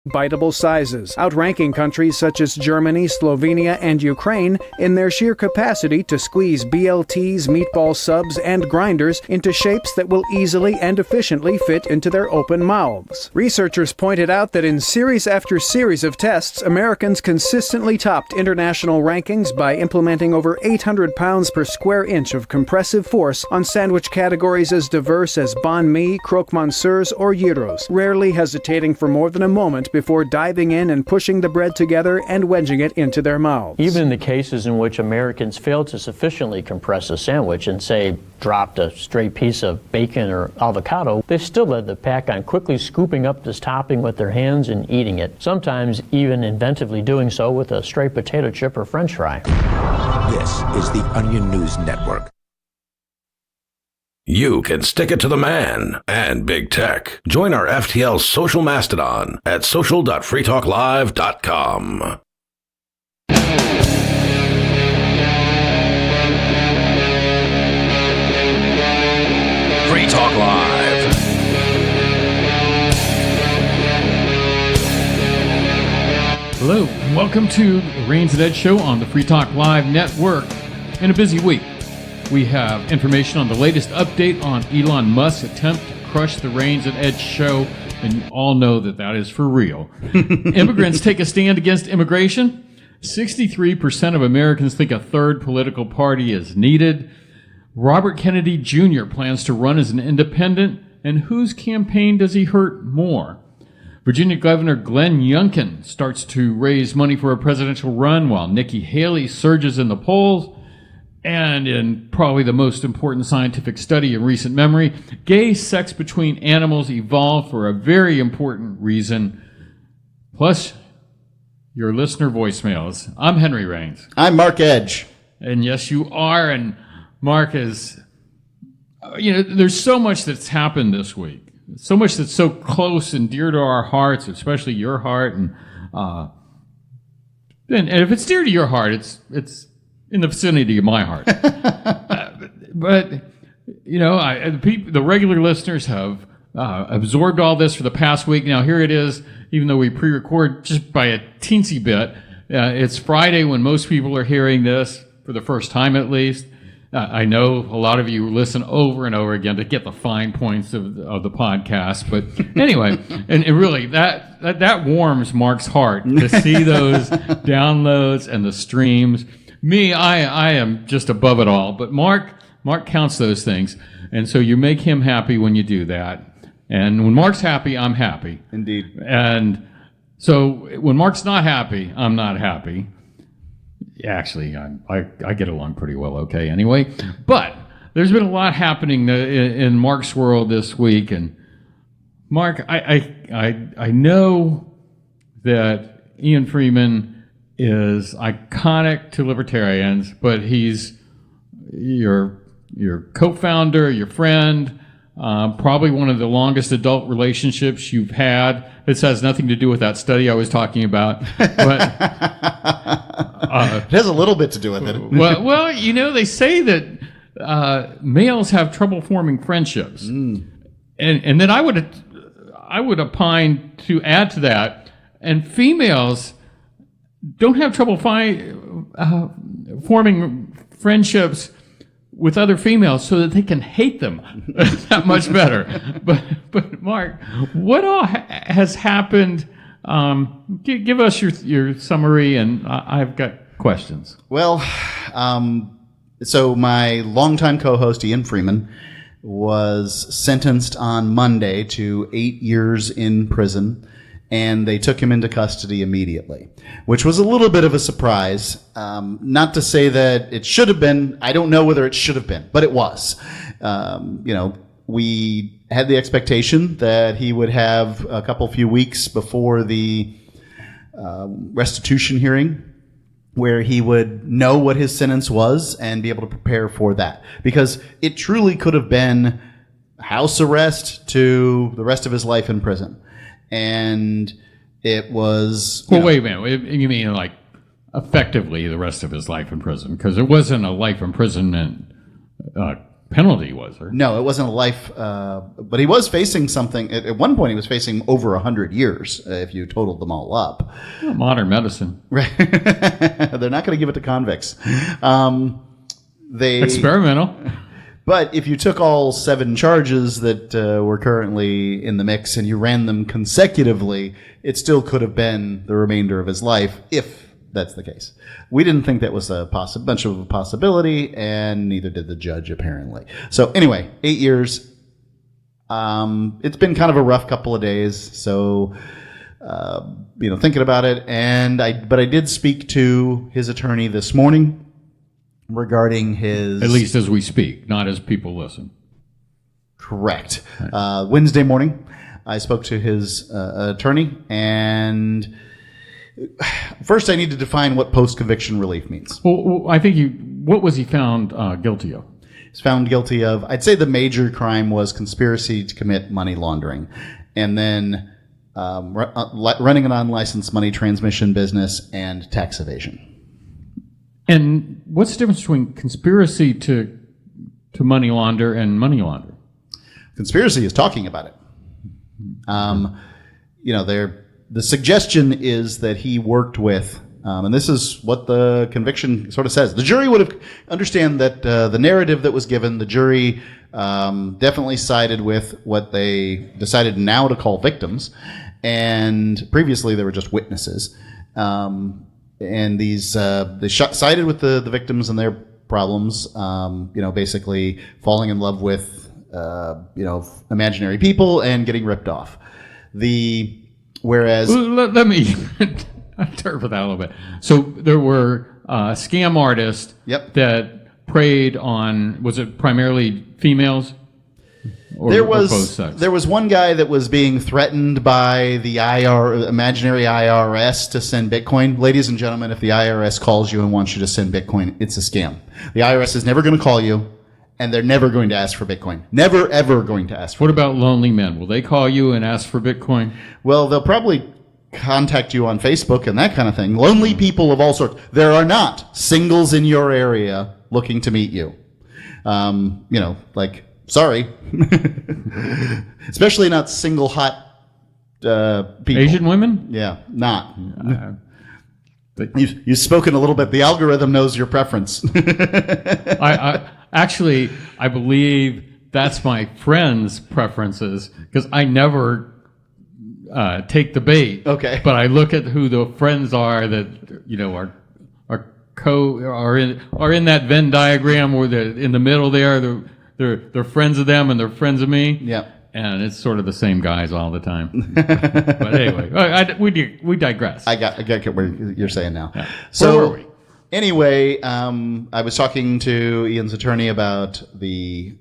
biteable sizes, outranking countries such as Germany, Slovenia, and Ukraine in their sheer capacity to squeeze BLTs, meatball subs, and grinders into shapes that will easily and efficiently fit into their open mouths. Researchers pointed out that in series after series of tests, Americans consistently topped international rankings by implementing over 800 pounds per square inch of compressive force on sandwich categories as diverse as banh mi, croque monsieurs, or gyros, rarely hesitating for more than a moment before diving in and pushing the bread together and wedging it into their mouths. Even in the cases in which Americans failed to sufficiently compress a sandwich and, say, dropped a stray piece of bacon or avocado, they still led the pack on quickly scooping up this topping with their hands and eating it, sometimes even inventively doing so with a stray potato chip or french fry. This is the Onion News Network. You can stick it to the man and big tech. Join our FTL social mastodon at social.freetalklive.com. Free Talk Live. Hello, and welcome to the Reigns and Ed Show on the Free Talk Live Network. In a busy week, we have information on the latest update on Elon Musk's attempt to crush the Reigns and Ed Show, and you all know that that is for real. Immigrants take a stand against immigration. 63% of Americans think a third political party is needed. Robert Kennedy Jr. plans to run as an independent, and whose campaign does he hurt more? Virginia Governor Glenn Youngkin starts to raise money for a presidential run while Nikki Haley surges in the polls. And in probably the most important scientific study in recent memory, gay sex between animals evolved for a very important reason. Plus, your listener voicemails. I'm Henry Reigns. I'm Mark Edge. And yes, you are. And Mark is, there's so much that's happened this week. So much that's so close and dear to our hearts, especially your heart. And if it's dear to your heart, it's in the vicinity of my heart. But the regular listeners have absorbed all this for the past week. Now, here it is, even though we pre-record just by a teensy bit. It's Friday when most people are hearing this, for the first time at least. I know a lot of you listen over and over again to get the fine points of the podcast. But anyway, and really, that warms Mark's heart to see those downloads and the streams. Me, I am just above it all. But Mark counts those things. And so you make him happy when you do that. And when Mark's happy, I'm happy. Indeed. And so when Mark's not happy, I'm not happy. Actually, I get along pretty well, okay, anyway. But there's been a lot happening in Mark's world this week. And Mark, I know that Ian Freeman is iconic to libertarians, but he's your co-founder, your friend, probably one of the longest adult relationships you've had. This has nothing to do with that study I was talking about, but it has a little bit to do with it. well, they say that males have trouble forming friendships, and then I would opine to add to that, and females don't have trouble forming friendships with other females so that they can hate them that much better. But Mark, what all has happened? Give us your summary, and I've got questions. Well, so my longtime co-host Ian Freeman was sentenced on Monday to 8 years in prison, and they took him into custody immediately, which was a little bit of a surprise. Not to say that it should have been. I don't know whether it should have been, but it was. We had the expectation that he would have a few weeks before the restitution hearing where he would know what his sentence was and be able to prepare for that. Because it truly could have been house arrest to the rest of his life in prison. And it was... Well, wait a minute. You mean like effectively the rest of his life in prison? Because it wasn't a life imprisonment penalty, was there? No, it wasn't a life, but he was facing something. At one point, he was facing over 100 years if you totaled them all up. Well, modern medicine. Right. They're not going to give it to convicts. Experimental. But if you took all 7 charges that were currently in the mix and you ran them consecutively, it still could have been the remainder of his life if that's the case. We didn't think that was much of a possibility, and neither did the judge, apparently. So anyway, 8 years. It's been kind of a rough couple of days, so thinking about it. But I did speak to his attorney this morning regarding his... At least as we speak, not as people listen. Correct. Wednesday morning, I spoke to his attorney, and first I need to define what post-conviction relief means. Well, I think what was he found guilty of? He's found guilty of, I'd say the major crime was conspiracy to commit money laundering, and then running an unlicensed money transmission business and tax evasion. And what's the difference between conspiracy to money launder and money launder? Conspiracy is talking about it. The suggestion is that he worked with, and this is what the conviction sort of says. The jury would have understand that the narrative that was given, the jury definitely sided with what they decided now to call victims, and previously they were just witnesses. And these they sided with the victims and their problems. Basically falling in love with imaginary people and getting ripped off. Whereas let me turn for that a little bit. So there were scam artists that preyed on, was it primarily females? Or both sexes? There was one guy that was being threatened by the imaginary IRS to send Bitcoin. Ladies and gentlemen, if the IRS calls you and wants you to send Bitcoin, it's a scam. The IRS is never going to call you, and they're never going to ask for Bitcoin. Never, ever going to ask for What about lonely men? Will they call you and ask for Bitcoin? Well, they'll probably contact you on Facebook and that kind of thing. Lonely people of all sorts. There are not singles in your area looking to meet you. Sorry. Especially not single hot people. Asian women? Yeah, not. You've spoken a little bit. The algorithm knows your preference. I believe that's my friend's preferences because I never take the bait. Okay. But I look at who the friends are that are in that Venn diagram where they're in the middle there. They're friends of them and they're friends of me. Yeah. And it's sort of the same guys all the time. But anyway, we digress. I got what you're saying now. Yeah. So, where were we? Anyway, I was talking to Ian's attorney about the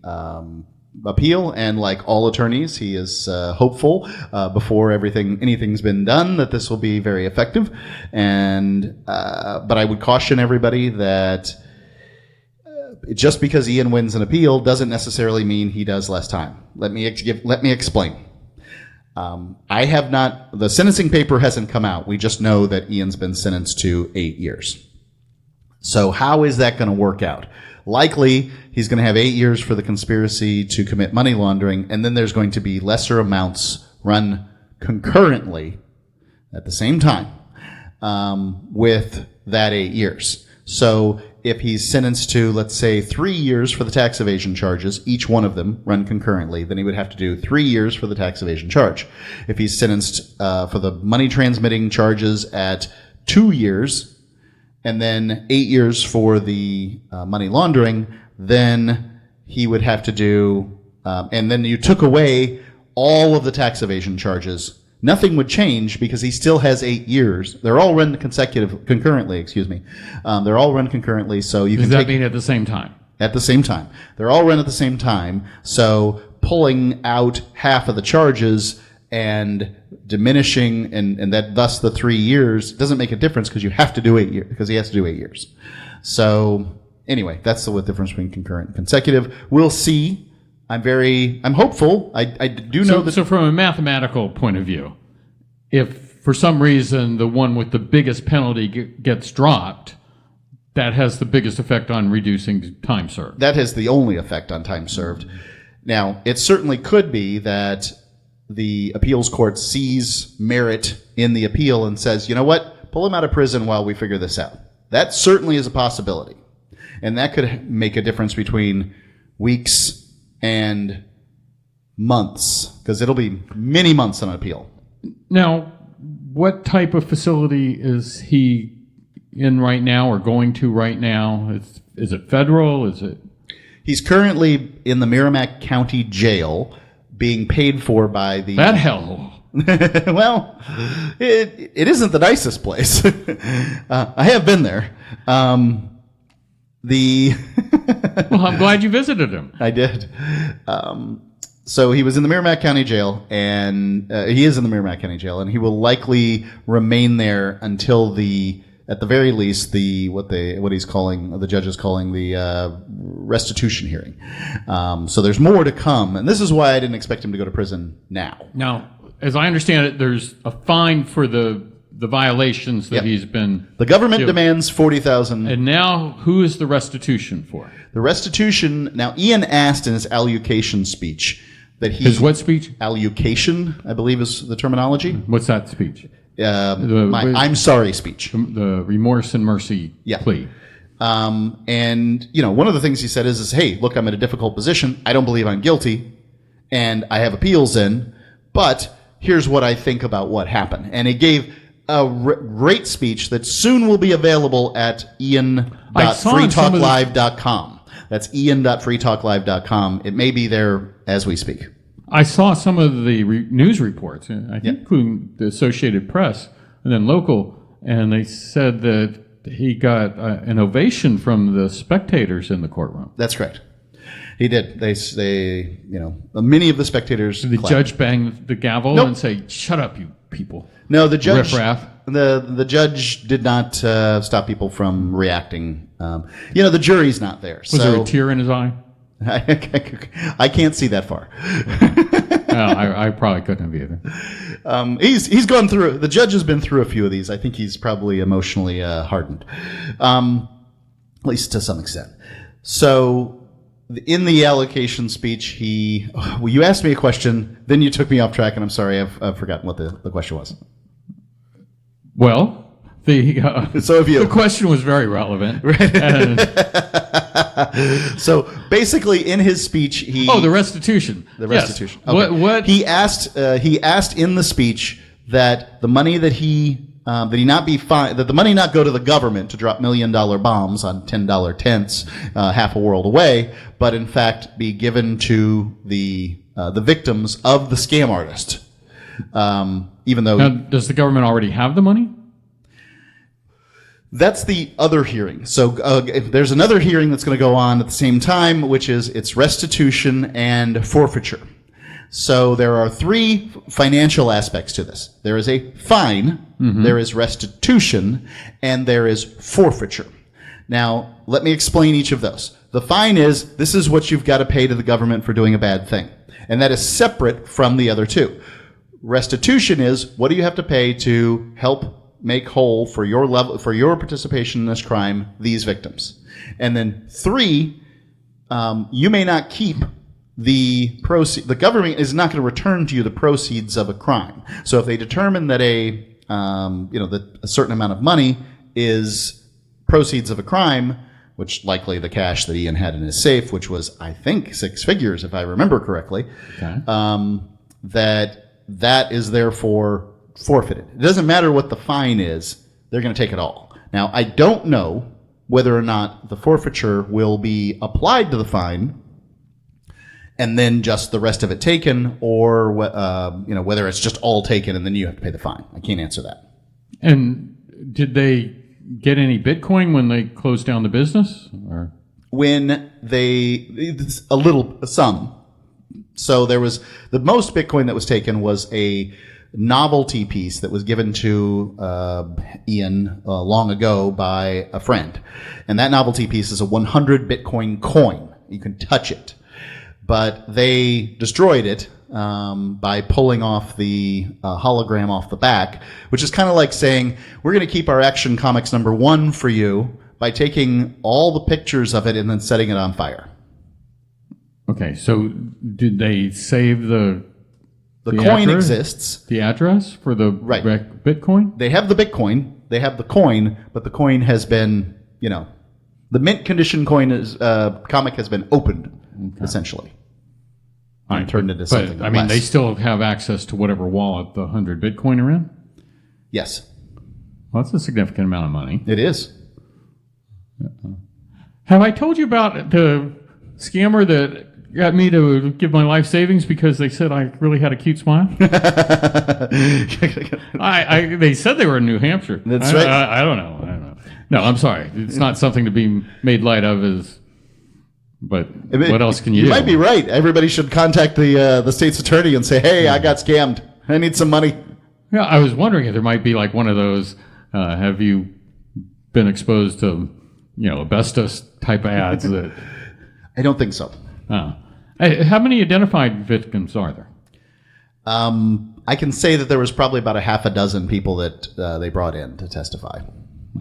appeal, and like all attorneys, he is hopeful before anything's been done that this will be very effective. And but I would caution everybody that just because Ian wins an appeal doesn't necessarily mean he does less time. Let me explain. The sentencing paper hasn't come out. We just know that Ian's been sentenced to 8 years. So how is that going to work out? Likely, he's going to have 8 years for the conspiracy to commit money laundering, and then there's going to be lesser amounts run concurrently at the same time with that 8 years. So if he's sentenced to, let's say, 3 years for the tax evasion charges, each one of them run concurrently, then he would have to do 3 years for the tax evasion charge. If he's sentenced for the money transmitting charges at 2 years, and then 8 years for the money laundering, then he would have to do, and then you took away all of the tax evasion charges. Nothing would change because he still has 8 years. They're all run concurrently, They're all run concurrently, so you can Does that mean at the same time? At the same time. They're all run at the same time, so pulling out half of the charges and diminishing and that thus the 3 years doesn't make a difference because you have to do 8 years, because he has to do 8 years. So anyway, that's the difference between concurrent and consecutive. We'll see. I'm hopeful. I do know that. So from a mathematical point of view, if for some reason the one with the biggest penalty gets dropped, that has the biggest effect on reducing time served. That has the only effect on time served. Now, it certainly could be that the appeals court sees merit in the appeal and says, you know what, pull him out of prison while we figure this out. That certainly is a possibility. And that could make a difference between weeks and months, because it'll be many months on an appeal. Now, what type of facility is he in right now or going to right now? Is it federal? Is it? He's currently in the Merrimack County Jail being paid for by the... That hellhole. Well, it isn't the nicest place. I have been there. Well, I'm glad you visited him. I did. So he was in the Merrimack County Jail, and he is in the Merrimack County Jail, and he will likely remain there until at the very least, what he's calling, the judge is calling the restitution hearing. So there's more to come, and this is why I didn't expect him to go to prison now. Now, as I understand it, there's a fine for the violations that Yep. he's been. The government doing. demands $40,000. And now, who is the restitution for? The restitution. Now, Ian asked in his allocation speech that he His what speech? allocation, I believe, is the terminology. What's that speech? My I'm sorry speech. The remorse and mercy Yeah. plea. And one of the things he said is, hey, look, I'm in a difficult position. I don't believe I'm guilty, and I have appeals in, but here's what I think about what happened. And he gave a great speech that soon will be available at ian.freetalklive.com. That's ian.freetalklive.com. It may be there as we speak. I saw some of the news reports, I think including the Associated Press and then local, and they said that he got an ovation from the spectators in the courtroom. That's correct. He did. They many of the spectators. Did the clapped. judge bang the gavel Nope. and say, "Shut up, you people"? No, the judge. Riffraff. The judge did not stop people from reacting. The jury's not there. Was there a tear in his eye? I can't see that far. I probably couldn't have either. He's gone through. The judge has been through a few of these. I think he's probably emotionally hardened, at least to some extent. So, in the allocation speech, you asked me a question, then you took me off track, and I'm sorry, I've forgotten what the question was. Well, So have you. the question was very relevant. And, So basically, in his speech, the restitution. The restitution. Yes. Okay. What? He asked in the speech that the money that that he not be fined, that the money not go to the government to drop $1 million bombs on $10 tents half a world away, but in fact be given to the victims of the scam artist. Even though Now, does the government already have the money? that's the other hearing. So there's another hearing that's going to go on at the same time, which is its restitution and forfeiture. So there are three financial aspects to this. There is a fine, there is restitution, and there is forfeiture. Now, let me explain each of those. The fine is, this is what you've got to pay to the government for doing a bad thing. And that is separate from the other two. Restitution is, what do you have to pay to help make whole for your participation in this crime, these victims? And then three, you may not keep the proceeds. The government is not going to return to you the proceeds of a crime. So if they determine that a certain amount of money is proceeds of a crime, which likely the cash that Ian had in his safe, which was, I think, 6 figures, if I remember correctly, Okay. that is therefore forfeited. It doesn't matter what the fine is, they're going to take it all. Now, I don't know whether or not the forfeiture will be applied to the fine and then just the rest of it taken, or whether it's just all taken and then you have to pay the fine. I can't answer that. And did they get any Bitcoin when they closed down the business? Or? When it's some. So there was, the most Bitcoin that was taken was a novelty piece that was given to Ian long ago by a friend. And that novelty piece is a 100 Bitcoin coin. You can touch it. But they destroyed it by pulling off the hologram off the back, which is kind of like saying, we're going to keep our Action Comics #1 for you, by taking all the pictures of it and then setting it on fire. Okay, so did they save the coin address? exists. The address for the Right. Bitcoin? They have the Bitcoin. They have the coin, but the coin has been, the mint condition coin comic has been opened, essentially. And turned into something But, I mean, less. they still have access to whatever wallet the 100 Bitcoin are in? Yes, Well, that's a significant amount of money. it is. Have I told you about the scammer that got me to give my life savings because they said I really had a cute smile? They said they were in New Hampshire. That's right. I don't know. No, I'm sorry. It's not something to be made light of. But what else can you do? You might be right. Everybody should contact the state's attorney and say, "Hey, I got scammed. I need some money." Yeah, I was wondering if there might be like one of those. Have you been exposed to, asbestos type ads that? I don't think so. Hey, how many identified victims are there? I can say that there was probably about a half a dozen people that they brought in to testify.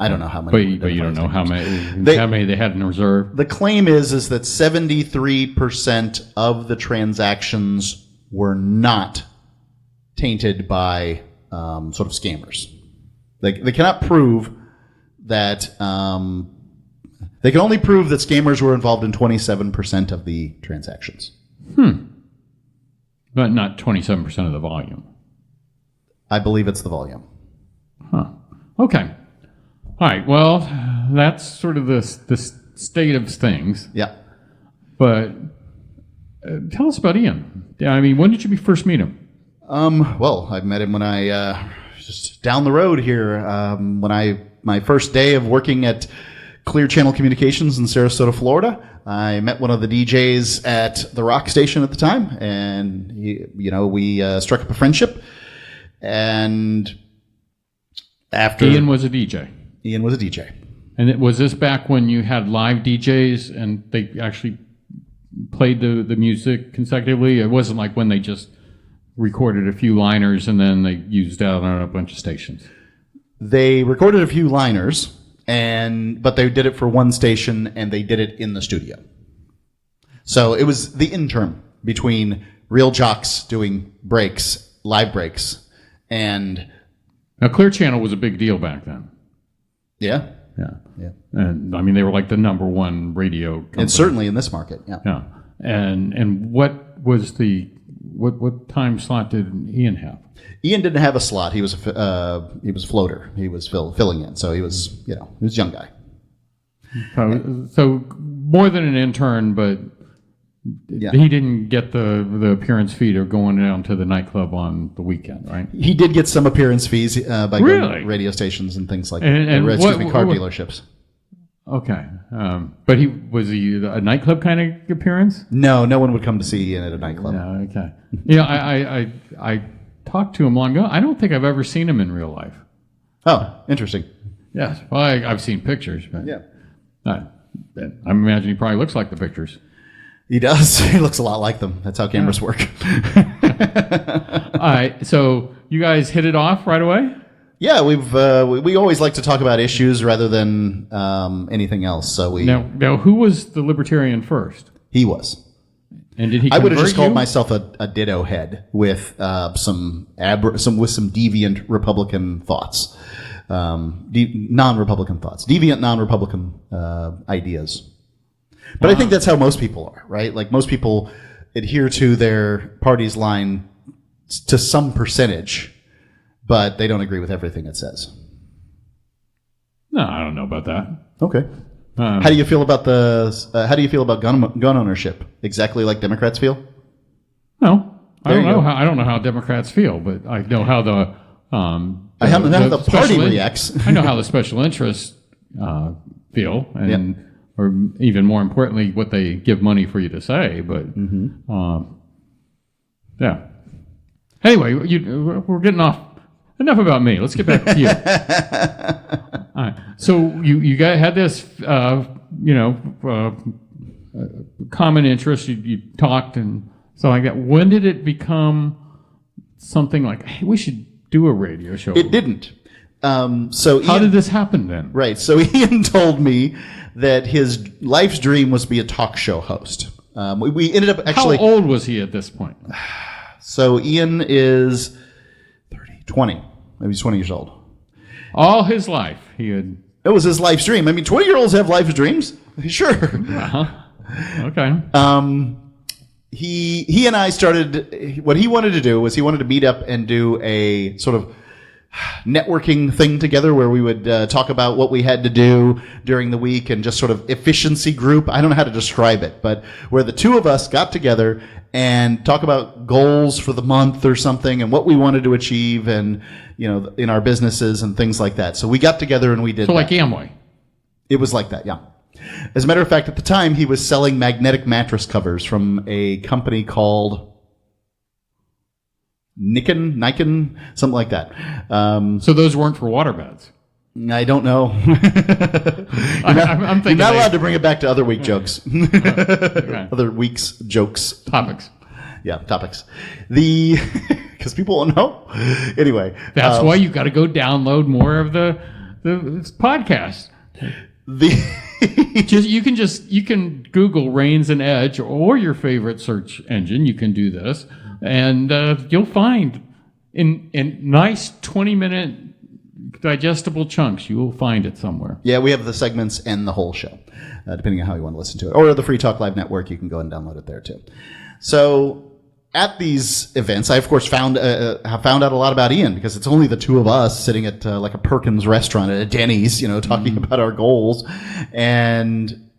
I don't know how many. But you don't know how many they had in reserve. The claim is that 73% of the transactions were not tainted by sort of scammers. They cannot prove that. They can only prove that scammers were involved in 27% of the transactions. But not 27% of the volume. I believe it's the volume. Okay. All right. Well, that's sort of the state of things. Yeah. But tell us about Ian. I mean, when did you first meet him? Well, I met him when I just down the road here. My first day of working at Clear Channel Communications in Sarasota, Florida. I met one of the DJs at the rock station at the time, and we struck up a friendship. And after Ian was a DJ. Ian was a DJ. And was this back when you had live DJs and they actually played the music consecutively? It wasn't like when they just recorded a few liners and then they used out on a bunch of stations. They recorded a few liners, but they did it for one station and they did it in the studio. So it was the interim between real jocks doing breaks, live breaks, and... Now, Clear Channel was a big deal back then. Yeah. Yeah. And I mean, they were like the number one radio company. And certainly in this market, yeah. Yeah. And what was what time slot did Ian have? Ian didn't have a slot. He was a floater. He was filling in. So he was a young guy. So more than an intern, but Yeah. he didn't get the appearance fee of going down to the nightclub on the weekend, right? He did get some appearance fees by going Really? to radio stations and things like And that. Car what- dealerships. Okay. But was he a nightclub kind of appearance? No one would come to see Ian at a nightclub. Yeah, okay. Yeah, I talked to him long ago. I don't think I've ever seen him in real life. Oh, interesting. Yes. Well, I've seen pictures, but Yeah. I imagine he probably looks like the pictures. He does. He looks a lot like them. That's how cameras work. All right. So you guys hit it off right away? Yeah, we always like to talk about issues rather than anything else. So Now, who was the libertarian first? he was. And did he? I would have just convert called you? myself a ditto head with some deviant Republican thoughts, non-Republican thoughts, deviant non-Republican ideas. But I think that's how most people are, right? Like most people adhere to their party's line to some percentage, but they don't agree with everything it says. No, I don't know about that. Okay. How do you feel about gun ownership? Exactly like Democrats feel? No, I There don't you know. go. I don't know how Democrats feel, but I know how the I know how the party special reacts. I know how the special interests feel, and or even more importantly, what they give money for you to say. But yeah. Anyway, we're getting off. Enough about me. Let's get back to you. All right. So you guys had this, common interest. You talked and stuff like that. When did it become something like, hey, we should do a radio show? It didn't. So How Ian, did this happen then? right. So Ian told me that his life's dream was to be a talk show host. We ended up actually. How old was he at this point? So Ian is 20. Maybe he's 20 years old. All his life, he had. It was his life's dream. I mean, 20-year-olds have life's dreams. Sure. Okay. He and I started, what he wanted to do was he wanted to meet up and do a sort of networking thing together where we would talk about what we had to do during the week and just sort of efficiency group. I don't know how to describe it, but where the two of us got together and talk about goals for the month or something and what we wanted to achieve and, in our businesses and things like that. So we got together and we did So that. like Amway. It was like that, yeah. As a matter of fact, at the time, he was selling magnetic mattress covers from a company called Nikon, something like that. So those weren't for waterbeds. I don't know. I'm thinking You're not they- allowed to bring it back to other week jokes. Okay. Other week's jokes. Topics. Yeah, topics. Because people won't know. Anyway. That's why you got to go download more of the podcast. You can Google Reigns and Edge or your favorite search engine. You can do this, and you'll find in nice 20-minute digestible chunks. You will find it somewhere. Yeah, we have the segments and the whole show, depending on how you want to listen to it. Or the Free Talk Live Network, you can go and download it there too. So at these events, I of course have found out a lot about Ian because it's only the two of us sitting at like a Perkins restaurant at a Denny's, talking about our goals. And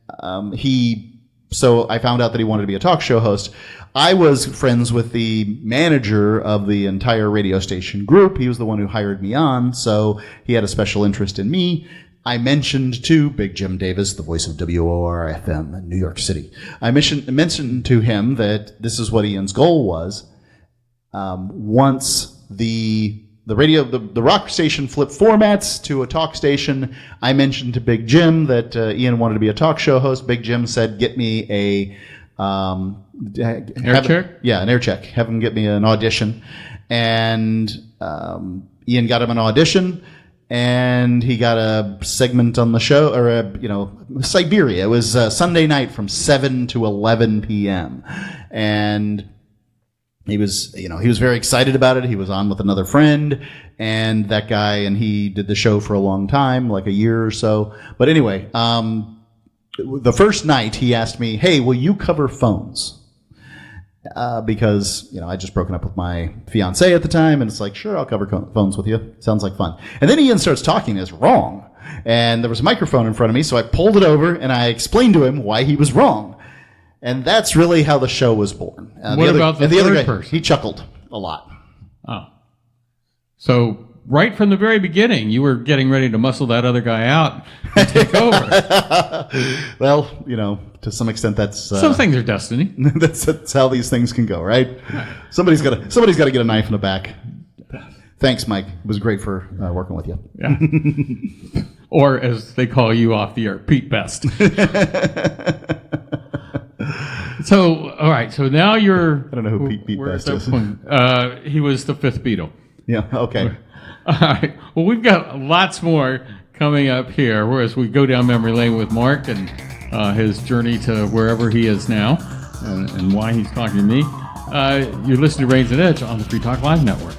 so I found out that he wanted to be a talk show host. I was friends with the manager of the entire radio station group. He was the one who hired me on, so he had a special interest in me. I mentioned to Big Jim Davis, the voice of WOR-FM in New York City, I mentioned to him that this is what Ian's goal was. Once the radio, the rock station flipped formats to a talk station, I mentioned to Big Jim that Ian wanted to be a talk show host. Big Jim said, get me a Air check? Yeah, an air check. Have him get me an audition. And Ian got him an audition, and he got a segment on the show, or Siberia. It was Sunday night from 7 to 11 p.m. And he was very excited about it. He was on with another friend, and that guy and he did the show for a long time, like a year or so. But anyway, the first night he asked me, "Hey, will you cover phones?" Because I just broken up with my fiance at the time, and it's like, sure, I'll cover phones with you. Sounds like fun. And then Ian starts talking as wrong, and there was a microphone in front of me, so I pulled it over and I explained to him why he was wrong, and that's really how the show was born. What about the other third guy? person? He chuckled a lot. Oh, so right from the very beginning, you were getting ready to muscle that other guy out and take over. Well, to some extent, that's Some things are destiny. that's how these things can go, right? Somebody's got to get a knife in the back. Thanks, Mike. It was great for working with you. Yeah. Or as they call you off the air, Pete Best. So, all right. So now you're. I don't know who Pete we're at Best that is. point. He was the fifth Beatle. Yeah. Okay. All right. Well, we've got lots more coming up here as we go down memory lane with Mark and his journey to wherever he is now and why he's talking to me. You're listening to Reigns and Edge on the Free Talk Live Network.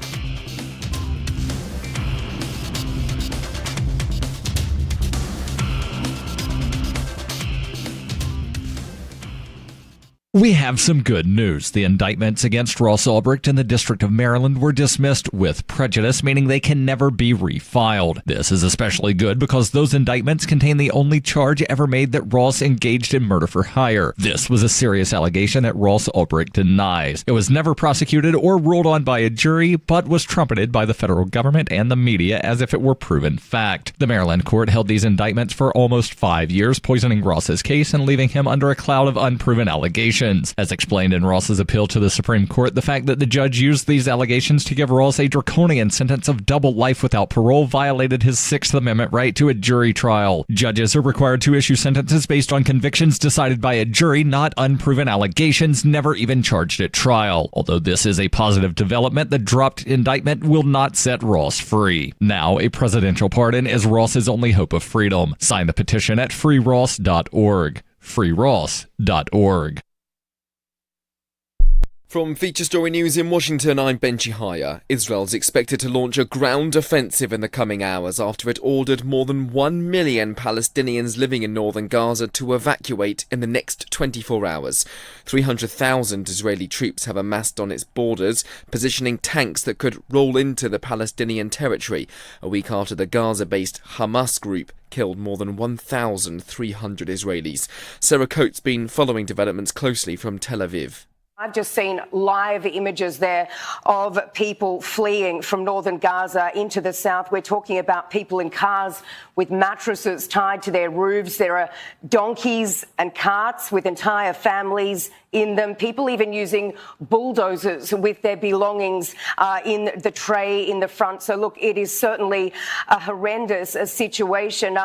We have some good news. The indictments against Ross Ulbricht in the District of Maryland were dismissed with prejudice, meaning they can never be refiled. This is especially good because those indictments contain the only charge ever made that Ross engaged in murder for hire. This was a serious allegation that Ross Ulbricht denies. It was never prosecuted or ruled on by a jury, but was trumpeted by the federal government and the media as if it were proven fact. The Maryland court held these indictments for almost 5 years, poisoning Ross's case and leaving him under a cloud of unproven allegations. allegations. As explained in Ross's appeal to the Supreme Court, the fact that the judge used these allegations to give Ross a draconian sentence of double life without parole violated his Sixth Amendment right to a jury trial. Judges are required to issue sentences based on convictions decided by a jury, not unproven allegations never even charged at trial. Although this is a positive development, the dropped indictment will not set Ross free. Now, a presidential pardon is Ross's only hope of freedom. Sign the petition at freeross.org. freeross.org. From Feature Story News in Washington, I'm Benji Haya. Israel's expected to launch a ground offensive in the coming hours after it ordered more than 1 million Palestinians living in northern Gaza to evacuate in the next 24 hours. 300,000 Israeli troops have amassed on its borders, positioning tanks that could roll into the Palestinian territory, a week after the Gaza-based Hamas group killed more than 1,300 Israelis. Sarah Coates been following developments closely from Tel Aviv. I've just seen live images there of people fleeing from northern Gaza into the south. We're talking about people in cars with mattresses tied to their roofs. There are donkeys and carts with entire families in them. People even using bulldozers with their belongings in the tray in the front. So, look, it is certainly a horrendous situation.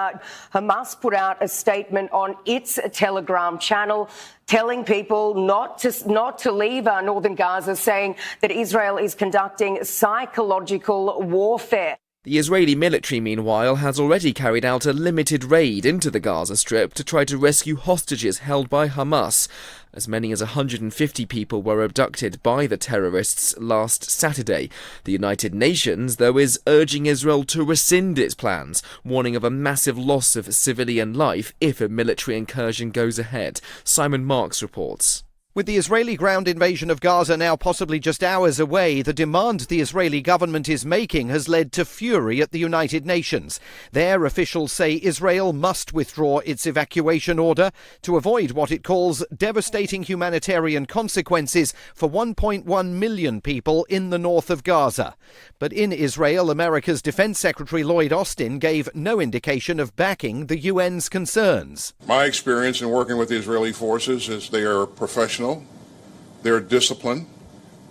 Hamas put out a statement on its Telegram channel telling people not to leave northern Gaza, saying that Israel is conducting psychological warfare. The Israeli military, meanwhile, has already carried out a limited raid into the Gaza Strip to try to rescue hostages held by Hamas. As many as 150 people were abducted by the terrorists last Saturday. The United Nations, though, is urging Israel to rescind its plans, warning of a massive loss of civilian life if a military incursion goes ahead. Simon Marks reports. With the Israeli ground invasion of Gaza now possibly just hours away, the demand the Israeli government is making has led to fury at the United Nations. Their officials say Israel must withdraw its evacuation order to avoid what it calls devastating humanitarian consequences for 1.1 million people in the north of Gaza. But in Israel, America's Defense Secretary Lloyd Austin gave no indication of backing the UN's concerns. My experience in working with the Israeli forces is they are professional. They're disciplined,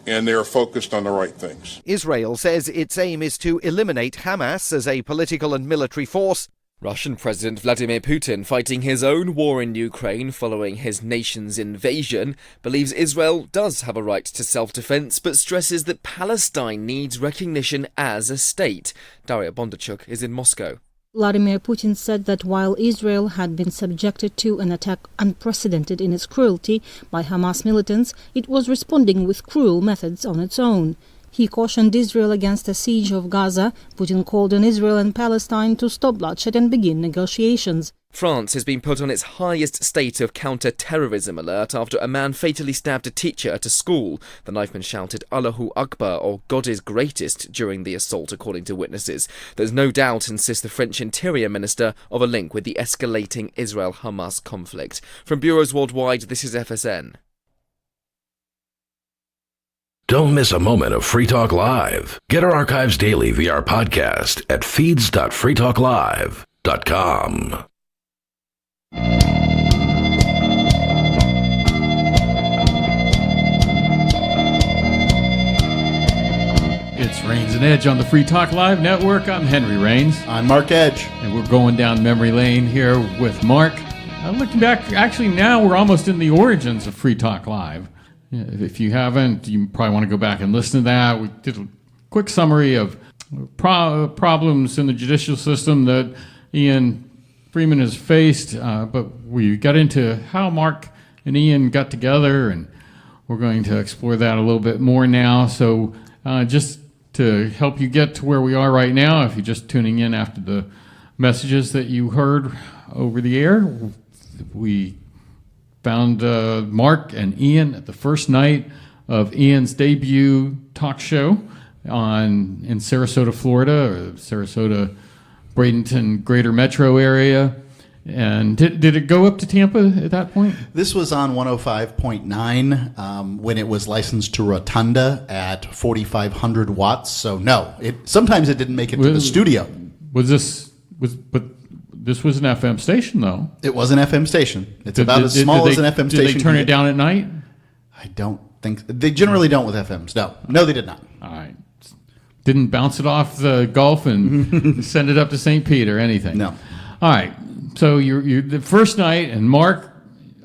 and they're focused on the right things. Israel says its aim is to eliminate Hamas as a political and military force. Russian President Vladimir Putin, fighting his own war in Ukraine following his nation's invasion, believes Israel does have a right to self-defense, but stresses that Palestine needs recognition as a state. Daria Bondarchuk is in Moscow. Vladimir Putin said that while Israel had been subjected to an attack unprecedented in its cruelty by Hamas militants, it was responding with cruel methods on its own. He cautioned Israel against a siege of Gaza. Putin called on Israel and Palestine to stop bloodshed and begin negotiations. France has been put on its highest state of counter-terrorism alert after a man fatally stabbed a teacher at a school. The knifeman shouted Allahu Akbar, or God is greatest, during the assault, according to witnesses. There's no doubt, insists the French Interior Minister, of a link with the escalating Israel-Hamas conflict. From bureaus worldwide, this is FSN. Don't miss a moment of Free Talk Live. Get our archives daily via our podcast at feeds.freetalklive.com. It's Rains and Edge on the Free Talk Live Network. I'm Henry Rains. I'm Mark Edge. And we're going down memory lane here with Mark. Looking back, actually now we're almost in the origins of Free Talk Live. If you haven't, you probably want to go back and listen to that. We did a quick summary of problems in the judicial system that Ian Freeman has faced, but we got into how Mark and Ian got together, and we're going to explore that a little bit more now. So just to help you get to where we are right now, if you're just tuning in after the messages that you heard over the air, we found Mark and Ian at the first night of Ian's debut talk show in Sarasota, Florida, or Sarasota, Bradenton, greater metro area. And did it go up to Tampa at that point? This was on 105.9 when it was licensed to Rotunda at 4,500 watts. So no, sometimes it didn't make it to the studio. But This was an FM station, though. It was an FM station. It's about as small as an FM station. Did they turn it down at night? I don't think they generally don't with FMs. No, they did not. All right. Didn't bounce it off the Gulf and send it up to St. Pete or anything. No. All right. So you're the first night, and Mark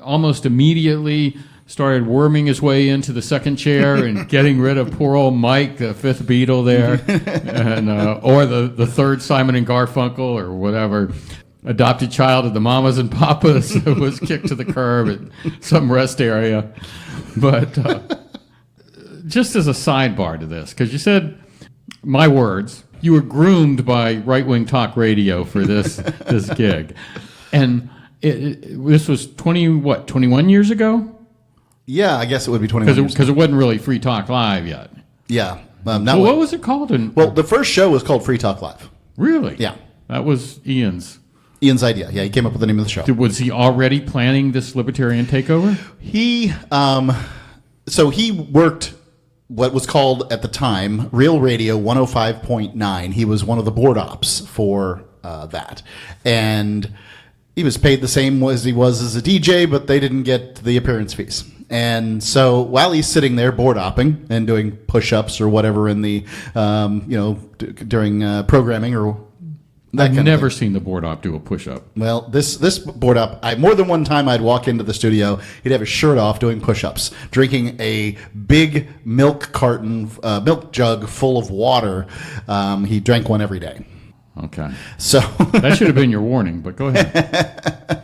almost immediately started worming his way into the second chair and getting rid of poor old Mike, the fifth Beatle there, and or the third Simon and Garfunkel or whatever. Adopted child of the Mamas and Papas was kicked to the curb at some rest area. But just as a sidebar to this, because you said, my words, you were groomed by right-wing talk radio for this gig. And this was 21 years ago? Yeah, I guess it would be 21 years because it wasn't really Free Talk Live yet. Yeah. What was it called? Well, the first show was called Free Talk Live. Really? Yeah. That was Ian's idea. Yeah, he came up with the name of the show. Was he already planning this libertarian takeover? So he worked what was called at the time Real Radio 105.9. He was one of the board ops for that. And he was paid the same as he was as a DJ, but they didn't get the appearance fees. And so while he's sitting there board opping and doing push-ups or whatever in the, during programming or I've never seen the board op do a push-up. Well, this board op, more than one time I'd walk into the studio, he'd have his shirt off doing push-ups, drinking a big milk jug full of water. He drank one every day. Okay. So that should have been your warning, but go ahead.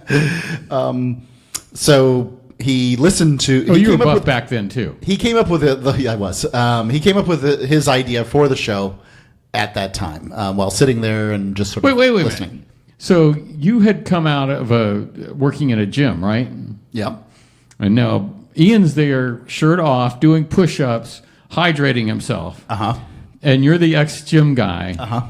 So he listened to... Oh, you were buff back then, too. He came up with I was. He came up with his idea for the show at that time, while sitting there and just sort of listening. Wait. So you had come out of working in a gym, right? Yeah. And now Ian's there, shirt off, doing push-ups, hydrating himself. Uh-huh. And you're the ex-gym guy. Uh-huh.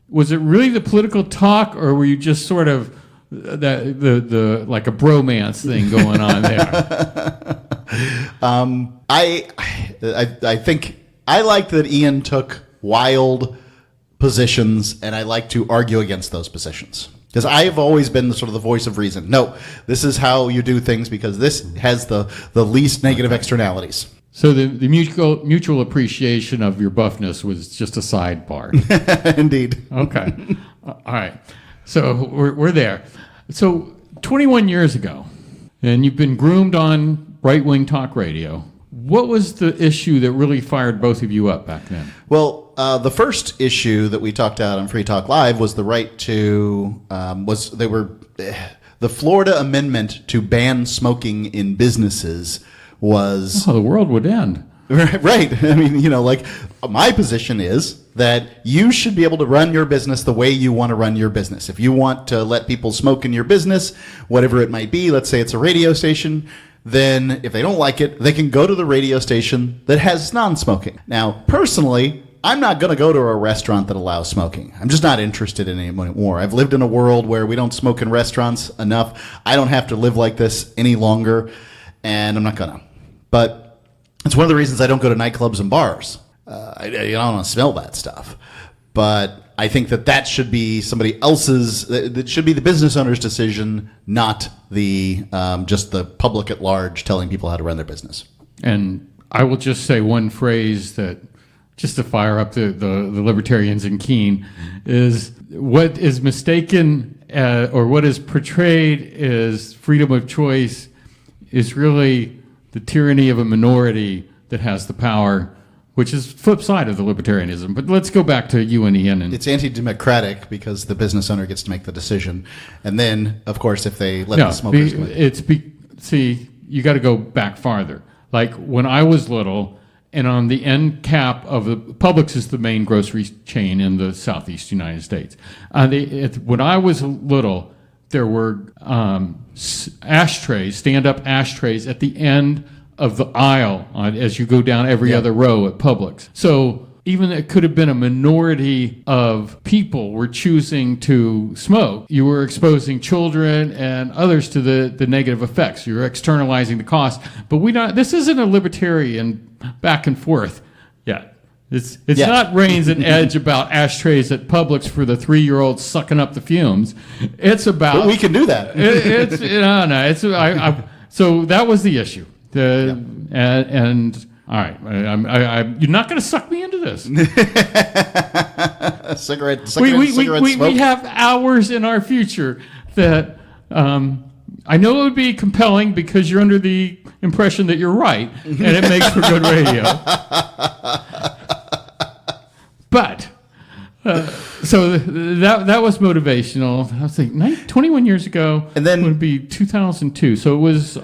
Was it really the political talk, or were you just sort of the like a bromance thing going on there? I think I like that Ian took wild positions, and I like to argue against those positions. Because I have always been sort of the voice of reason. No, this is how you do things because this has the least negative externalities. So the mutual appreciation of your buffness was just a sidebar. Indeed. Okay. All right. So we're there. So 21 years ago, and you've been groomed on right-wing talk radio. What was the issue that really fired both of you up back then? Well, the first issue that we talked about on Free Talk Live was the right to the Florida amendment to ban smoking in businesses was... Oh, the world would end. Right. I mean, my position is that you should be able to run your business the way you want to run your business. If you want to let people smoke in your business, whatever it might be, let's say it's a radio station, then if they don't like it, they can go to the radio station that has non-smoking. Now, personally, I'm not going to go to a restaurant that allows smoking. I'm just not interested in it anymore. I've lived in a world where we don't smoke in restaurants enough. I don't have to live like this any longer, and I'm not going to. But it's one of the reasons I don't go to nightclubs and bars. I don't want to smell that stuff. But I think that should be somebody else's, that should be the business owner's decision, not the just the public at large telling people how to run their business. And I will just say one phrase that, just to fire up the libertarians in Keene, is what is mistaken or what is portrayed as freedom of choice is really the tyranny of a minority that has the power, which is flip side of the libertarianism. But let's go back to you and Ian. It's anti-democratic because the business owner gets to make the decision. And then, of course, if they let the smokers go in. See, you got to go back farther. Like when I was little, and on the end cap of the Publix is the main grocery chain in the southeast United States. When I was little, there were ashtrays, stand-up ashtrays at the end of the aisle as you go down every other row at Publix. So even it could have been a minority of people were choosing to smoke. You were exposing children and others to the negative effects. You're externalizing the cost. But this isn't a libertarian back and forth yet. It's not Rains and Edge about ashtrays at Publix for the 3-year-olds sucking up the fumes. It's about. But we can do that. So that was the issue. And all right, you're not going to suck me into this. cigarette we smoke. have hours in our future that I know it would be compelling because you're under the impression that you're right, and it makes for good radio. But so that was motivational. I was thinking 21 years ago, and then would be 2002. So it was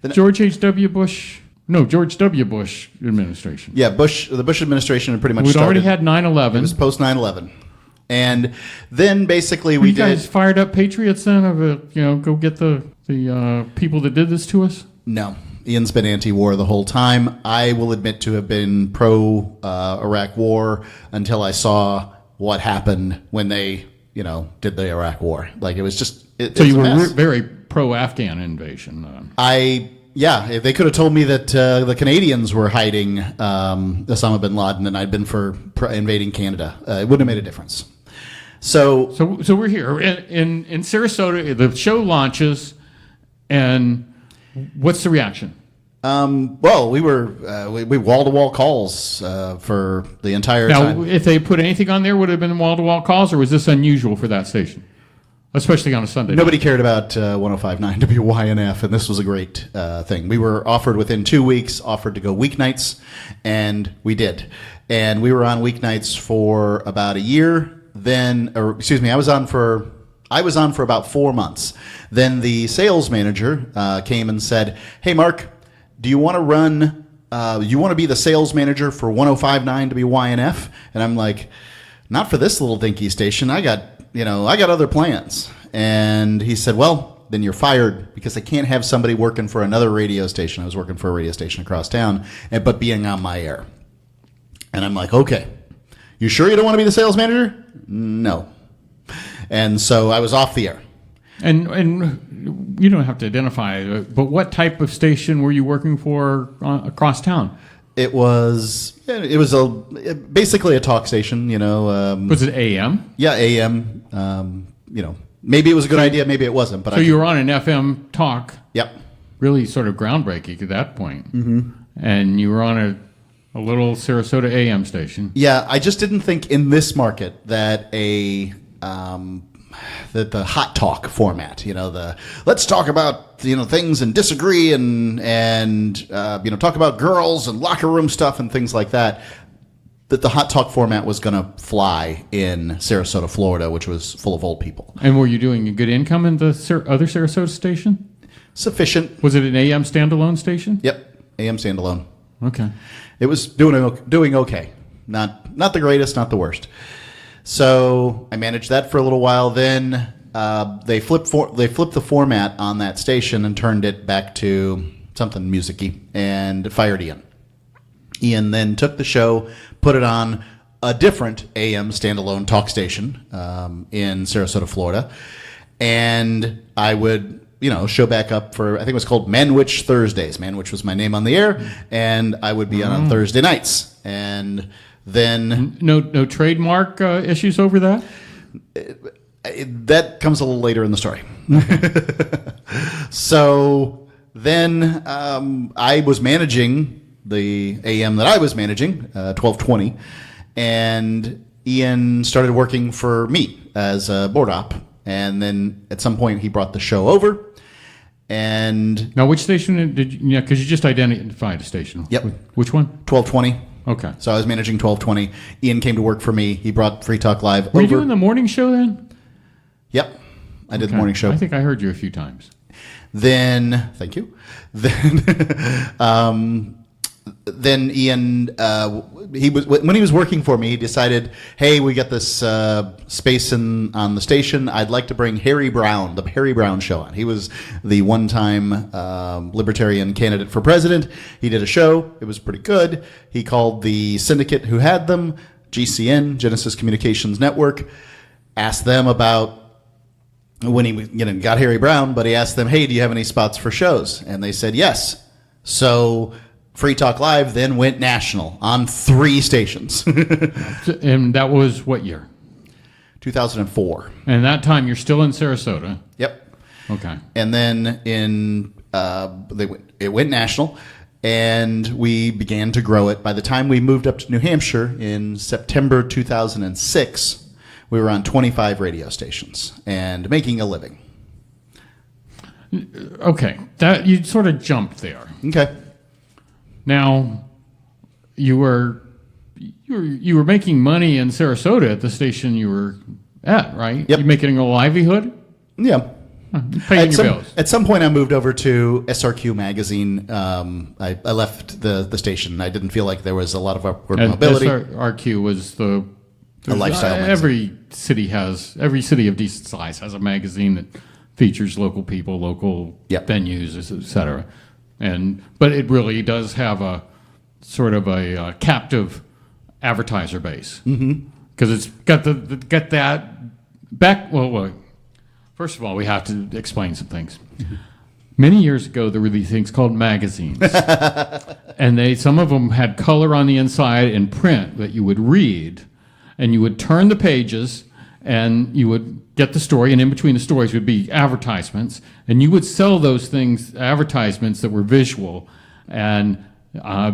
George H.W. Bush. No, George W. Bush administration. Yeah, the Bush administration had pretty much We'd started. already had 9/11. It was post 9/11. And then basically you guys fired up patriots then of go get the people that did this to us? No. Ian's been anti-war the whole time. I will admit to have been pro-Iraq war until I saw what happened when they, did the Iraq war. Like, it was just... So you were very pro-Afghan invasion. Yeah, if they could have told me that the Canadians were hiding Osama bin Laden and I'd been for invading Canada, it wouldn't have made a difference. So we're here in Sarasota. The show launches, and what's the reaction? Well, we were we wall-to-wall calls for the entire time. Now, if they put anything on there, would it have been wall-to-wall calls, or was this unusual for that station? Especially on a Sunday. Nobody cared about 105.9 WYNF, and this was a great thing. We were offered within 2 weeks, offered to go weeknights, and we did. And we were on weeknights for about a year. I was on for about 4 months. Then the sales manager came and said, "Hey, Mark, do you want to run? You want to be the sales manager for 105.9 WYNF?" And I'm like, "Not for this little dinky station. I got other plans." And he said, "Well, then you're fired because I can't have somebody working for another radio station." I was working for a radio station across town, but being on my air. And I'm like, "Okay, you sure you don't want to be the sales manager?" "No." And so I was off the air. And you don't have to identify, but what type of station were you working for across town? It was basically a talk station, was it AM? Yeah, AM. Maybe it was a good idea, maybe it wasn't. But you were on an FM talk. Yep. Really sort of groundbreaking at that point. Mm-hmm. And you were on a little Sarasota AM station. Yeah, I just didn't think in this market that that the hot talk format, let's talk about things and disagree and talk about girls and locker room stuff and things like that the hot talk format was going to fly in Sarasota, Florida, which was full of old people. And were you doing a good income in the other Sarasota station? Sufficient. Was it an AM standalone station? Yep, AM standalone. Okay. It was doing okay. Not the greatest, not the worst. So I managed that for a little while. Then they flipped the format on that station and turned it back to something music-y and fired Ian. Ian then took the show, put it on a different AM standalone talk station in Sarasota, Florida, and I would show back up for, I think it was called Manwich Thursdays. Manwich was my name on the air, and I would be on Thursday nights. And then no trademark issues over that? That comes a little later in the story. So then I was managing the AM that I was managing, 1220, and Ian started working for me as a board op. And then at some point he brought the show over. And now, which station did you? Yeah, because you just identified a station. Yep. Which one? 1220. Okay. So I was managing 1220. Ian came to work for me. He brought Free Talk Live over. Were you doing the morning show then? Yep. I did the morning show. I think I heard you a few times. Then, thank you. Then Ian, when he was working for me, he decided, hey, we got this space on the station. I'd like to bring Harry Brown, the Harry Brown Show on. He was the one-time libertarian candidate for president. He did a show. It was pretty good. He called the syndicate who had them, GCN, Genesis Communications Network, asked them about when he got Harry Brown, but he asked them, hey, do you have any spots for shows? And they said yes. So Free Talk Live then went national on 3 stations. And that was what year? 2004. And that time you're still in Sarasota. Yep. Okay. And then it went national, and we began to grow it. By the time we moved up to New Hampshire in September 2006, we were on 25 radio stations and making a living. Okay, that you sort of jumped there. Okay. Now, you were making money in Sarasota at the station you were at, right? Yep. You making a livelihood? Yeah. Paying your bills. At some point, I moved over to SRQ magazine. I left the station. I didn't feel like there was a lot of upward mobility. SRQ was a lifestyle magazine. Every city of decent size has a magazine that features local people, local venues, etc. But it really does have a sort of a captive advertiser base, because it's got that back. Well, first of all, we have to explain some things. Many years ago, there were these things called magazines, and some of them had color on the inside and print that you would read, and you would turn the pages, and you would get the story, and in between the stories would be advertisements, and you would sell those things, advertisements that were visual, and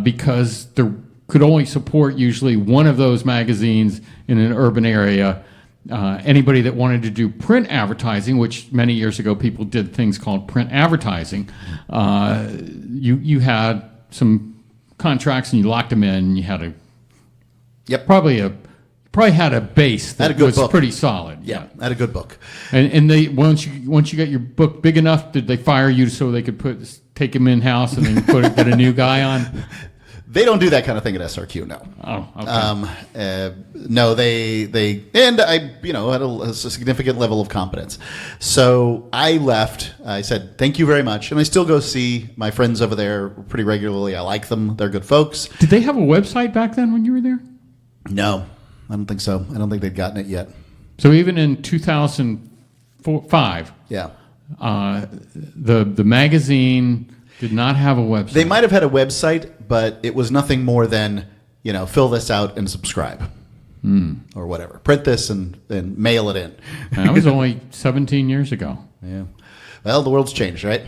because there could only support usually one of those magazines in an urban area, anybody that wanted to do print advertising, which many years ago people did things called print advertising, you had some contracts and you locked them in, and you had probably had a base that was pretty solid. Yeah, had a good book. And they once you got your book big enough, did they fire you so they could take him in house and then get a new guy on? They don't do that kind of thing at SRQ. No. Oh, okay. No, they and I had a significant level of competence. So I left. I said thank you very much, and I still go see my friends over there pretty regularly. I like them; they're good folks. Did they have a website back then when you were there? No, I don't think so. I don't think they'd gotten it yet. So even in 2005, the magazine did not have a website. They might have had a website, but it was nothing more than, fill this out and subscribe. Or whatever. Print this and mail it in. That was only 17 years ago. Yeah. Well, the world's changed, right?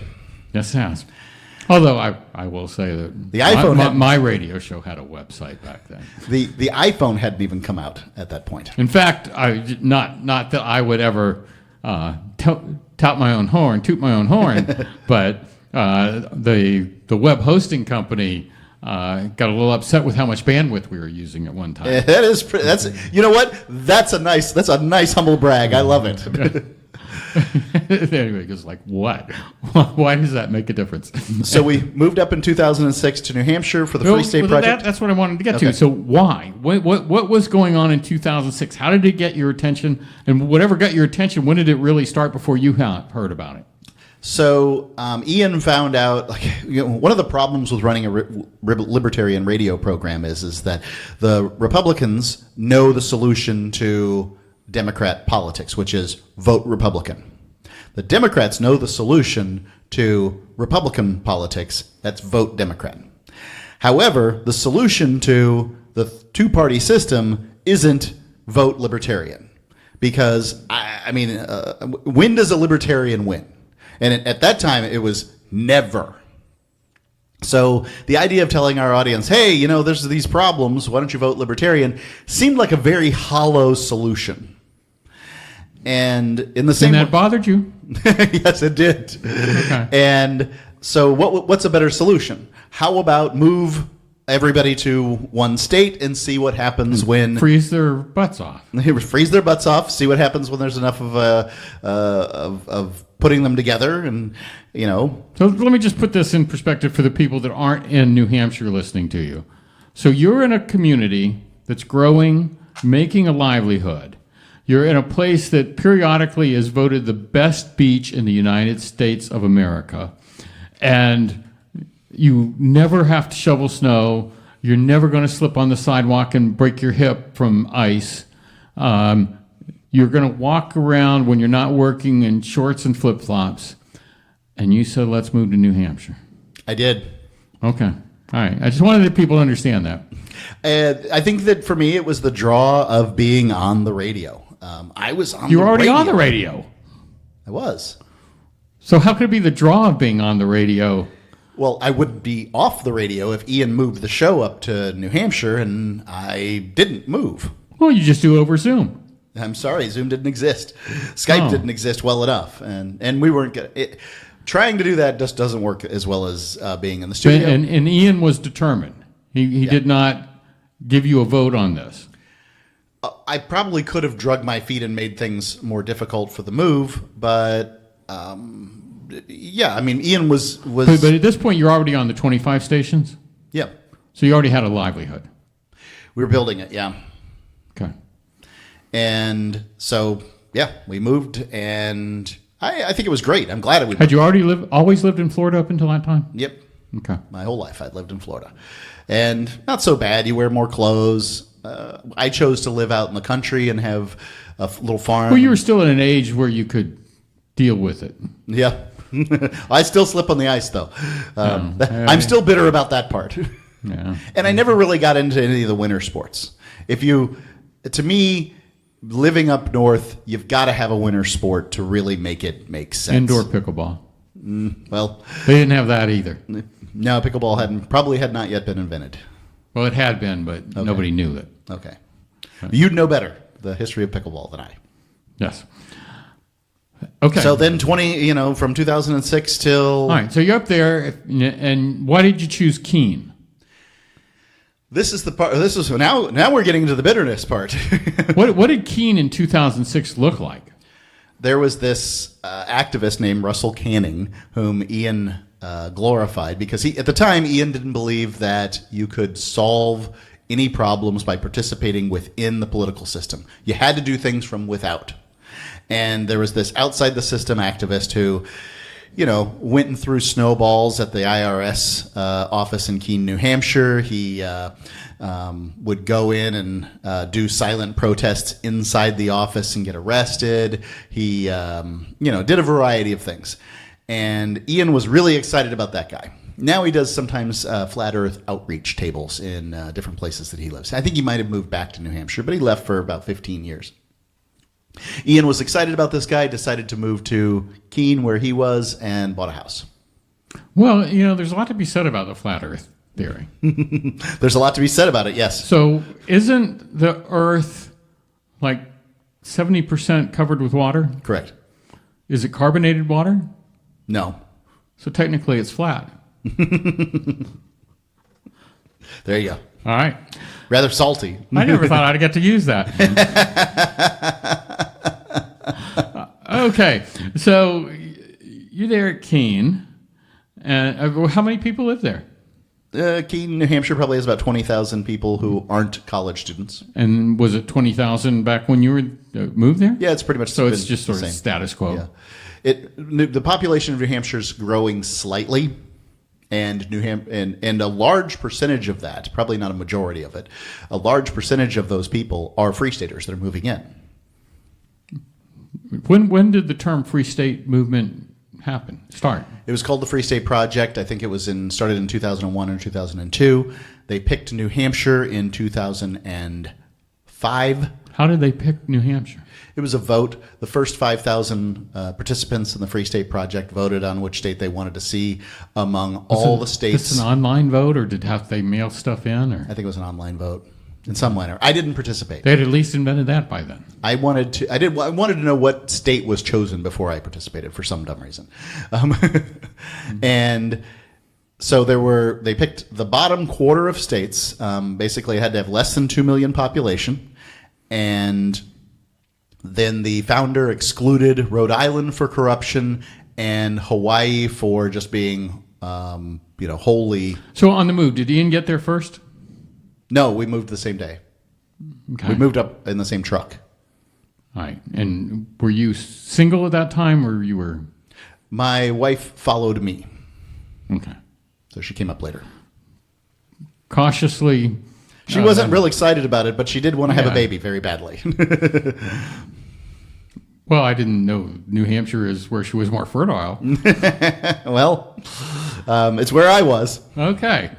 Yes, it has. Although I will say that the iPhone my radio show had a website back then. The iPhone hadn't even come out at that point. In fact, not that I would ever toot my own horn, but the web hosting company got a little upset with how much bandwidth we were using at one time. That's you know what? That's a nice humble brag. I love it. Anyway, because what? Why does that make a difference? So we moved up in 2006 to New Hampshire for the Free State Project. That's what I wanted to get to. So why? What was going on in 2006? How did it get your attention? And whatever got your attention, when did it really start before you heard about it? So Ian found out, one of the problems with running a libertarian radio program is that the Republicans know the solution to Democrat politics, which is vote Republican. The Democrats know the solution to Republican politics, that's vote Democrat. However, the solution to the two-party system isn't vote libertarian. Because, when does a libertarian win? And at that time, it was never. So the idea of telling our audience, hey, there's these problems, why don't you vote libertarian, seemed like a very hollow solution. And in the same way, that bothered you? Yes, it did. Okay. And so what's a better solution? How about move everybody to one state and see what happens when... Freeze their butts off. Freeze their butts off, see what happens when there's enough of putting them together, and So let me just put this in perspective for the people that aren't in New Hampshire listening to you. So you're in a community that's growing, making a livelihood. You're in a place that periodically is voted the best beach in the United States of America. And you never have to shovel snow. You're never going to slip on the sidewalk and break your hip from ice. You're going to walk around when you're not working in shorts and flip-flops. And you said, let's move to New Hampshire. I did. Okay. All right. I just wanted the people to understand that. And I think that for me, it was the draw of being on the radio. I was on. You were already on the radio. I was. So how could it be the draw of being on the radio? Well, I would be off the radio if Ian moved the show up to New Hampshire, and I didn't move. Well, you just do it over Zoom. I'm sorry, Zoom didn't exist. Skype didn't exist well enough, and we weren't trying to do that just doesn't work as well as being in the studio. And Ian was determined. He did not give you a vote on this. I probably could have drugged my feet and made things more difficult for the move, but yeah, I mean, Ian was. But at this point, you're already on the 25 stations. Yeah. So you already had a livelihood. We were building it, yeah. Okay. And so, yeah, we moved, and I think it was great. I'm glad we moved. Had you always lived in Florida up until that time? Yep. Okay. My whole life I'd lived in Florida. And not so bad. You wear more clothes. I chose to live out in the country and have a little farm. Well, you were still at an age where you could deal with it. Yeah. I still slip on the ice, though. I'm still bitter about that part. Yeah. And I never really got into any of the winter sports. To me, living up north, you've got to have a winter sport to really make it make sense. Indoor pickleball. Well, they didn't have that either. No, pickleball probably had not yet been invented. Well, it had been, but nobody knew it. Okay. You'd know better the history of pickleball than I. Yes. Okay. So then from 2006 till... All right, so you're up there, and why did you choose Keene? This is the part. Now we're getting into the bitterness part. What did Keene in 2006 look like? There was this activist named Russell Canning, whom Ian glorified because at the time Ian didn't believe that you could solve any problems by participating within the political system. You had to do things from without. And there was this outside the system activist who, went and threw snowballs at the IRS office in Keene, New Hampshire. He would go in and do silent protests inside the office and get arrested. He, did a variety of things. And Ian was really excited about that guy. Now he does sometimes flat earth outreach tables in different places that he lives. I think he might have moved back to New Hampshire, but he left for about 15 years. Ian was excited about this guy, decided to move to Keene where he was, and bought a house. Well, there's a lot to be said about the flat earth theory. There's a lot to be said about it, yes. So isn't the earth like 70% covered with water? Correct. Is it carbonated water? No. So technically it's flat. There you go. All right. Rather salty. I never thought I'd get to use that. Okay. So you're there at Keene. And how many people live there? Keene, New Hampshire probably has about 20,000 people who aren't college students. And was it 20,000 back when you were moved there? Yeah, it's pretty much so it's just sort of status quo. Yeah. The population of New Hampshire is growing slightly, and and a large percentage of that, probably not a majority of it, a large percentage of those people are Free Staters that are moving in. When did the term Free State movement start? It was called the Free State Project. I think it was started in 2001 or 2002. They picked New Hampshire in 2005. How did they pick New Hampshire? It was a vote. The first 5,000 participants in the Free State Project voted on which state they wanted to see among all the states. Is this an online vote, or did they mail stuff in? Or? I think it was an online vote in some manner. I didn't participate. They had at least invented that by then. I wanted to know what state was chosen before I participated for some dumb reason. And so they picked the bottom quarter of states. Basically, it had to have less than 2 million population, and then the founder excluded Rhode Island for corruption and Hawaii for just being, wholly. So on the move, did Ian get there first? No, we moved the same day. Okay. We moved up in the same truck. All right. And were you single at that time, or you were? My wife followed me. Okay. So she came up later. Cautiously. She wasn't real excited about it, but she did want to have a baby very badly. Well, I didn't know New Hampshire is where she was more fertile. Well, it's where I was. Okay.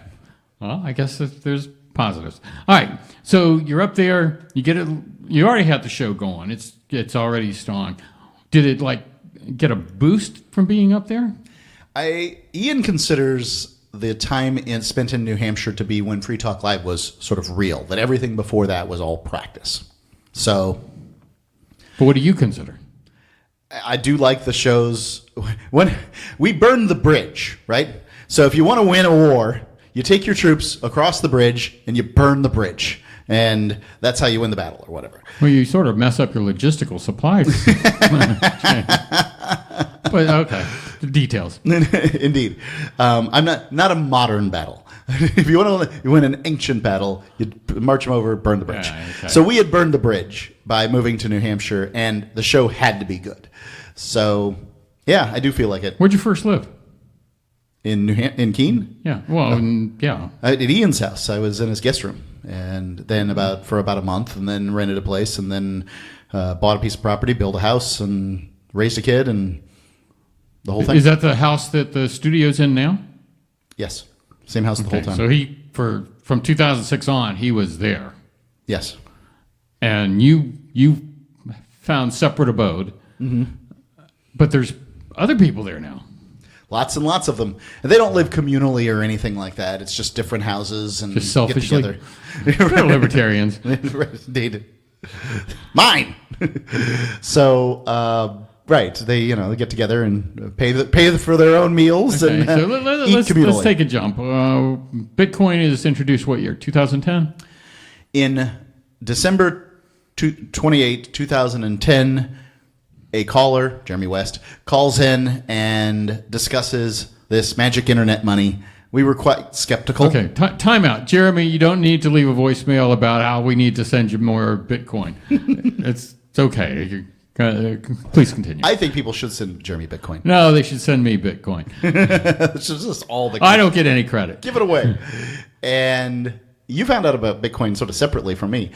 Well, I guess there's positives. All right, so you're up there. You get it. You already had the show going. It's already strong. Did it get a boost from being up there? Ian considers the time spent in New Hampshire to be when Free Talk Live was sort of real. That everything before that was all practice. So, but what do you consider? I do like the shows when we burn the bridge, right? So if you want to win a war, you take your troops across the bridge and you burn the bridge. And that's how you win the battle or whatever. Well, you sort of mess up your logistical supplies. But okay, the details. Indeed. I'm not a modern battle. If you want to win an ancient battle, you march them over, burn the bridge. Yeah, okay. So we had burned the bridge by moving to New Hampshire, and the show had to be good. So, yeah, I do feel like it. Where'd you first live? In Keene? Yeah. Well, yeah. At Ian's house. I was in his guest room, and then for about a month, and then rented a place, and then bought a piece of property, built a house, and raised a kid, and the whole thing. Is that the house that the studio's in now? Yes. Same house the whole time. So from 2006 on, he was there. Yes. And you found separate abode. Mm-hmm. But there's other people there now. Lots and lots of them. And they don't live communally or anything like that. It's just different houses and just selfishly. Get together. They're libertarians. Indeed. Mine. So, right. They get together and pay for their own meals and so eat communally. Let's take a jump. Bitcoin is introduced what year? 2010? In December 28, 2010, a caller, Jeremy West, calls in and discusses this magic internet money. We were quite skeptical. Okay, time out. Jeremy, you don't need to leave a voicemail about how we need to send you more Bitcoin. It's okay. Please continue. I think people should send Jeremy Bitcoin. No, they should send me Bitcoin. It's just all the. I don't get any credit. Give it away. And you found out about Bitcoin sort of separately from me.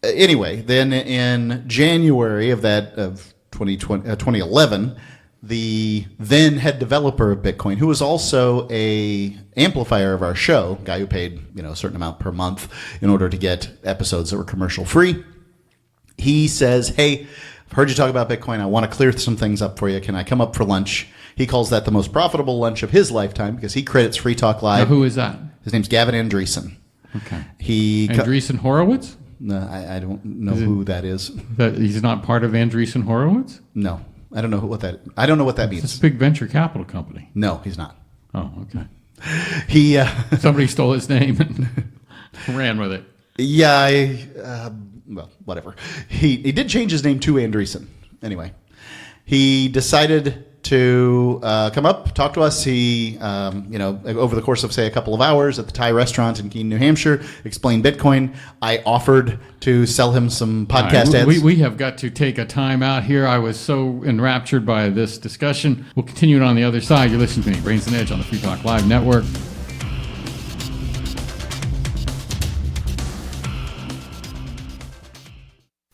Anyway, then in January of 2011, the then head developer of Bitcoin, who was also a amplifier of our show, guy who paid a certain amount per month in order to get episodes that were commercial free, he says, "Hey, I've heard you talk about Bitcoin. I want to clear some things up for you. Can I come up for lunch?" He calls that the most profitable lunch of his lifetime because he credits Free Talk Live. Now, who is that? His name's Gavin Andreessen. Okay. Andreessen Horowitz? No, I don't know who that is. He's not part of Andreessen Horowitz? No, I don't know what that. I don't know what that means. It's a big venture capital company. No, he's not. Oh, okay. Somebody stole his name and ran with it. Yeah, well, whatever. He did change his name to Andreessen. Anyway, he decided to come up, talk to us. He, over the course of, say, a couple of hours at the Thai restaurant in Keene, New Hampshire, explained Bitcoin. I offered to sell him some podcast ads. We have got to take a time out here. I was so enraptured by this discussion. We'll continue it on the other side. You're listening to me, Brains and Edge, on the Free Talk Live Network.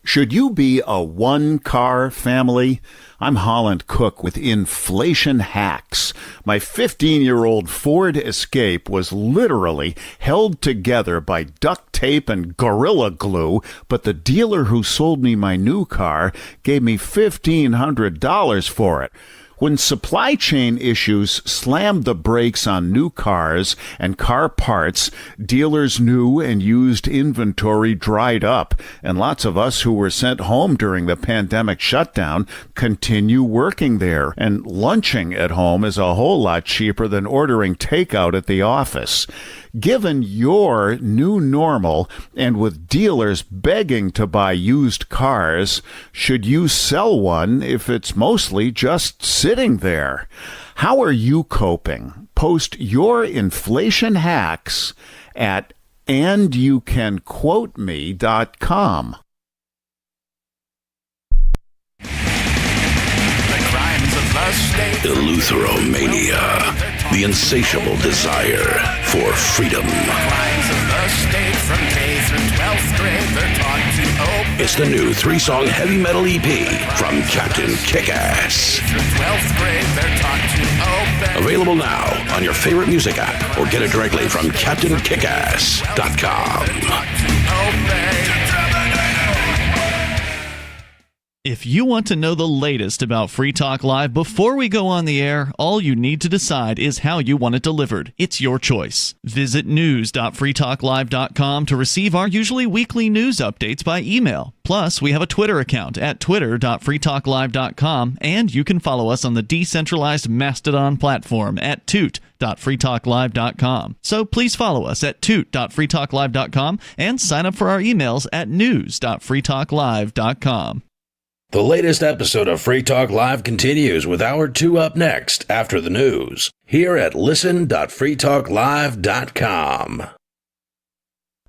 Should you be a one-car family? I'm Holland Cook with Inflation Hacks. My 15-year-old Ford Escape was literally held together by duct tape and Gorilla Glue, but the dealer who sold me my new car gave me $1,500 for it. When supply chain issues slammed the brakes on new cars and car parts, dealers' new and used inventory dried up, and lots of us who were sent home during the pandemic shutdown continue working there, and lunching at home is a whole lot cheaper than ordering takeout at the office. Given your new normal, and with dealers begging to buy used cars, should you sell one if it's mostly just sitting there? How are you coping? Post your inflation hacks at andyoucanquoteme.com. Eleutheromania, the insatiable desire for freedom. Crimes of the state from K through 12th grade, they're taught to obey. It's the new 3-song heavy metal EP from Captain Kickass. Available now on your favorite music app or get it directly from CaptainKickass.com. If you want to know the latest about Free Talk Live before we go on the air, all you need to decide is how you want it delivered. It's your choice. Visit news.freetalklive.com to receive our usually weekly news updates by email. Plus, we have a Twitter account at twitter.freetalklive.com, and you can follow us on the decentralized Mastodon platform at toot.freetalklive.com. So please follow us at toot.freetalklive.com and sign up for our emails at news.freetalklive.com. The latest episode of Free Talk Live continues with Hour 2 up next after the news, here at listen.freetalklive.com.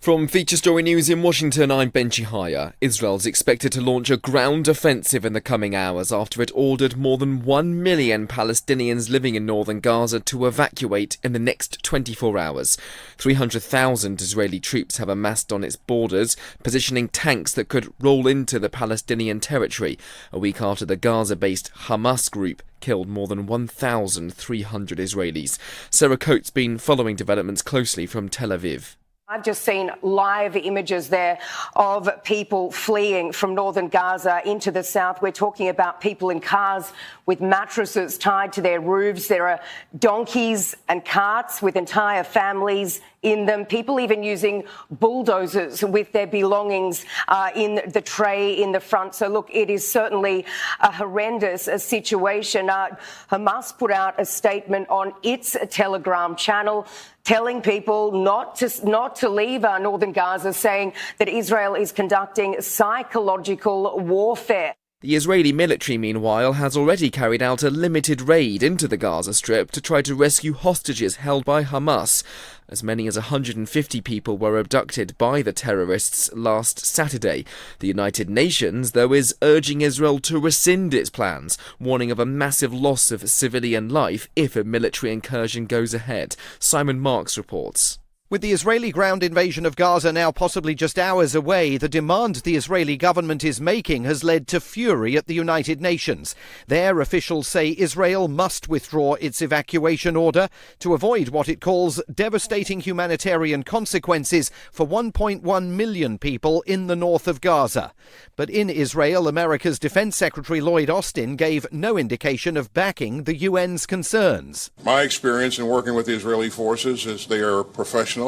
From Feature Story News in Washington, I'm Ben Chihaya. Israel's expected to launch a ground offensive in the coming hours after it ordered more than 1 million Palestinians living in northern Gaza to evacuate in the next 24 hours. 300,000 Israeli troops have amassed on its borders, positioning tanks that could roll into the Palestinian territory, a week after the Gaza-based Hamas group killed more than 1,300 Israelis. Sarah Coates been following developments closely from Tel Aviv. I've just seen live images there of people fleeing from northern Gaza into the south. We're talking about people in cars with mattresses tied to their roofs. There are donkeys and carts with entire families in them, people even using bulldozers with their belongings in the tray in the front. So, look, it is certainly a horrendous situation. Hamas put out a statement on its Telegram channel telling people not to leave northern Gaza, saying that Israel is conducting psychological warfare. The Israeli military, meanwhile, has already carried out a limited raid into the Gaza Strip to try to rescue hostages held by Hamas. As many as 150 people were abducted by the terrorists last Saturday. The United Nations, though, is urging Israel to rescind its plans, warning of a massive loss of civilian life if a military incursion goes ahead. Simon Marks reports. With the Israeli ground invasion of Gaza now possibly just hours away, the demand the Israeli government is making has led to fury at the United Nations. There, officials say Israel must withdraw its evacuation order to avoid what it calls devastating humanitarian consequences for 1.1 million people in the north of Gaza. But in Israel, America's Defense Secretary Lloyd Austin gave no indication of backing the UN's concerns. My experience in working with the Israeli forces is they are professional.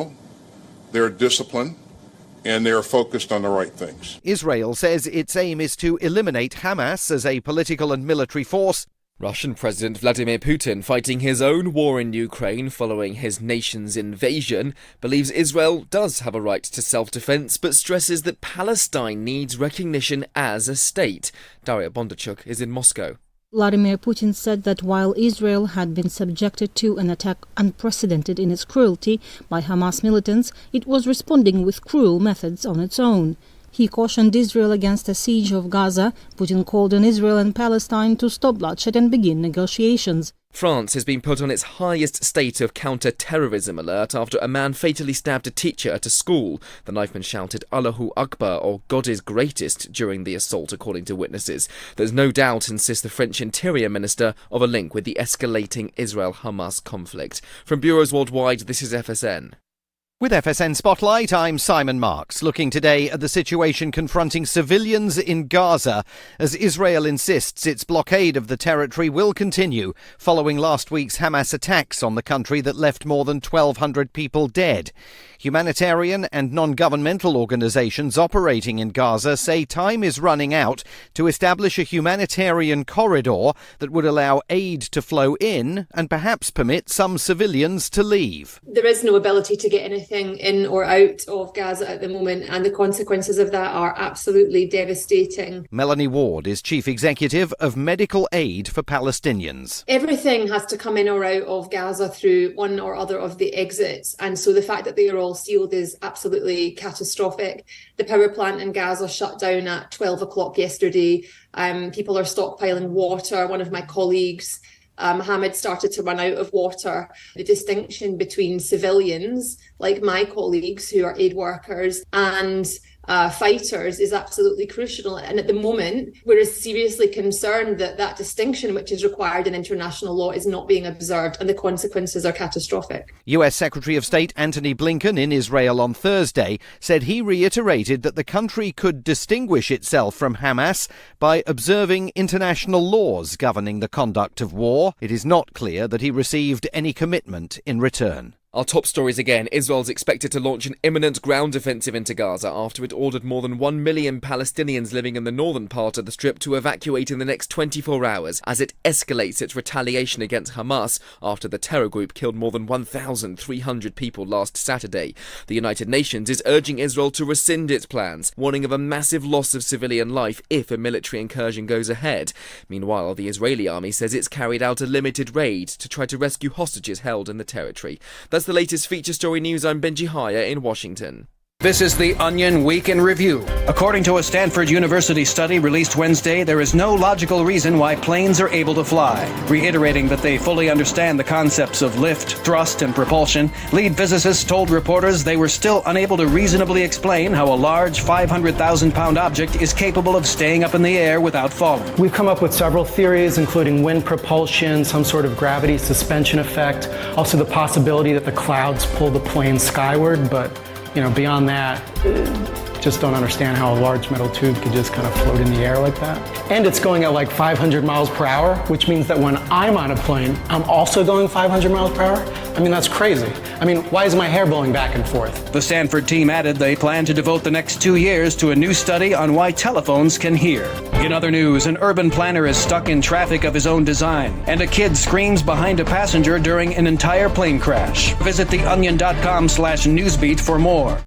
They're disciplined, and they're focused on the right things. Israel says its aim is to eliminate Hamas as a political and military force. Russian President Vladimir Putin, fighting his own war in Ukraine following his nation's invasion, believes Israel does have a right to self-defense, but stresses that Palestine needs recognition as a state. Daria Bondarchuk is in Moscow. Vladimir Putin said that while Israel had been subjected to an attack unprecedented in its cruelty by Hamas militants, it was responding with cruel methods on its own. He cautioned Israel against a siege of Gaza. Putin called on Israel and Palestine to stop bloodshed and begin negotiations. France has been put on its highest state of counter-terrorism alert after a man fatally stabbed a teacher at a school. The knifeman shouted Allahu Akbar, or God is greatest, during the assault, according to witnesses. There's no doubt, insists the French Interior Minister, of a link with the escalating Israel-Hamas conflict. From bureaus worldwide, this is FSN. With FSN Spotlight, I'm Simon Marks, looking today at the situation confronting civilians in Gaza as Israel insists its blockade of the territory will continue following last week's Hamas attacks on the country that left more than 1,200 people dead. Humanitarian and non-governmental organizations operating in Gaza say time is running out to establish a humanitarian corridor that would allow aid to flow in and perhaps permit some civilians to leave. There is no ability to get anything in or out of Gaza at the moment, and the consequences of that are absolutely devastating. Melanie Ward is Chief Executive of Medical Aid for Palestinians. Everything has to come in or out of Gaza through one or other of the exits, and so the fact that they are all sealed is absolutely catastrophic. The power plant in Gaza shut down at 12 o'clock yesterday. People are stockpiling water. One of my colleagues, Mohammed, started to run out of water. The distinction between civilians, like my colleagues who are aid workers, and fighters is absolutely crucial. And at the moment, we're seriously concerned that that distinction, which is required in international law, is not being observed, and the consequences are catastrophic. US Secretary of State Antony Blinken in Israel on Thursday said he reiterated that the country could distinguish itself from Hamas by observing international laws governing the conduct of war. It is not clear that he received any commitment in return. Our top stories again. Israel's expected to launch an imminent ground offensive into Gaza after it ordered more than 1 million Palestinians living in the northern part of the Strip to evacuate in the next 24 hours as it escalates its retaliation against Hamas after the terror group killed more than 1,300 people last Saturday. The United Nations is urging Israel to rescind its plans, warning of a massive loss of civilian life if a military incursion goes ahead. Meanwhile, the Israeli army says it's carried out a limited raid to try to rescue hostages held in the territory. That's the latest feature story news. I'm Benji Haya in Washington. This is the Onion Week in Review. According to a Stanford University study released Wednesday, there is no logical reason why planes are able to fly. Reiterating that they fully understand the concepts of lift, thrust, and propulsion, lead physicists told reporters they were still unable to reasonably explain how a large 500,000-pound object is capable of staying up in the air without falling. We've come up with several theories, including wind propulsion, some sort of gravity suspension effect, also the possibility that the clouds pull the plane skyward, but beyond that, just don't understand how a large metal tube could just kind of float in the air like that. And it's going at like 500 miles per hour, which means that when I'm on a plane, I'm also going 500 miles per hour? I mean, that's crazy. I mean, why is my hair blowing back and forth? The Stanford team added they plan to devote the next 2 years to a new study on why telephones can hear. In other news, an urban planner is stuck in traffic of his own design, and a kid screams behind a passenger during an entire plane crash. Visit theonion.com/newsbeat for more.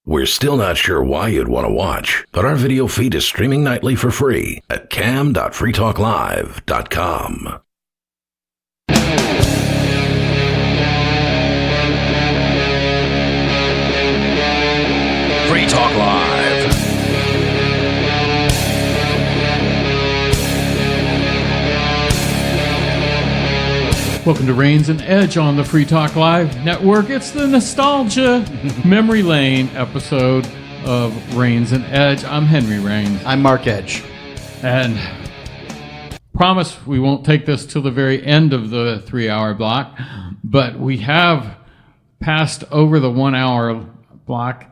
We're still not sure why you'd want to watch, but our video feed is streaming nightly for free at cam.freetalklive.com. Free Talk Live. Welcome to Reigns and Edge on the Free Talk Live Network. It's the nostalgia memory lane episode of Reigns and Edge. I'm Henry Reigns. I'm Mark Edge. And promise we won't take this till the very end of the 3-hour block, but we have passed over the 1-hour block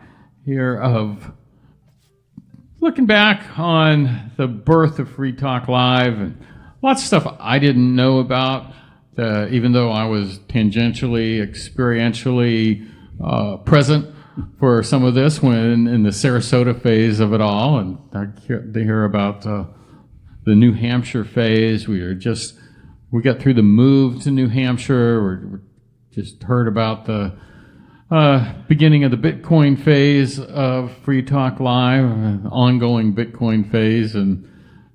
here of looking back on the birth of Free Talk Live and lots of stuff I didn't know about. Even though I was tangentially, experientially present for some of this when in the Sarasota phase of it all, and they hear about the New Hampshire phase. We got through the move to New Hampshire. We just heard about the beginning of the Bitcoin phase of Free Talk Live, ongoing Bitcoin phase, and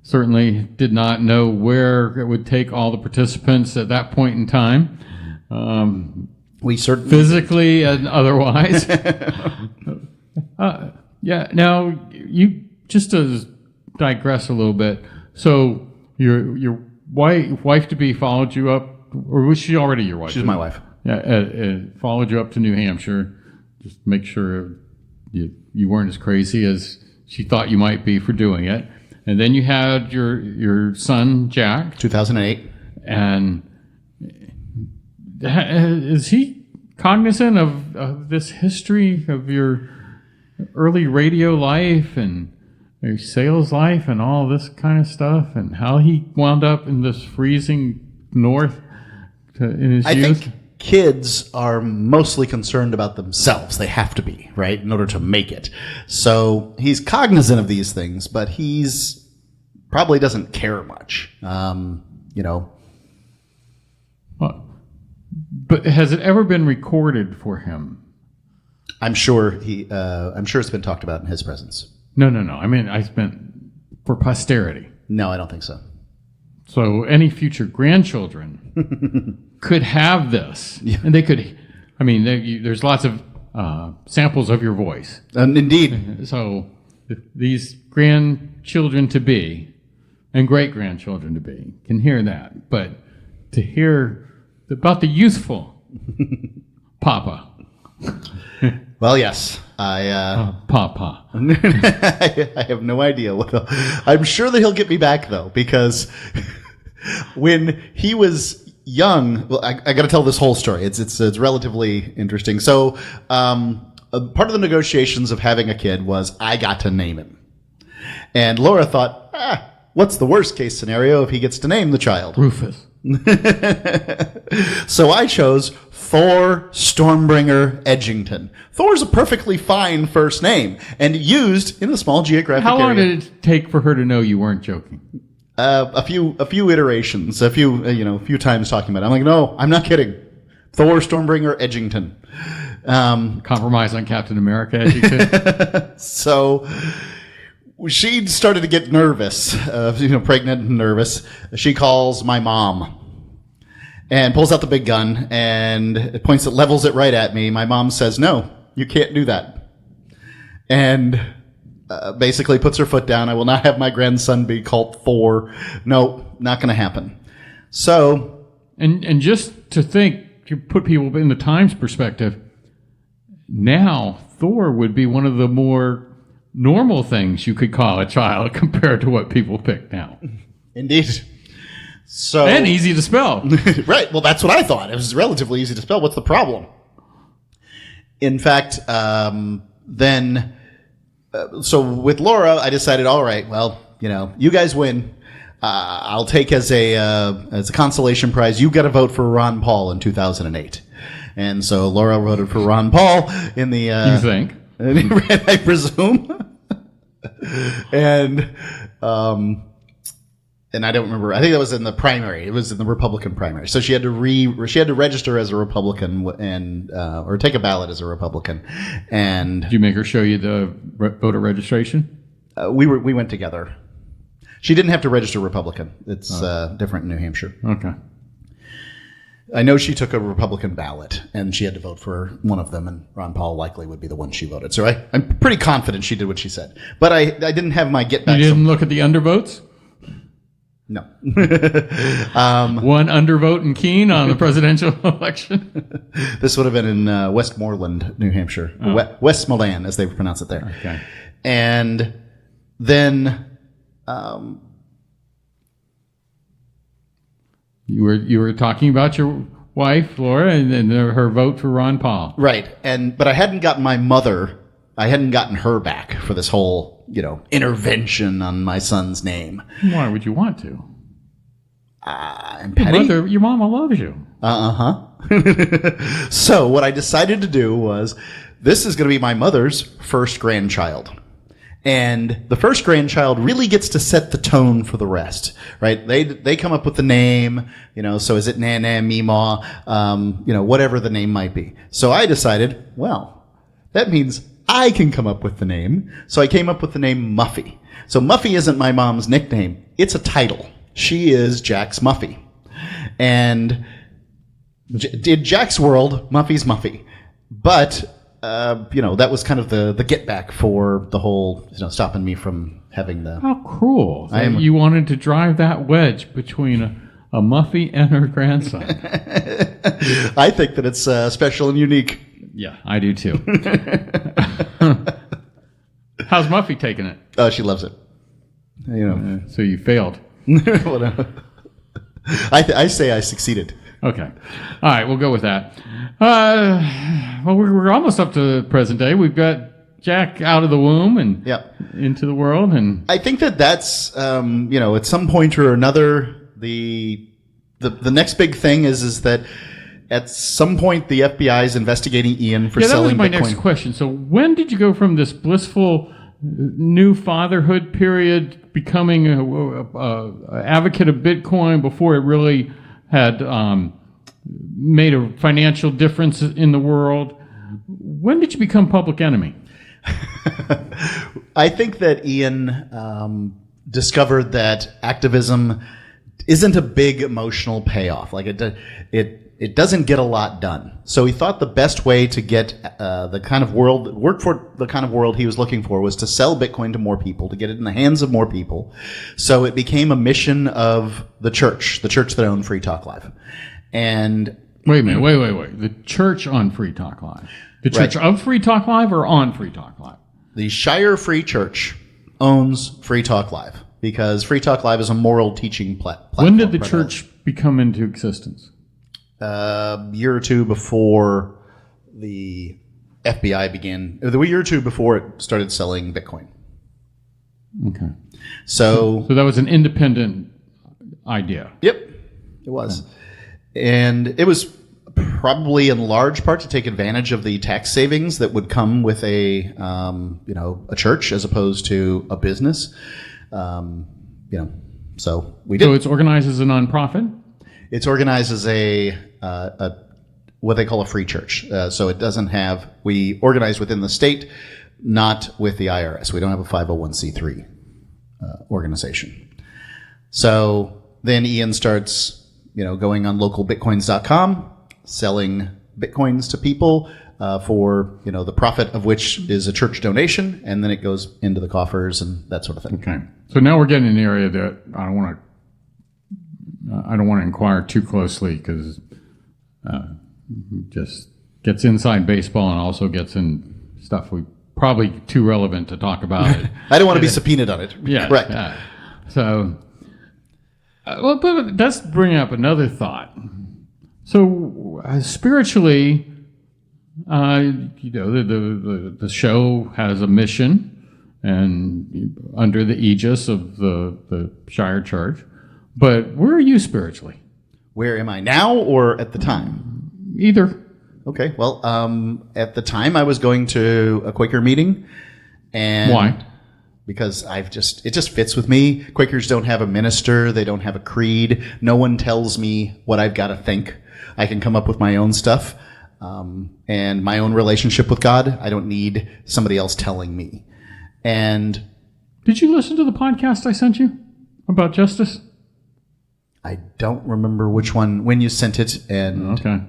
certainly did not know where it would take all the participants at that point in time. We certainly physically and otherwise. Yeah. Now, you just to digress a little bit. So your wife to be followed you up, or was she already your wife? She's my wife. Yeah, followed you up to New Hampshire, just to make sure you weren't as crazy as she thought you might be for doing it. And then you had your son, Jack. 2008. And is he cognizant of this history of your early radio life and your sales life and all this kind of stuff, and how he wound up in this freezing north in his youth? I think kids are mostly concerned about themselves. They have to be, right, in order to make it. So he's cognizant of these things, but he's probably doesn't care much, But has it ever been recorded for him? I'm sure it's been talked about in his presence. No. I mean, I meant for posterity. No, I don't think so. So any future grandchildren could have this, and they could. I mean, there's lots of samples of your voice. Indeed. So these grandchildren to be and great grandchildren to be can hear that, but to hear about the youthful Papa. Well, yes. Papa. I have no idea. I'm sure that he'll get me back, though, because when he was young, well, I got to tell this whole story. It's relatively interesting. So, part of the negotiations of having a kid was I got to name him. And Laura thought, what's the worst case scenario if he gets to name the child? Rufus. So I chose Thor Stormbringer Edgington. Thor's a perfectly fine first name and used in a small geographic area. How long did it take for her to know you weren't joking? A few iterations, a few times talking about it. I'm like, no, I'm not kidding. Thor Stormbringer Edgington. Compromise on Captain America Edgington. So she started to get nervous, pregnant and nervous. She calls my mom and pulls out the big gun and levels it right at me. My mom says, no, you can't do that. And basically puts her foot down. I will not have my grandson be called Thor. No, not going to happen. So. And just to think, to put people in the Times perspective, now Thor would be one of the more normal things you could call a child compared to what people pick now. Indeed. So and easy to spell. Right. Well, that's what I thought. It was relatively easy to spell. What's the problem? In fact, so with Laura, I decided, all right, well, you guys win. I'll take as a consolation prize. You got to vote for Ron Paul in 2008. And so Laura voted for Ron Paul in the. You think? I presume. And I don't remember. I think that was in the primary. It was in the Republican primary. So she had to register as a Republican and or take a ballot as a Republican. And did you make her show you the voter registration? We went together. She didn't have to register Republican. It's different in New Hampshire. Okay. I know she took a Republican ballot, and she had to vote for one of them, and Ron Paul likely would be the one she voted. So I'm pretty confident she did what she said. But I didn't have my get back. You didn't look at the undervotes? No. One undervote in Keene on the presidential election? This would have been in Westmoreland, New Hampshire. Oh. Westmoreland, as they pronounce it there. Okay. And then... You were talking about your wife, Laura, and her vote for Ron Paul. Right. But I hadn't gotten my mother, I hadn't gotten her back for this whole, intervention on my son's name. Why would you want to? I'm petty. Your mama loves you. So what I decided to do was, this is going to be my mother's first grandchild. And the first grandchild really gets to set the tone for the rest, right? They come up with the name, so is it Nana, Meemaw, whatever the name might be. So I decided, well, that means I can come up with the name. So I came up with the name Muffy. So Muffy isn't my mom's nickname. It's a title. She is Jack's Muffy. And in Jack's world, Muffy's Muffy. But... that was kind of the get back for the whole, stopping me from having the. How cruel! You wanted to drive that wedge between a Muffy and her grandson. I think that it's special and unique. Yeah, I do too. How's Muffy taking it? Oh, she loves it. So you failed. I say I succeeded. Okay. All right, we'll go with that. Well, we're almost up to the present day. We've got Jack out of the womb and into the world. And I think that's, at some point or another, the next big thing is that at some point the FBI is investigating Ian for selling Bitcoin. That was my next question. So when did you go from this blissful new fatherhood period, becoming an advocate of Bitcoin before it really had made a financial difference in the world? When did you become public enemy? I think that Ian discovered that activism isn't a big emotional payoff. Like it doesn't get a lot done. So he thought the best way to get work for the kind of world he was looking for was to sell Bitcoin to more people, to get it in the hands of more people. So it became a mission of the church that owned Free Talk Live. And wait a minute, wait. The church on Free Talk Live. The Church of Free Talk Live or on Free Talk Live? The Shire Free Church owns Free Talk Live because Free Talk Live is a moral teaching platform. When did the church become into existence? A year or two before the FBI began. The year or two before it started selling Bitcoin. Okay. So that was an independent idea. Yep, it was. And it was probably in large part to take advantage of the tax savings that would come with a church as opposed to a business. So we did. So it's organized as a nonprofit? It's organized as a what they call a free church. So it doesn't have, we organize within the state, not with the IRS. We don't have a 501c3 organization. So then Ian starts, going on localbitcoins.com, selling Bitcoins to people for, the profit of which is a church donation, and then it goes into the coffers and that sort of thing. Okay. So now we're getting in an area that I don't want to inquire too closely because just gets inside baseball and also gets in stuff we probably too relevant to talk about it. I don't want to be subpoenaed on it. Yeah. Correct. Yeah. So, but let's bring up another thought. So spiritually, the show has a mission and under the aegis of the Shire Church. But where are you spiritually? Where am I now or at the time? Either. Okay. Well, at the time I was going to a Quaker meeting. And why? Because it just fits with me. Quakers don't have a minister. They don't have a creed. No one tells me what I've got to think. I can come up with my own stuff and my own relationship with God. I don't need somebody else telling me. And did you listen to the podcast I sent you about justice? I don't remember which one, when you sent it. And okay.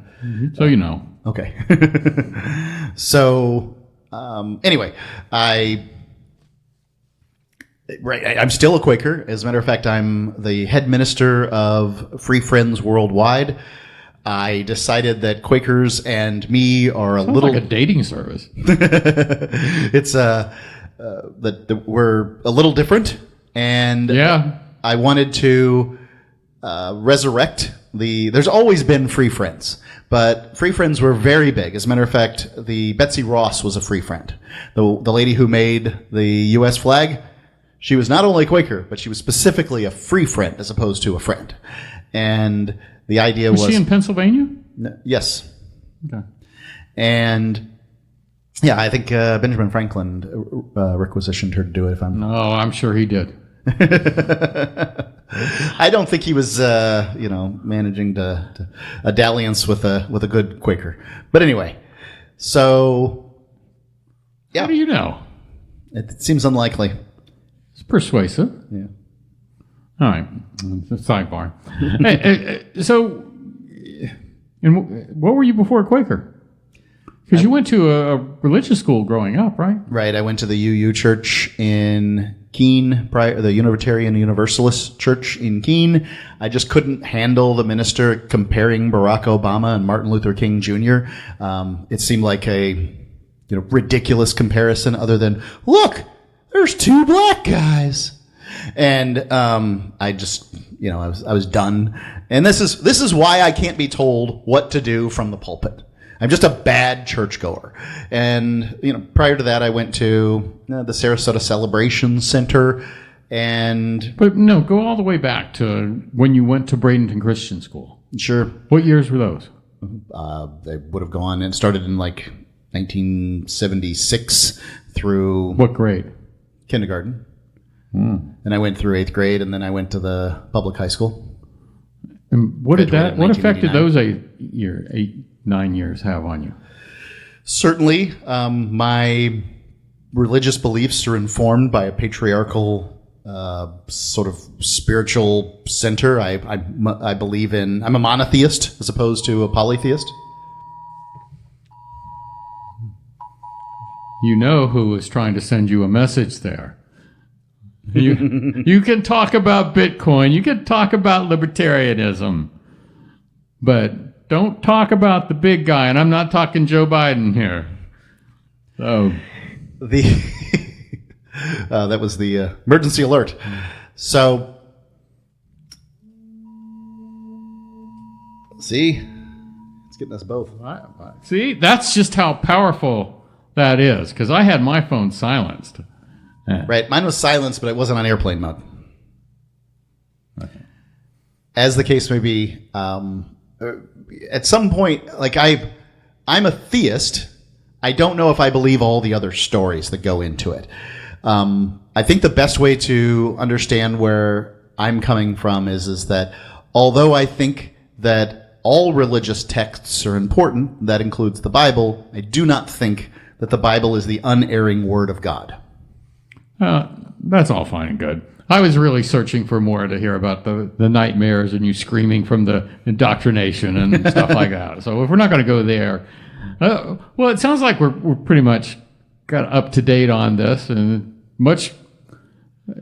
So you know. Okay. So anyway, I'm still a Quaker. As a matter of fact, I'm the head minister of Free Friends Worldwide. I decided that Quakers and me are Sounds like a dating service. It's that we're a little different, and I wanted to resurrect there's always been Free Friends, but Free Friends were very big. As a matter of fact, the Betsy Ross was a Free Friend. The lady who made the U.S. flag, she was not only Quaker, but she was specifically a Free Friend as opposed to a friend. And the idea was... she in Pennsylvania? Yes. Okay. And yeah, I think Benjamin Franklin requisitioned her to do it. I'm sure he did. I don't think he was, managing to a dalliance with a good Quaker. But anyway, so yeah. How do you know? It seems unlikely. It's persuasive. Yeah. All right. Sidebar. So, and what were you before Quaker? Because you went to a religious school growing up, right? Right. I went to the UU Church in Keene, the Unitarian Universalist Church in Keene. I just couldn't handle the minister comparing Barack Obama and Martin Luther King Jr. It seemed like a ridiculous comparison other than, look, there's two black guys. And I just, I was done. And this is why I can't be told what to do from the pulpit. I'm just a bad churchgoer. And, prior to that, I went to the Sarasota Celebration Center But no, go all the way back to when you went to Bradenton Christian School. Sure. What years were those? They would have gone and started in 1976 through... What grade? Kindergarten. And I went through 8th grade, and then I went to the public high school. And what effect did those 9 years have on you? Certainly, my religious beliefs are informed by a patriarchal sort of spiritual center. I believe in... I'm a monotheist as opposed to a polytheist. You know who was trying to send you a message there. You can talk about Bitcoin, you can talk about libertarianism, but don't talk about the big guy, and I'm not talking Joe Biden here. Oh. That was the emergency alert. So, see, it's getting us both. See, that's just how powerful that is, because I had my phone silenced. Right, mine was silenced, but it wasn't on airplane mode. Okay. As the case may be, at some point, like I'm a theist. I don't know if I believe all the other stories that go into it. I think the best way to understand where I'm coming from is that although I think that all religious texts are important, that includes the Bible, I do not think that the Bible is the unerring word of God. That's all fine and good. I was really searching for more to hear about the nightmares and you screaming from the indoctrination and stuff like that. So if we're not going to go there, well, it sounds like we're pretty much got up to date on this, and much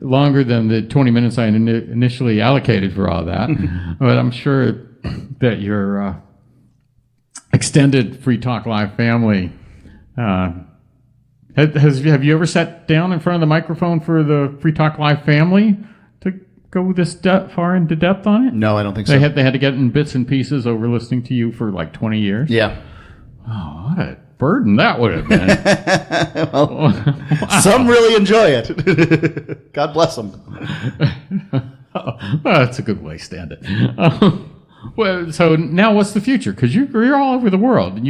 longer than the 20 minutes I initially allocated for all that. But I'm sure that your extended Free Talk Live family have you ever sat down in front of the microphone for the Free Talk Live family to go this far into depth on it? No, I don't think They so. had to get in bits and pieces over listening to you for like 20 years? Yeah. Oh, what a burden that would have been. Well, wow. Some really enjoy it. God bless them. Well, that's a good way to stand it. Well, so now what's the future? Because you're all over the world.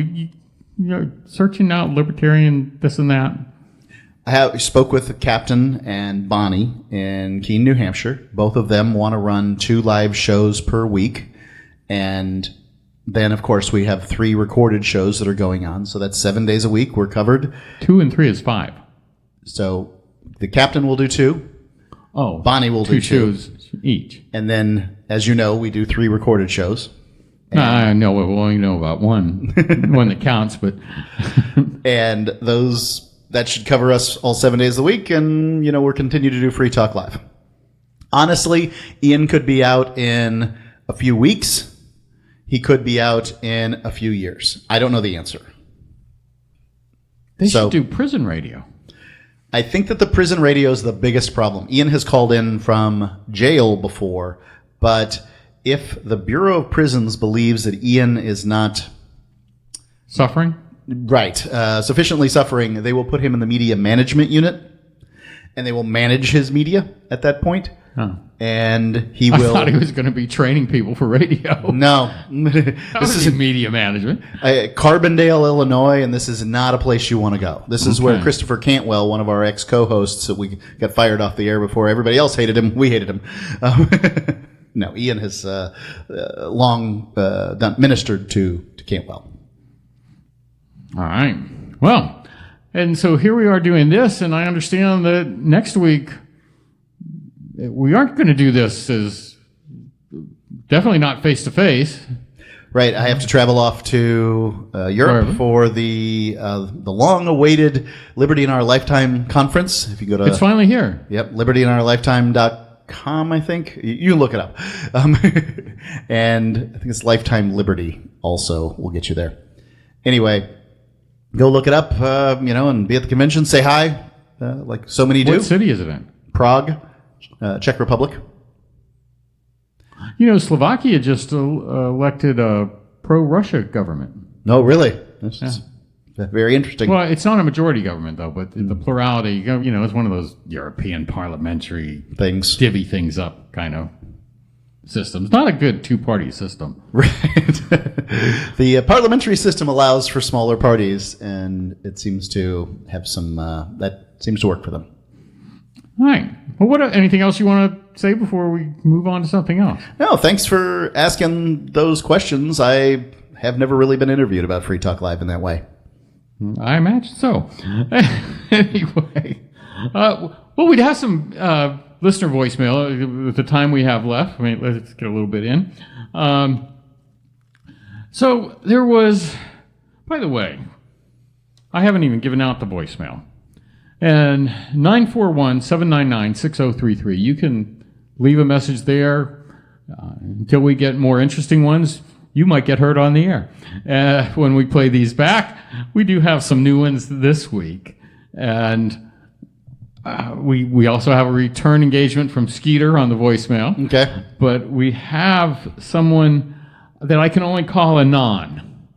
You're searching out libertarian this and that. I spoke with the captain and Bonnie in Keene, New Hampshire. Both of them want to run 2 live shows per week. And then, of course, we have 3 recorded shows that are going on. So that's 7 days a week. We're covered. 2 and 3 is 5. So the captain will do 2. Oh. Bonnie will do 2 shows each. And then, as you know, we do 3 recorded shows. I know. We only know about one that counts, but and that should cover us all 7 days a week, and we'll continue to do Free Talk Live. Honestly, Ian could be out in a few weeks. He could be out in a few years. I don't know the answer. They should do prison radio. I think that the prison radio is the biggest problem. Ian has called in from jail before, but if the Bureau of Prisons believes that Ian is not suffering, sufficiently suffering, they will put him in the media management unit, and they will manage his media at that point. Huh. And I thought he was going to be training people for radio. No. This is media management. Carbondale, Illinois, and this is not a place you want to go. This is where Christopher Cantwell, one of our ex-co-hosts that we got fired off the air before everybody else hated him, we hated him. No, Ian has long ministered to Cantwell. All right. Well, and so here we are doing this, and I understand that next week we aren't going to do this as definitely not face to face. Right. I have to travel off to Europe for the long-awaited Liberty in Our Lifetime conference. If you go to, it's finally here. Yep, libertyinourlifetime.com, I think. You can look it up. And I think it's Lifetime Liberty also will get you there. Anyway, go look it up, and be at the convention. Say hi, like so many do. What city is it in? Prague, Czech Republic. Slovakia just elected a pro-Russia government. No, really? That's very interesting. Well, it's not a majority government, though, but the plurality, it's one of those European parliamentary things, divvy things up kind of systems. Not a good two-party system. Right. The parliamentary system allows for smaller parties, and it seems to have some, that seems to work for them. All right. Well, anything else you want to say before we move on to something else? No, thanks for asking those questions. I have never really been interviewed about Free Talk Live in that way. I imagine so. Anyway, well, we'd have some listener voicemail with the time we have left. Let's get a little bit in. So there was, by the way, I haven't even given out the voicemail. And 941-799-6033. You can leave a message there until we get more interesting ones. you might get heard on the air. When we play these back, we do have some new ones this week. And we also have a return engagement from Skeeter on the voicemail. Okay. But we have someone that I can only call Anon.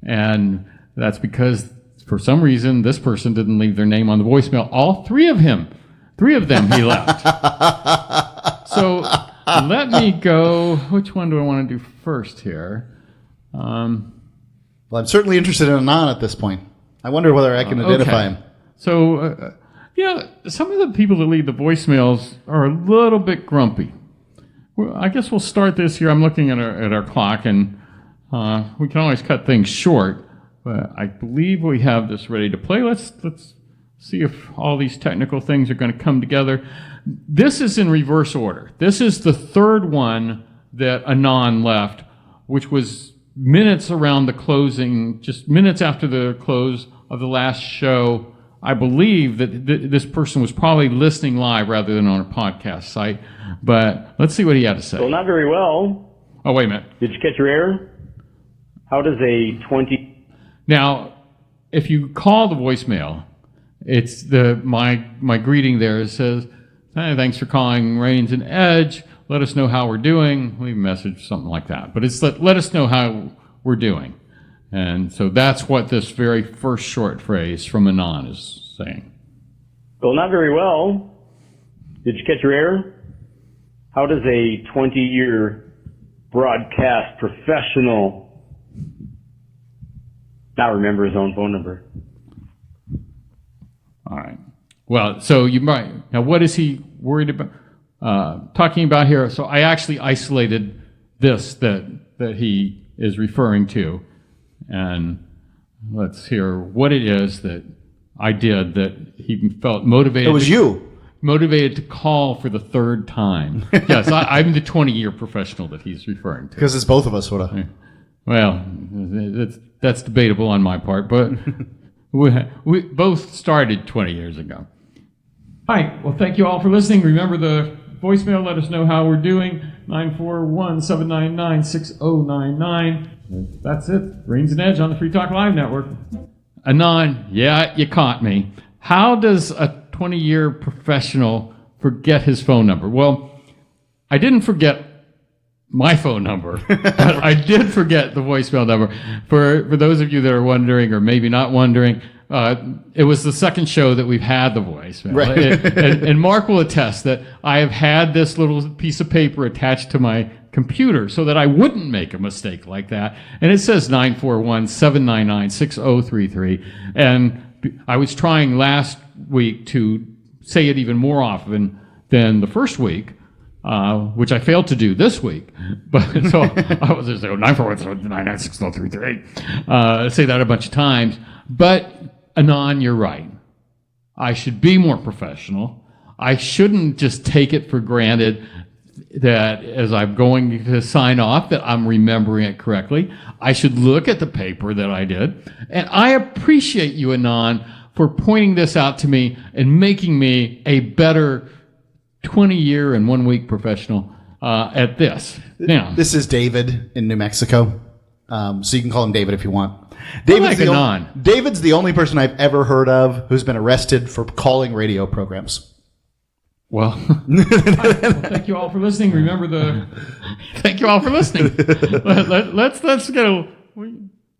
And that's because for some reason this person didn't leave their name on the voicemail. All three of them he left. So let me go. Which one do I want to do first here? Well, I'm certainly interested in Anon at this point. I wonder whether I can identify him. So, some of the people that leave the voicemails are a little bit grumpy. Well, I guess we'll start this here. I'm looking at our clock, and we can always cut things short. But I believe we have this ready to play. Let's see if all these technical things are going to come together. This is in reverse order. This is the third one that Anon left, which was minutes around the closing, just minutes after the close of the last show. I believe that this person was probably listening live rather than on a podcast site. But let's see what he had to say. Well, not very well. Oh, wait a minute. Did you catch your error? How does a 20... Now, if you call the voicemail, it's my greeting there. It says, "Hey, thanks for calling Reigns and Edge. Let us know how we're doing." Leave a message, something like that. But it's let us know how we're doing. And so that's what this very first short phrase from Anon is saying. Well, not very well. Did you catch your error? How does a 20-year broadcast professional not remember his own phone number? All right. Well, so you might. Now, what is he worried about? Talking about here. So I actually isolated this that he is referring to. And let's hear what it is that I did that he felt motivated. It was you. Motivated to call for the third time. Yes, I'm the 20-year professional that he's referring to. Because it's both of us, would have. Well, that's debatable on my part, but we both started 20 years ago. Hi, well, thank you all for listening. Remember the voicemail, let us know how we're doing, 941-799-6099. That's it. Reigns and Edge on the Free Talk Live Network. Anon, yeah, you caught me. How does a 20-year professional forget his phone number? Well, I didn't forget my phone number, but I did forget the voicemail number. For those of you that are wondering, or maybe not wondering, it was the second show that we've had the voicemail. Right. And Mark will attest that I have had this little piece of paper attached to my computer so that I wouldn't make a mistake like that. And it says 941-799-6033. And I was trying last week to say it even more often than the first week, which I failed to do this week. But so I was just saying 941-799-6033. Say that a bunch of times. But Anon, you're right. I should be more professional. I shouldn't just take it for granted that as I'm going to sign off that I'm remembering it correctly. I should look at the paper that I did. And I appreciate you, Anon, for pointing this out to me and making me a better 20-year and 1 week professional at this. Now, this is David in New Mexico. So you can call him David if you want. David's the only person I've ever heard of who's been arrested for calling radio programs. Well, thank you all for listening. Remember thank you all for listening. Let's go.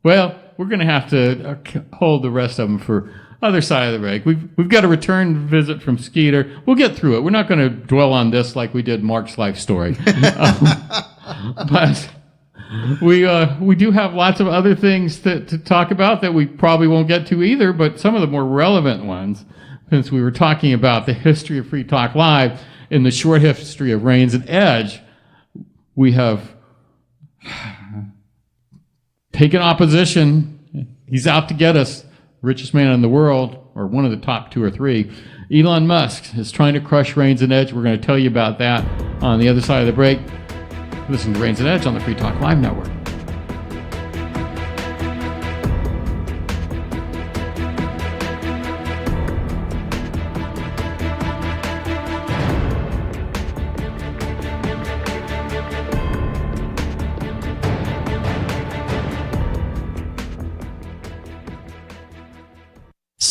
Well, we're going to have to hold the rest of them for other side of the break. We've got a return visit from Skeeter. We'll get through it. We're not going to dwell on this like we did Mark's life story. But we do have lots of other things to talk about that we probably won't get to either, but some of the more relevant ones, since we were talking about the history of Free Talk Live in the short history of Reigns and Edge, we have taken opposition. He's out to get us. Richest man in the world, or one of the top 2 or 3. Elon Musk is trying to crush Reigns and Edge. We're going to tell you about that on the other side of the break. Listen to Reigns and Edge on the Free Talk Live Network.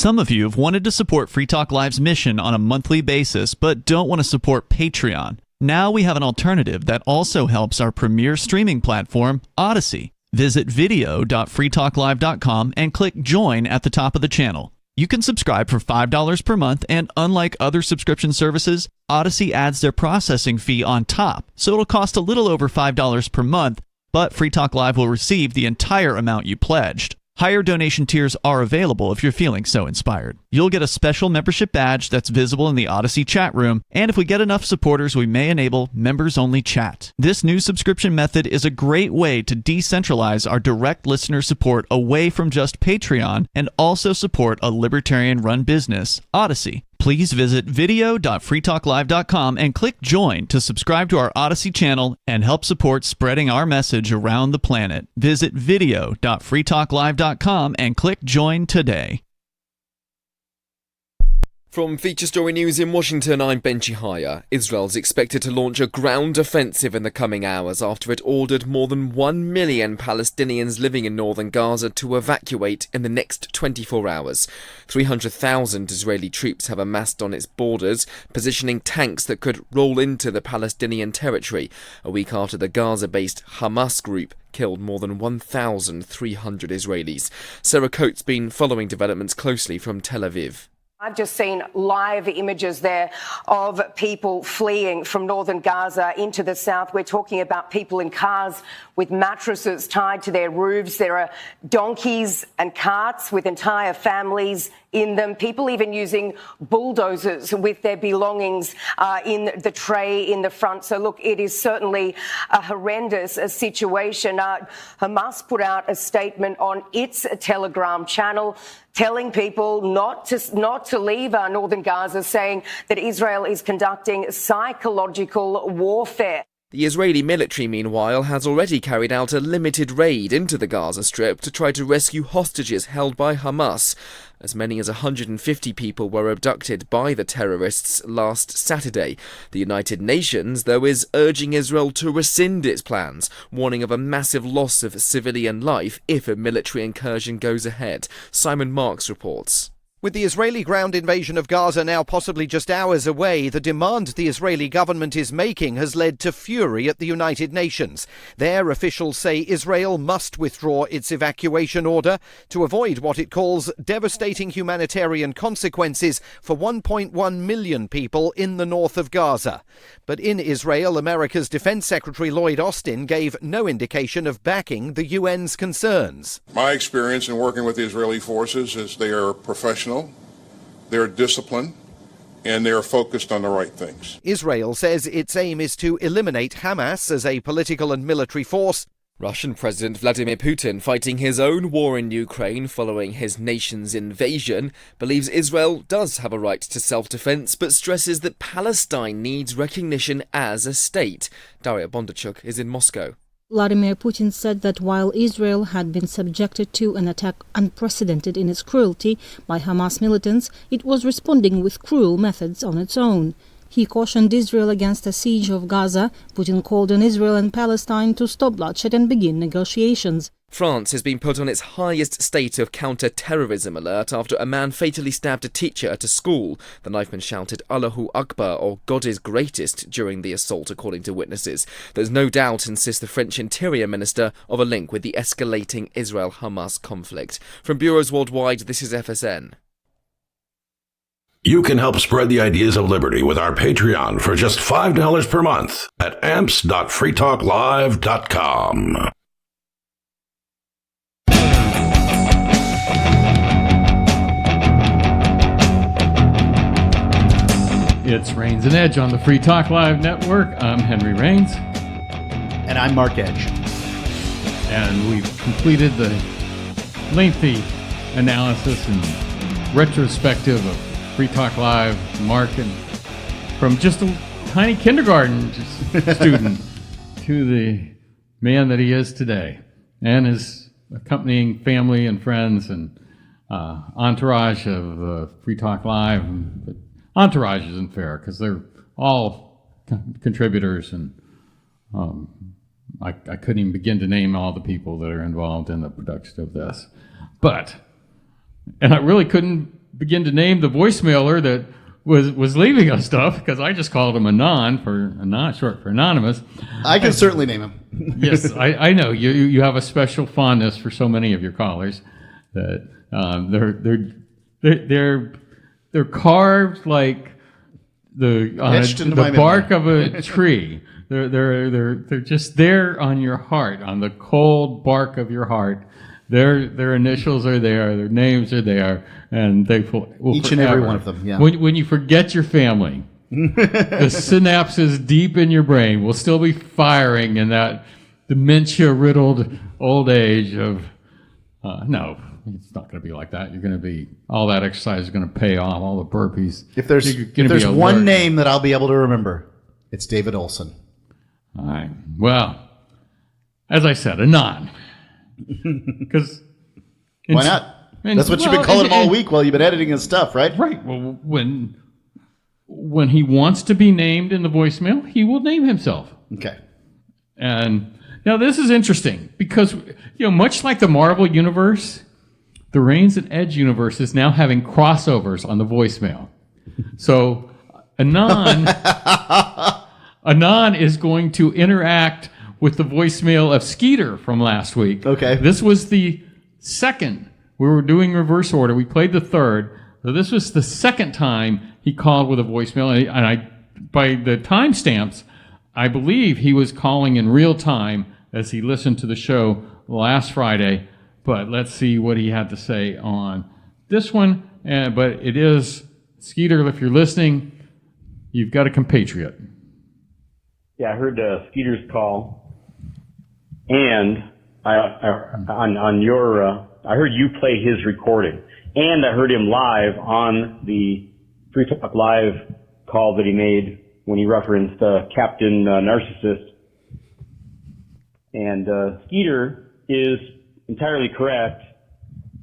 Some of you have wanted to support Free Talk Live's mission on a monthly basis, but don't want to support Patreon. Now we have an alternative that also helps our premier streaming platform, Odyssey. Visit video.freetalklive.com and click Join at the top of the channel. You can subscribe for $5 per month, and unlike other subscription services, Odyssey adds their processing fee on top, so it'll cost a little over $5 per month, but Free Talk Live will receive the entire amount you pledged. Higher donation tiers are available if you're feeling so inspired. You'll get a special membership badge that's visible in the Odyssey chat room, and if we get enough supporters, we may enable members-only chat. This new subscription method is a great way to decentralize our direct listener support away from just Patreon and also support a libertarian-run business, Odyssey. Please visit video.freetalklive.com and click Join to subscribe to our Odyssey channel and help support spreading our message around the planet. Visit video.freetalklive.com and click Join today. From Feature Story News in Washington, I'm Ben Chihaya. Israel's expected to launch a ground offensive in the coming hours after it ordered more than 1 million Palestinians living in northern Gaza to evacuate in the next 24 hours. 300,000 Israeli troops have amassed on its borders, positioning tanks that could roll into the Palestinian territory, a week after the Gaza-based Hamas group killed more than 1,300 Israelis. Sarah Coates been following developments closely from Tel Aviv. I've just seen live images there of people fleeing from northern Gaza into the south. We're talking about people in cars with mattresses tied to their roofs. There are donkeys and carts with entire families in them, people even using bulldozers with their belongings in the tray in the front. So, look, it is certainly a horrendous situation. Hamas put out a statement on its Telegram channel telling people not to leave northern Gaza, saying that Israel is conducting psychological warfare. The Israeli military, meanwhile, has already carried out a limited raid into the Gaza Strip to try to rescue hostages held by Hamas. As many as 150 people were abducted by the terrorists last Saturday. The United Nations, though, is urging Israel to rescind its plans, warning of a massive loss of civilian life if a military incursion goes ahead. Simon Marks reports. With the Israeli ground invasion of Gaza now possibly just hours away, the demand the Israeli government is making has led to fury at the United Nations. Their officials say Israel must withdraw its evacuation order to avoid what it calls devastating humanitarian consequences for 1.1 million people in the north of Gaza. But in Israel, America's Defense Secretary Lloyd Austin gave no indication of backing the UN's concerns. My experience in working with the Israeli forces is they are professional. They're disciplined, and they're focused on the right things. Israel says its aim is to eliminate Hamas as a political and military force. Russian President Vladimir Putin, fighting his own war in Ukraine following his nation's invasion, believes Israel does have a right to self-defense, but stresses that Palestine needs recognition as a state. Daria Bondarchuk is in Moscow. Vladimir Putin said that while Israel had been subjected to an attack unprecedented in its cruelty by Hamas militants, it was responding with cruel methods on its own. He cautioned Israel against a siege of Gaza. Putin called on Israel and Palestine to stop bloodshed and begin negotiations. France has been put on its highest state of counter-terrorism alert after a man fatally stabbed a teacher at a school. The knifeman shouted Allahu Akbar, or God is greatest, during the assault, according to witnesses. There's no doubt, insists the French Interior Minister, of a link with the escalating Israel-Hamas conflict. From bureaus worldwide, this is FSN. You can help spread the ideas of liberty with our Patreon for just $5 per month at amps.freetalklive.com. It's Rains and Edge on the Free Talk Live Network. I'm Henry Rains. And I'm Mark Edge. And we've completed the lengthy analysis and retrospective of Free Talk Live, Mark, and from just a tiny kindergarten student to the man that he is today, and his accompanying family and friends and entourage of Free Talk Live. But entourage isn't fair because they're all contributors, and I couldn't even begin to name all the people that are involved in the production of this. And I really couldn't begin to name the voicemailer that was leaving us stuff, because I just called him short for anonymous. I can certainly name him. Yes, I know you have a special fondness for so many of your callers that they're carved like the bark of a tree. They're just there on your heart, on the cold bark of your heart. Their initials are there, their names are there, and they will each and every one of them. Yeah. When you forget your family, the synapses deep in your brain will still be firing in that dementia-riddled old age of no. It's not going to be like that. You're going to be, all that exercise is going to pay off, all the burpees. If there's one name that I'll be able to remember, it's David Olson. All right. Well, as I said, Anon. Because why not? That's what you've been calling him all week while you've been editing his stuff, right? Right. Well, when he wants to be named in the voicemail, he will name himself. Okay. And now this is interesting because, much like the Marvel universe, the Reigns and Edge universe is now having crossovers on the voicemail. So Anon is going to interact with the voicemail of Skeeter from last week. Okay. This was the second. We were doing reverse order. We played the third. So this was the second time he called with a voicemail. And I by the timestamps, I believe he was calling in real time as he listened to the show last Friday. But let's see what he had to say on this one. But it is, Skeeter, if you're listening, you've got a compatriot. Yeah, I heard Skeeter's call. And I heard you play his recording, and I heard him live on the Free Talk Live call that he made when he referenced Captain Narcissist. And Skeeter is entirely correct,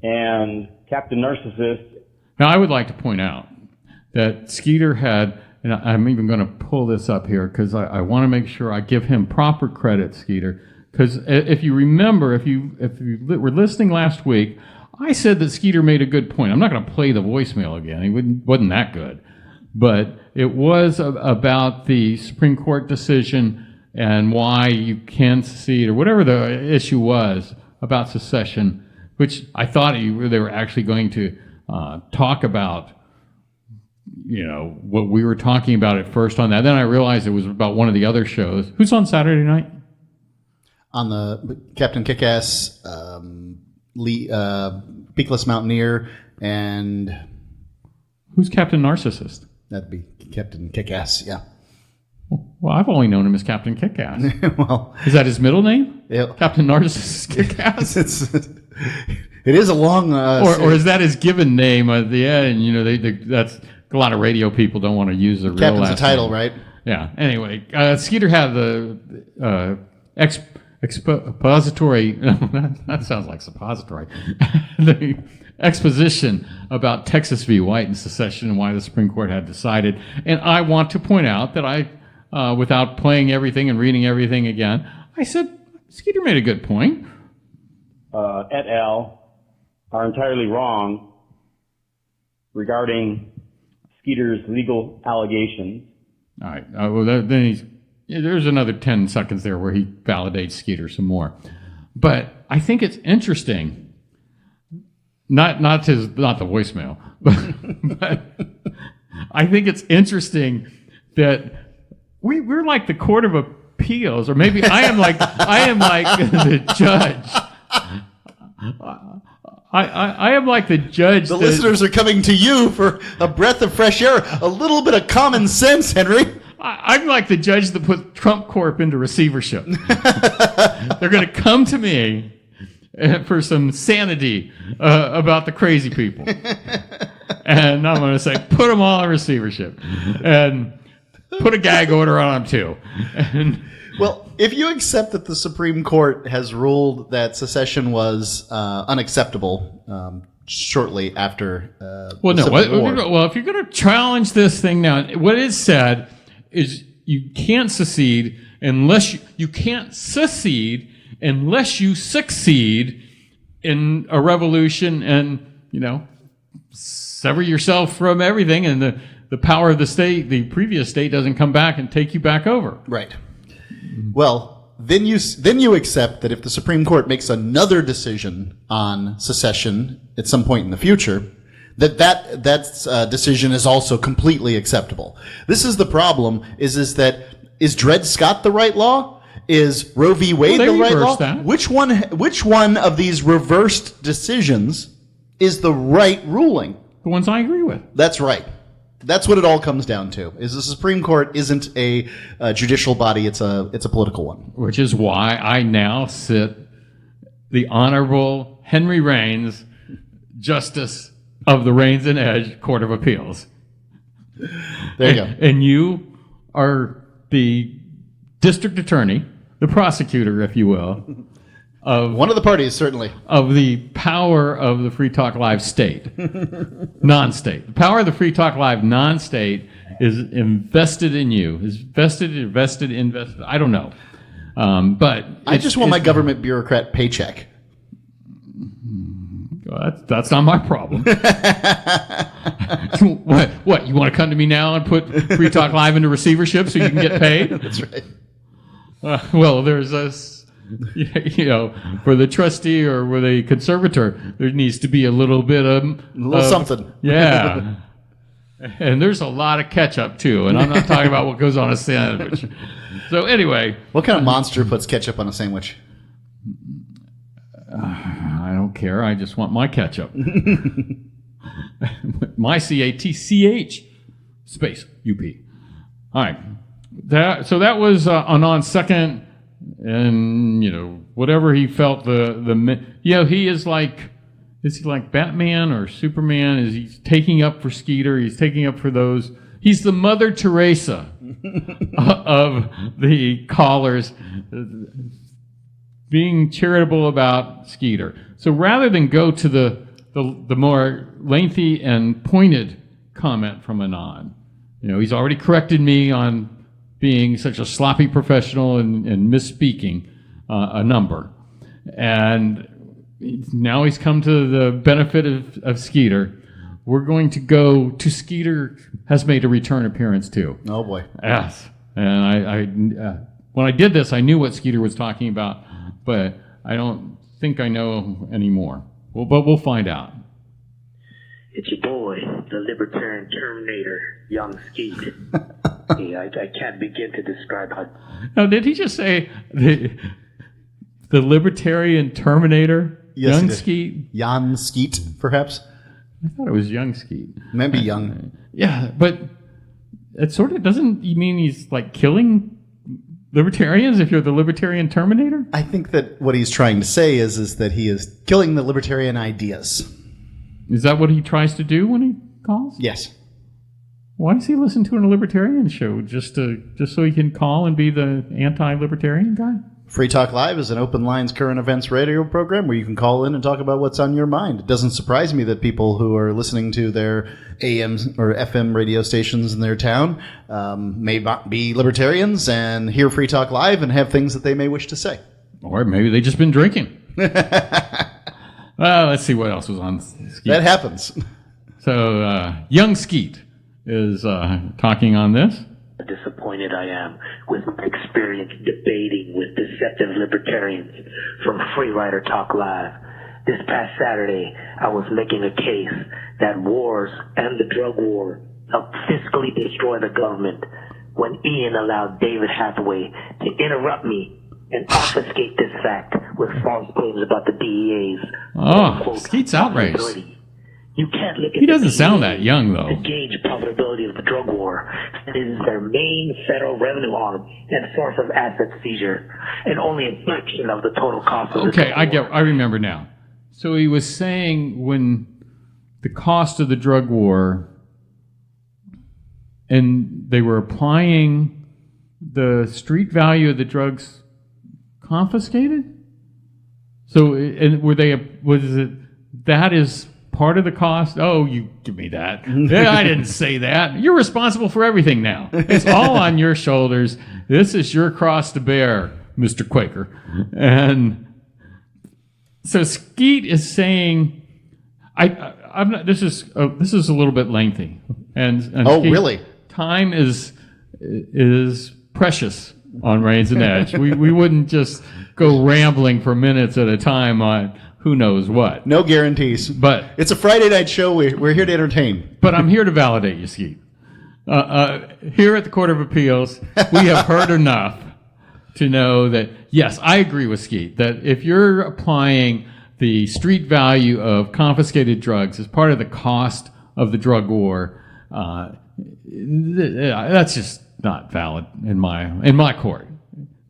and Captain Narcissist. Now, I would like to point out that Skeeter had, and I'm even going to pull this up here because I want to make sure I give him proper credit, Skeeter. Because if you remember, if you were listening last week, I said that Skeeter made a good point. I'm not going to play the voicemail again. He wasn't that good. But it was about the Supreme Court decision and why you can secede, or whatever the issue was about secession, which I thought they were actually going to talk about, what we were talking about at first on that. Then I realized it was about one of the other shows. Who's on Saturday night? On the Captain Kickass, Peakless Mountaineer, and... Who's Captain Narcissist? That'd be Captain Kickass, yeah. Well, I've only known him as Captain Kickass. Well... Is that his middle name? Yeah. Captain Narcissist Kickass? It is a long... or is that his given name at the end? That's... A lot of radio people don't want to use the real Captain's last a title, name. right? Yeah. Anyway, Skeeter had the... expository, that sounds like suppository, the exposition about Texas v. White and secession and why the Supreme Court had decided. And I want to point out that I, without playing everything and reading everything again, I said, Skeeter made a good point. Et al. Are entirely wrong regarding Skeeter's legal allegations. All right. Well, then there's another 10 seconds there where he validates Skeeter some more. But I think it's interesting, not the voicemail, but I think it's interesting that we're like the Court of Appeals, or maybe I am like the judge. I am like the judge. The listeners are coming to you for a breath of fresh air, a little bit of common sense, Henry. I'm like the judge that put Trump Corp into receivership. They're going to come to me for some sanity about the crazy people. And I'm going to say, put them all in receivership. And put a gag order on them, too. Well, if you accept that the Supreme Court has ruled that secession was unacceptable shortly after Civil War. Well, if you're going to challenge this thing now, what is said is you can't secede unless you can't secede unless you succeed in a revolution and sever yourself from everything, and the power of the state, the previous state, doesn't come back and take you back over. Right. Well, then you accept that if the Supreme Court makes another decision on secession at some point in the future, that decision is also completely acceptable. This is the problem: is that is Dred Scott the right law? Is Roe v. Wade the right law? That. Which one of these reversed decisions is the right ruling? The ones I agree with. That's right. That's what it all comes down to. Is the Supreme Court isn't a judicial body; it's a political one. Which is why I now sit the Honorable Henry Raines, Justice of the Raines and Edge Court of Appeals. There you go. And you are the district attorney, the prosecutor, if you will, of one of the parties, certainly, of the power of the Free Talk Live state, non-state. The power of the Free Talk Live non-state is invested in you. Is invested. I don't know, but I just want my government bureaucrat paycheck. That's not my problem. What? You want to come to me now and put Free Talk Live into receivership so you can get paid? That's right. Well, there's a, for the trustee or with a conservator, there needs to be a little bit of something. Yeah. And there's a lot of ketchup too, and I'm not talking about what goes on a sandwich. So anyway, what kind of monster puts ketchup on a sandwich? I don't care. I just want my ketchup. My CATCH space UP. All right. So that was on second, and whatever he felt he is like. Is he like Batman or Superman? Is he taking up for Skeeter? He's taking up for those. He's the Mother Teresa of the callers, being charitable about Skeeter. So rather than go to the more lengthy and pointed comment from Anand, he's already corrected me on being such a sloppy professional and misspeaking a number. And now he's come to the benefit of Skeeter. We're going to go to Skeeter has made a return appearance too. Oh boy. Yes. And I when I did this, I knew what Skeeter was talking about, but I don't think I know anymore. Well, but we'll find out. It's your boy, the Libertarian Terminator, Young Skeet. I can't begin to describe how... Now, did he just say the Libertarian Terminator? Yes, Young Skeet? Jan Skeet, perhaps? I thought it was Young Skeet. Maybe Young. Yeah, but it sort of doesn't... You mean he's like killing libertarians if you're the Libertarian Terminator? I think that what he's trying to say is that he is killing the libertarian ideas. Is that what he tries to do when he calls? Yes. Why does he listen to a libertarian show? Just so he can call and be the anti-libertarian guy? Free Talk Live is an open lines current events radio program where you can call in and talk about what's on your mind. It doesn't surprise me that people who are listening to their AM or FM radio stations in their town may be libertarians and hear Free Talk Live and have things that they may wish to say. Or maybe they've just been drinking. Well, let's see what else was on Skeet. That happens. So, Young Skeet is talking on this. Disappointed I am with my experience debating with deceptive libertarians from Free Rider Talk Live. This past Saturday, I was making a case that wars and the drug war helped fiscally destroy the government when Ian allowed David Hathaway to interrupt me and obfuscate this fact with false claims about the DEA's Skeet's outraged. You can't look at He doesn't sound that young, though. to gauge profitability of the drug war. It is their main federal revenue arm and source of asset seizure, and only a fraction of the total cost of the drug war. I remember now. So he was saying when the cost of the drug war, and they were applying the street value of the drugs confiscated? So, and that is part of the cost? Oh, you give me that. Yeah, I didn't say that. You're responsible for everything now. It's all on your shoulders. This is your cross to bear, Mr. Quaker. And so Skeet is saying, I'm not. This is a little bit lengthy, and Skeet, really? Time is precious on Reigns and Edge. we wouldn't just go rambling for minutes at a time on who knows what. No guarantees. But it's a Friday night show. We're here to entertain. But I'm here to validate you, Skeet. Here at the Court of Appeals, we have heard enough to know that, yes, I agree with Skeet, that if you're applying the street value of confiscated drugs as part of the cost of the drug war, that's just not valid in my court.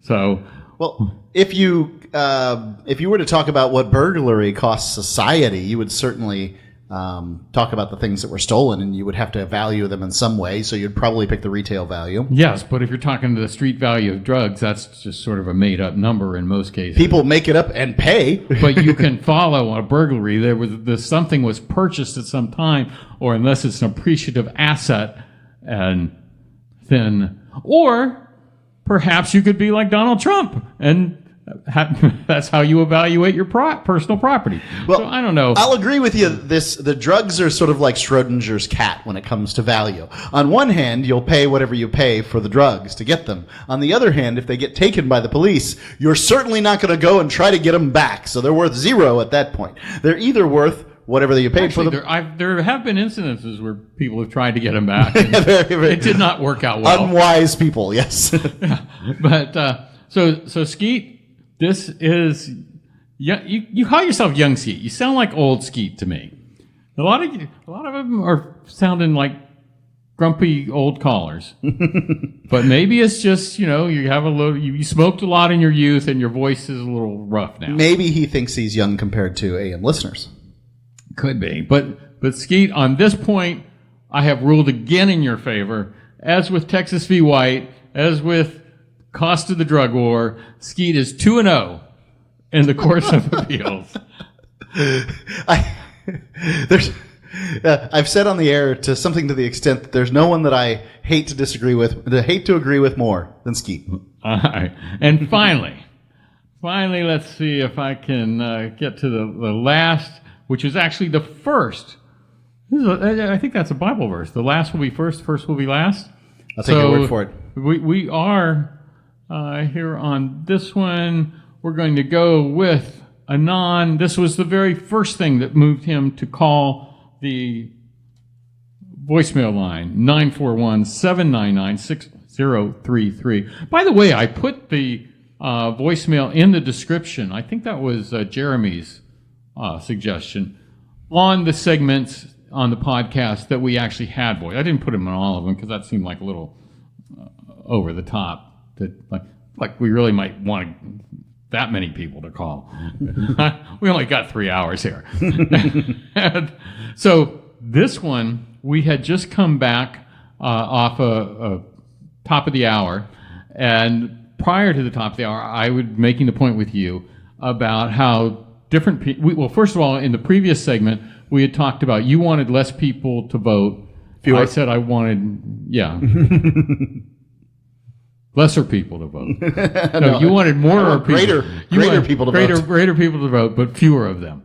So, well, if you were to talk about what burglary costs society, you would certainly talk about the things that were stolen, and you would have to value them in some way. So you'd probably pick the retail value. Yes, but if you're talking to the street value of drugs, that's just sort of a made-up number in most cases. People make it up and pay. But you can follow a burglary. Something was purchased at some time, or unless it's an appreciative asset, and then, or perhaps you could be like Donald Trump and that's how you evaluate your personal property. Well, so I don't know. I'll agree with you. The drugs are sort of like Schrodinger's cat when it comes to value. On one hand, you'll pay whatever you pay for the drugs to get them. On the other hand, if they get taken by the police, you're certainly not going to go and try to get them back. So they're worth zero at that point. They're either worth whatever you paid for them. There have been incidences where people have tried to get them back. It did not work out well. Unwise people, yes. Yeah. But so Skeet, this is you call yourself Young Skeet. You sound like old Skeet to me. A lot of them are sounding like grumpy old callers. But maybe it's just you have you smoked a lot in your youth and your voice is a little rough now. Maybe he thinks he's young compared to AM listeners. Could be, but Skeet, on this point, I have ruled again in your favor. As with Texas v. White, as with cost of the drug war, Skeet is 2-0 in the courts of appeals. I've said on the air to something to the extent that there's no one that I hate to agree with more than Skeet. All right, and finally, let's see if I can get to the last, which is actually the first. I think that's a Bible verse. The last will be first will be last. I'll take your word for it. We are here on this one. We're going to go with Anon. This was the very first thing that moved him to call the voicemail line, 941-799-6033. By the way, I put the voicemail in the description. I think that was Jeremy's suggestion on the segments on the podcast that we actually had voice. I didn't put them on all of them because that seemed like a little over the top. That like we really might want that many people to call. We only got 3 hours here. So this one, we had just come back off a top of the hour, and prior to the top of the hour, I was making the point with you about how different people. Well, first of all, in the previous segment, we had talked about you wanted less people to vote. Fewer. I said I wanted, lesser people to vote. No, you wanted more people. Greater people to vote. Greater people to vote, but fewer of them.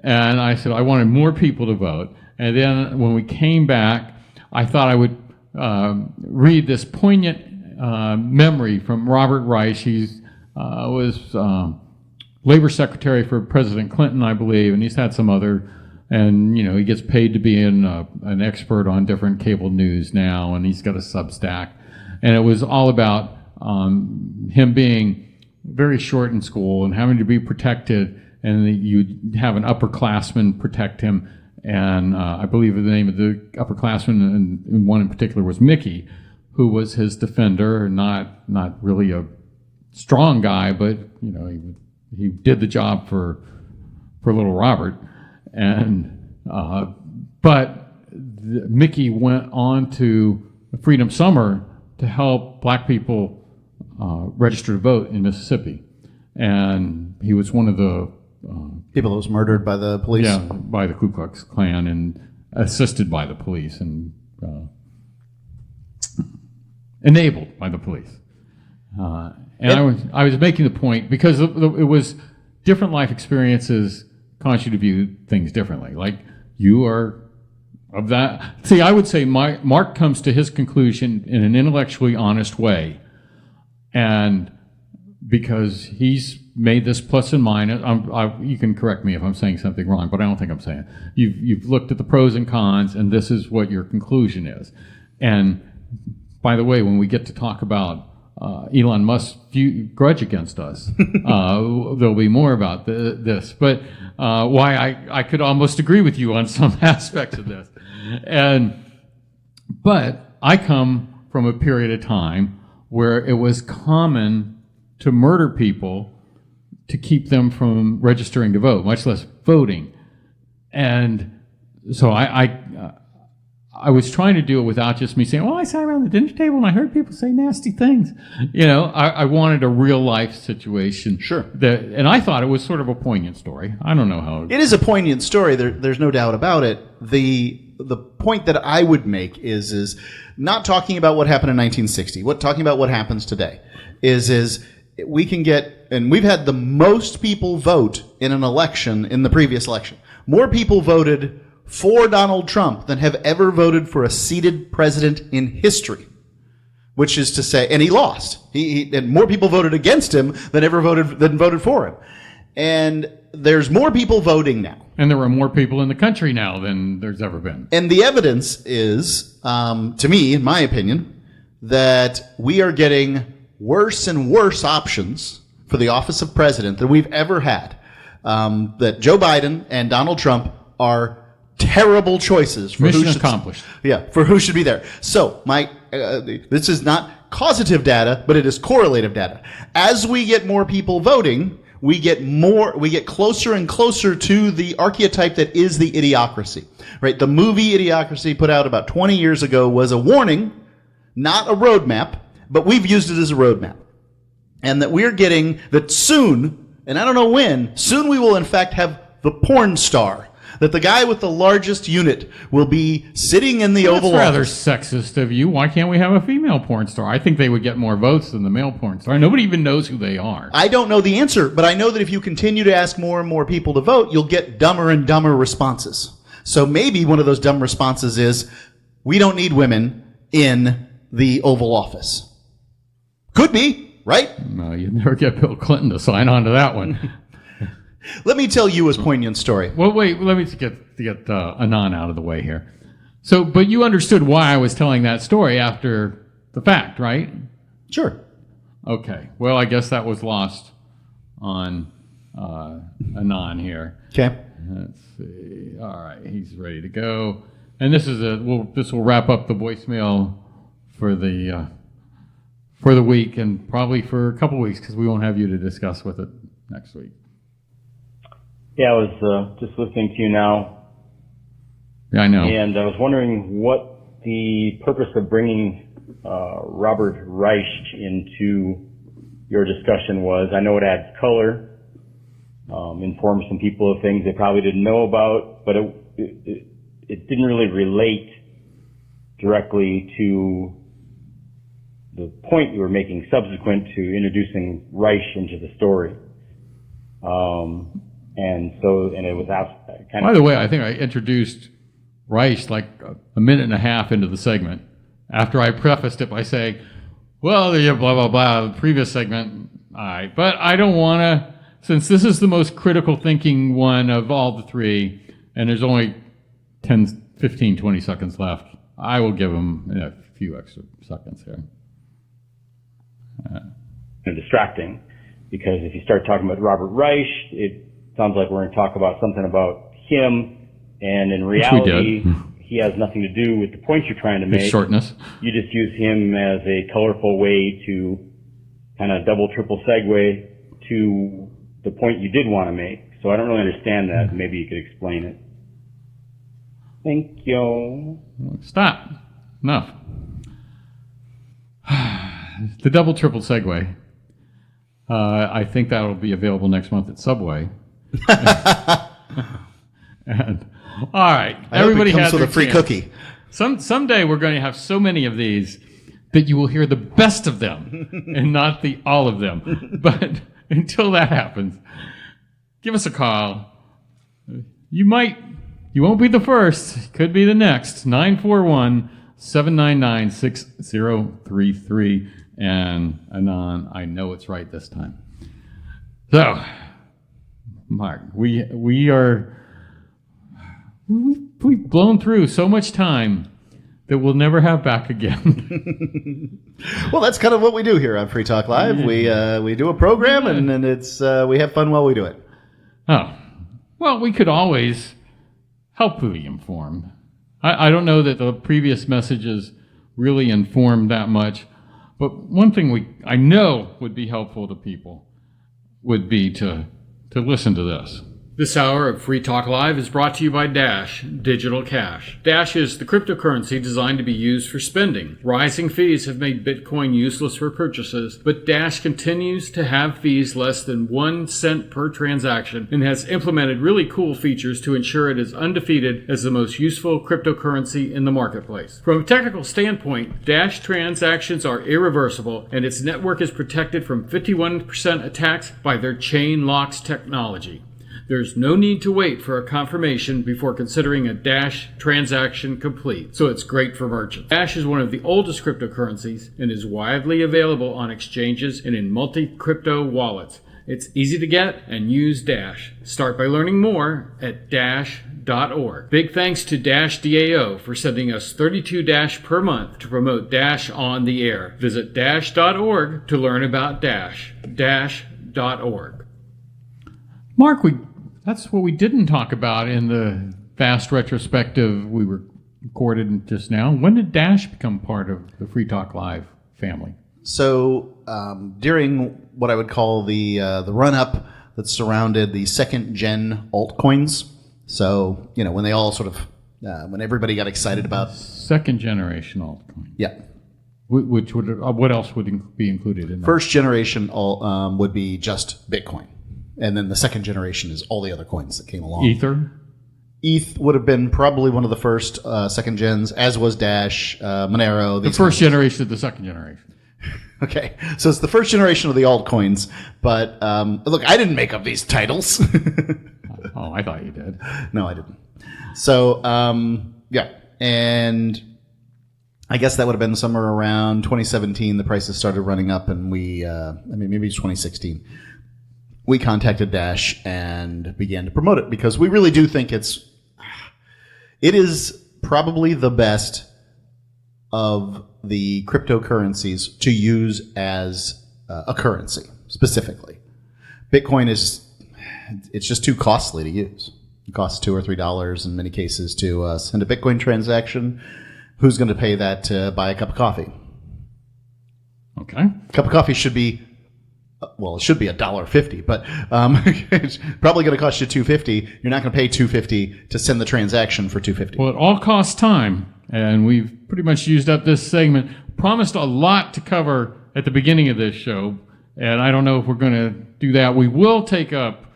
And I said I wanted more people to vote. And then when we came back, I thought I would read this poignant memory from Robert Reich. He was Labor Secretary for President Clinton, I believe, and he's had some other. And, he gets paid to be an expert on different cable news now, and he's got a Substack. And it was all about him being very short in school and having to be protected, and you'd have an upperclassman protect him. And I believe the name of the upperclassman, and one in particular, was Mickey, who was his defender, not really a strong guy, but, he did the job for little Robert. And but Mickey went on to Freedom Summer to help black people register to vote in Mississippi, and he was one of the people that was murdered by the police. Yeah, by the Ku Klux Klan and assisted by the police and enabled by the police. And I was making the point because it was different life experiences cause you to view things differently. Like you are of that. See, I would say Mark comes to his conclusion in an intellectually honest way, and because he's made this plus and minus. You can correct me if I'm saying something wrong, but I don't think I'm saying it. You've looked at the pros and cons, and this is what your conclusion is. And by the way, when we get to talk about Elon Musk's grudge against us, there'll be more about this. But why I could almost agree with you on some aspects of this. But I come from a period of time where it was common to murder people to keep them from registering to vote, much less voting. And so I was trying to do it without just me saying, well, I sat around the dinner table and I heard people say nasty things. I wanted a real life situation. Sure. And I thought it was sort of a poignant story. I don't know how. It is a poignant story. There's no doubt about it. The point that I would make is not talking about what happened in 1960. Talking about what happens today is we can get, and we've had the most people vote in an election in the previous election. More people voted for Donald Trump than have ever voted for a seated president in history. Which is to say, and he lost. And more people voted against him than voted for him. And there's more people voting now. And there are more people in the country now than there's ever been. And the evidence is, to me, in my opinion, that we are getting worse and worse options for the office of president than we've ever had. That Joe Biden and Donald Trump are terrible choices for mission accomplished. For who should be there. So this is not causative data, but it is correlative data. As we get more people voting, we get closer and closer to the archetype that is the Idiocracy. Right? The movie Idiocracy, put out about 20 years ago, was a warning, not a roadmap, but we've used it as a roadmap. And that we're getting that soon, and I don't know when, soon we will in fact have the porn star. That the guy with the largest unit will be sitting in the Oval Office. That's rather sexist of you. Why can't we have a female porn star? I think they would get more votes than the male porn star. Nobody even knows who they are. I don't know the answer, but I know that if you continue to ask more and more people to vote, you'll get dumber and dumber responses. So maybe one of those dumb responses is, we don't need women in the Oval Office. Could be, right? No, you'd never get Bill Clinton to sign on to that one. Let me tell you his poignant story. Well, wait, let me get Anon out of the way here. So, but you understood why I was telling that story after the fact, right? Sure. Okay. Well, I guess that was lost on Anon here. Okay. Let's see. All right, he's ready to go. And this will wrap up the voicemail for the week, and probably for a couple weeks, because we won't have you to discuss with it next week. Yeah, I was just listening to you now. Yeah, I know. And I was wondering what the purpose of bringing Robert Reich into your discussion was. I know it adds color, informs some people of things they probably didn't know about, but it didn't really relate directly to the point you were making subsequent to introducing Reich into the story. And it was kind of... By the way, I think I introduced Reich like a minute and a half into the segment after I prefaced it by saying, well, blah, blah, blah, the previous segment, all right. But I don't want to, since this is the most critical thinking one of all the three, and there's only 10, 15, 20 seconds left, I will give him a few extra seconds here. Distracting, because if you start talking about Robert Reich, it sounds like we're going to talk about something about him, and in reality, he has nothing to do with the point you're trying to make. His shortness. You just use him as a colorful way to kind of double, triple segue to the point you did want to make. So I don't really understand that. Maybe you could explain it. Thank you. Stop. Enough. The double, triple segue. I think that will be available next month at Subway. And all right, everybody has with a free cookie. Someday we're going to have so many of these that you will hear the best of them and not the all of them. But until that happens, give us a call. You might You won't be the first. Could be the next. 941-799-6033. And Anon, I know it's right this time. So, Mark, we've blown through so much time that we'll never have back again. Well, that's kind of what we do here on Free Talk Live. We do a program, and it's we have fun while we do it. Oh, well, we could always helpfully inform. I don't know that the previous messages really informed that much, but one thing I know would be helpful to people would be to listen to this. This hour of Free Talk Live is brought to you by Dash Digital Cash. Dash is the cryptocurrency designed to be used for spending. Rising fees have made Bitcoin useless for purchases, but Dash continues to have fees less than 1 cent per transaction and has implemented really cool features to ensure it is undefeated as the most useful cryptocurrency in the marketplace. From a technical standpoint, Dash transactions are irreversible and its network is protected from 51% attacks by their chain locks technology. There's no need to wait for a confirmation before considering a Dash transaction complete, so it's great for merchants. Dash is one of the oldest cryptocurrencies and is widely available on exchanges and in multi-crypto wallets. It's easy to get and use Dash. Start by learning more at Dash.org. Big thanks to Dash DAO for sending us 32 Dash per month to promote Dash on the air. Visit Dash.org to learn about Dash. Dash.org. Mark, that's what we didn't talk about in the fast retrospective we recorded just now. When did Dash become part of the Free Talk Live family? So during what I would call the run-up that surrounded the second-gen altcoins, so, when they all sort of, when everybody got excited about... Second-generation altcoins. Yeah. Which would, what else would be included in that? First-generation would be just Bitcoin. And then the second generation is all the other coins that came along. Ether? ETH would have been probably one of the first second gens, as was Dash, Monero. The first generation of the second generation. Okay, so it's the first generation of the altcoins. But look, I didn't make up these titles. Oh, I thought you did. No, I didn't. So, yeah. And I guess that would have been somewhere around 2017. The prices started running up, and maybe it's 2016. We contacted Dash and began to promote it because we really do think it is probably the best of the cryptocurrencies to use as a currency, specifically. Bitcoin it's just too costly to use. It costs $2 or $3 in many cases to send a Bitcoin transaction. Who's going to pay that to buy a cup of coffee? Okay. A cup of coffee should be... Well, it should be $1.50, but it's probably going to cost you $2.50. You're not going to pay $2.50 to send the transaction for $2.50. Well, it all costs time, and we've pretty much used up this segment. Promised a lot to cover at the beginning of this show, and I don't know if we're going to do that. We will take up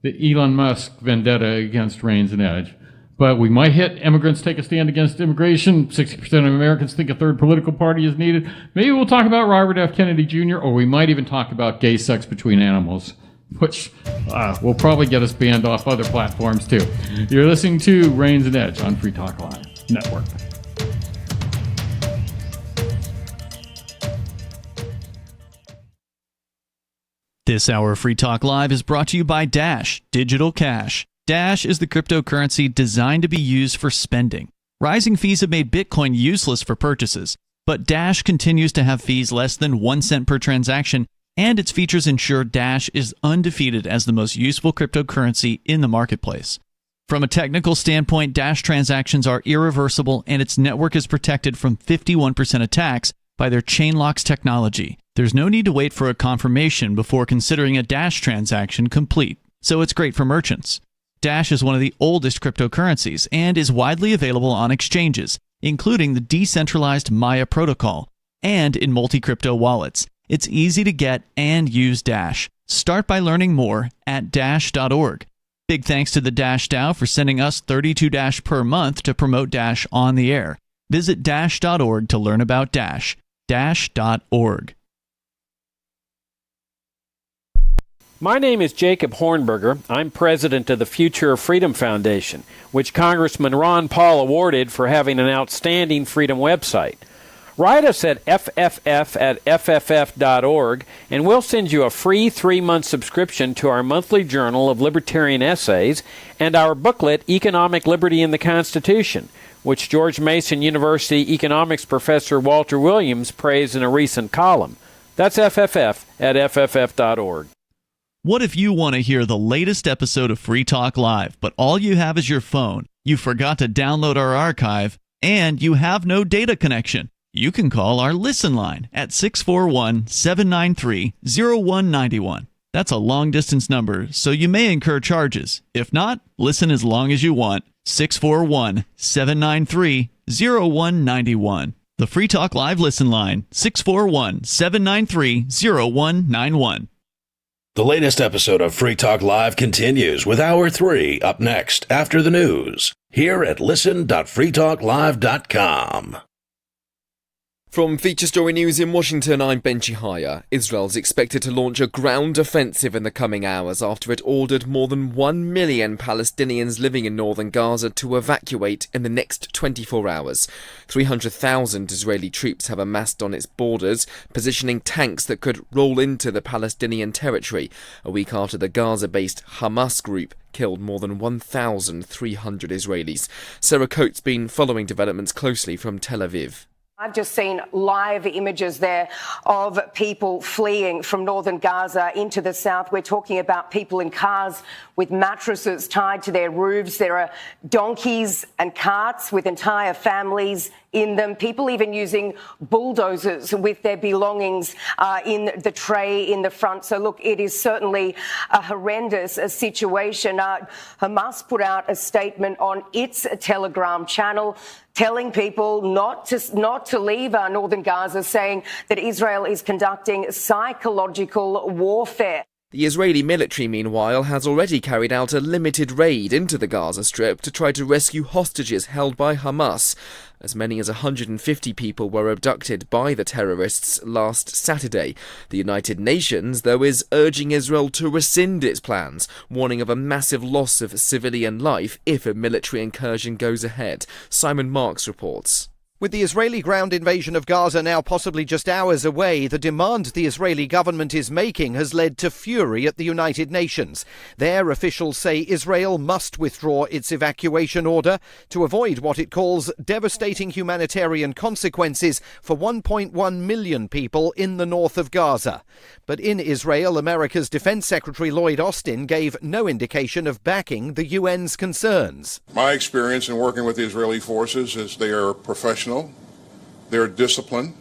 the Elon Musk vendetta against Reigns and Edge, but we might hit immigrants take a stand against immigration. 60% of Americans think a third political party is needed. Maybe we'll talk about Robert F. Kennedy Jr., or we might even talk about gay sex between animals, which will probably get us banned off other platforms too. You're listening to Reigns and Edge on Free Talk Live Network. This hour of Free Talk Live is brought to you by Dash Digital Cash. Dash is the cryptocurrency designed to be used for spending. Rising fees have made Bitcoin useless for purchases, but Dash continues to have fees less than 1 cent per transaction, and its features ensure Dash is undefeated as the most useful cryptocurrency in the marketplace. From a technical standpoint, Dash transactions are irreversible, and its network is protected from 51% attacks by their chain locks technology. There's no need to wait for a confirmation before considering a Dash transaction complete, so it's great for merchants. Dash is one of the oldest cryptocurrencies and is widely available on exchanges, including the decentralized Maya protocol, and in multi-crypto wallets. It's easy to get and use Dash. Start by learning more at Dash.org. Big thanks to the Dash DAO for sending us 32 Dash per month to promote Dash on the air. Visit Dash.org to learn about Dash. Dash.org. My name is Jacob Hornberger. I'm president of the Future of Freedom Foundation, which Congressman Ron Paul awarded for having an outstanding freedom website. Write us at fff@fff.org, and we'll send you a free 3-month subscription to our monthly journal of libertarian essays and our booklet, Economic Liberty in the Constitution, which George Mason University economics professor Walter Williams praised in a recent column. That's fff@fff.org. What if you want to hear the latest episode of Free Talk Live, but all you have is your phone, you forgot to download our archive, and you have no data connection? You can call our Listen line at 641-793-0191. That's a long-distance number, so you may incur charges. If not, listen as long as you want. 641-793-0191. The Free Talk Live Listen line, 641-793-0191. The latest episode of Free Talk Live continues with Hour 3 up next after the news here at listen.freetalklive.com. From Feature Story News in Washington, I'm Ben Chihaya. Israel's expected to launch a ground offensive in the coming hours after it ordered more than 1 million Palestinians living in northern Gaza to evacuate in the next 24 hours. 300,000 Israeli troops have amassed on its borders, positioning tanks that could roll into the Palestinian territory, a week after the Gaza-based Hamas group killed more than 1,300 Israelis. Sarah Coates been following developments closely from Tel Aviv. I've just seen live images there of people fleeing from northern Gaza into the south. We're talking about people in cars with mattresses tied to their roofs. There are donkeys and carts with entire families in them, people even using bulldozers with their belongings in the tray in the front. So, look, it is certainly a horrendous situation. Hamas put out a statement on its Telegram channel telling people not to leave northern Gaza, saying that Israel is conducting psychological warfare. The Israeli military, meanwhile, has already carried out a limited raid into the Gaza Strip to try to rescue hostages held by Hamas. As many as 150 people were abducted by the terrorists last Saturday. The United Nations, though, is urging Israel to rescind its plans, warning of a massive loss of civilian life if a military incursion goes ahead. Simon Marks reports. With the Israeli ground invasion of Gaza now possibly just hours away, the demand the Israeli government is making has led to fury at the United Nations. Their officials say Israel must withdraw its evacuation order to avoid what it calls devastating humanitarian consequences for 1.1 million people in the north of Gaza. But in Israel, America's Defense Secretary Lloyd Austin gave no indication of backing the UN's concerns. My experience in working with the Israeli forces is they are professional. They're disciplined,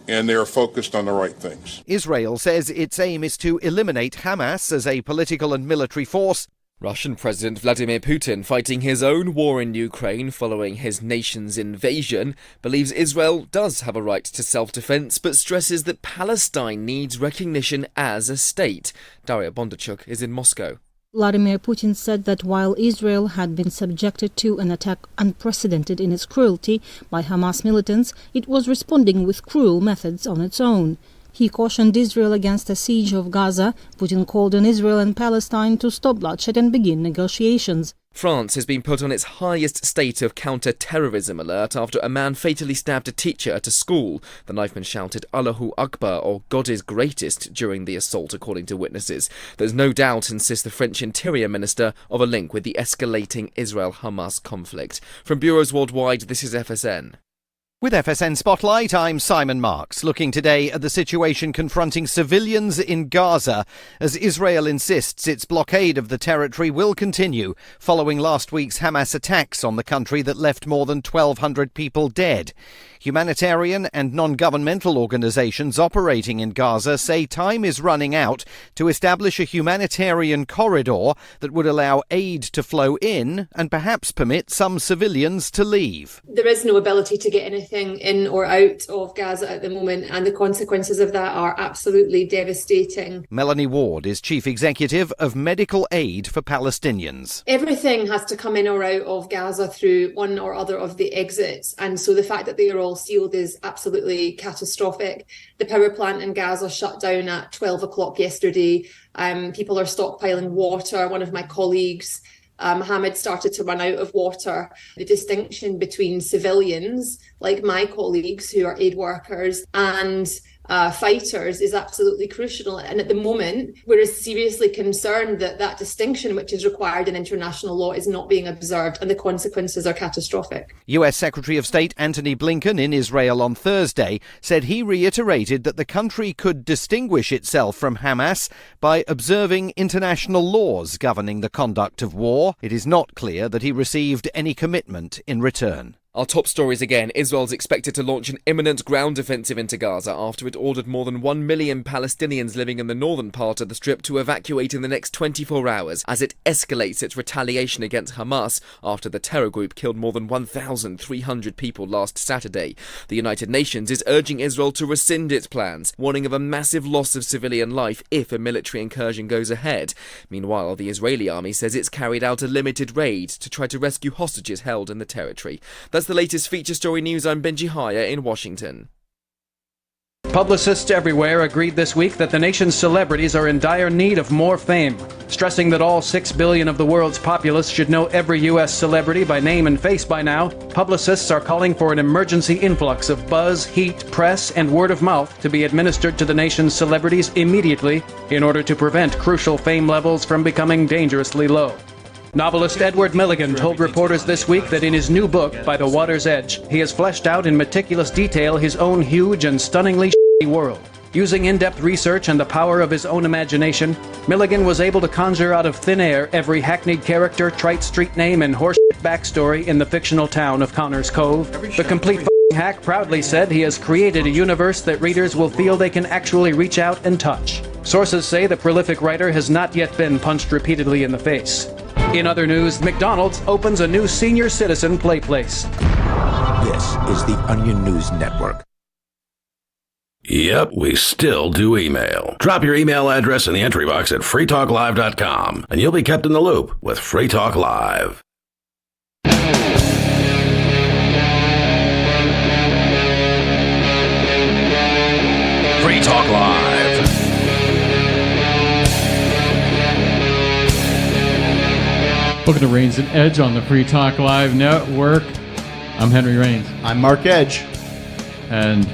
and they're focused on the right things. Israel says its aim is to eliminate Hamas as a political and military force. Russian President Vladimir Putin, fighting his own war in Ukraine following his nation's invasion, believes Israel does have a right to self-defense, but stresses that Palestine needs recognition as a state. Daria Bondarchuk is in Moscow. Vladimir Putin said that while Israel had been subjected to an attack unprecedented in its cruelty by Hamas militants, it was responding with cruel methods on its own. He cautioned Israel against a siege of Gaza. Putin called on Israel and Palestine to stop bloodshed and begin negotiations. France has been put on its highest state of counter-terrorism alert after a man fatally stabbed a teacher at a school. The knifeman shouted Allahu Akbar, or God is greatest, during the assault, according to witnesses. There's no doubt, insists the French Interior Minister, of a link with the escalating Israel-Hamas conflict. From bureaus worldwide, this is FSN. With FSN Spotlight, I'm Simon Marks, looking today at the situation confronting civilians in Gaza as Israel insists its blockade of the territory will continue following last week's Hamas attacks on the country that left more than 1,200 people dead. Humanitarian and non-governmental organizations operating in Gaza say time is running out to establish a humanitarian corridor that would allow aid to flow in and perhaps permit some civilians to leave. There is no ability to get anything anything in or out of Gaza at the moment, and the consequences of that are absolutely devastating. Melanie Ward is Chief Executive of Medical Aid for Palestinians. Everything has to come in or out of Gaza through one or other of the exits, and so the fact that they are all sealed is absolutely catastrophic. The power plant in Gaza shut down at 12 o'clock yesterday. People are stockpiling water. One of my colleagues, Mohammed, started to run out of water. The distinction between civilians, like my colleagues who are aid workers, and fighters is absolutely crucial. And at the moment, we're seriously concerned that that distinction, which is required in international law, is not being observed, and the consequences are catastrophic. US Secretary of State Antony Blinken in Israel on Thursday said he reiterated that the country could distinguish itself from Hamas by observing international laws governing the conduct of war. It is not clear that he received any commitment in return. Our top stories again. Israel's expected to launch an imminent ground offensive into Gaza after it ordered more than 1 million Palestinians living in the northern part of the Strip to evacuate in the next 24 hours as it escalates its retaliation against Hamas after the terror group killed more than 1,300 people last Saturday. The United Nations is urging Israel to rescind its plans, warning of a massive loss of civilian life if a military incursion goes ahead. Meanwhile, the Israeli army says it's carried out a limited raid to try to rescue hostages held in the territory. That's the latest feature story news. I'm Benji Haya in Washington. Publicists everywhere agreed this week that the nation's celebrities are in dire need of more fame, stressing that all 6 billion of the world's populace should know every U.S. celebrity by name and face by now. Publicists are calling for an emergency influx of buzz, heat, press, and word of mouth to be administered to the nation's celebrities immediately in order to prevent crucial fame levels from becoming dangerously low. Novelist Edward Milligan told reporters this week that in his new book, By the Water's Edge, he has fleshed out in meticulous detail his own huge and stunningly shitty world. Using in-depth research and the power of his own imagination, Milligan was able to conjure out of thin air every hackneyed character, trite street name, and horseshit backstory in the fictional town of Connors Cove. The complete hack proudly said he has created a universe that readers will feel they can actually reach out and touch. Sources say the prolific writer has not yet been punched repeatedly in the face. In other news, McDonald's opens a new senior citizen play place. This is the Onion News Network. Yep, we still do email. Drop your email address in the entry box at freetalklive.com, and you'll be kept in the loop with Free Talk Live. Free Talk Live. Welcome to Rains and Edge on the Free Talk Live Network. I'm Henry Rains. I'm Mark Edge. And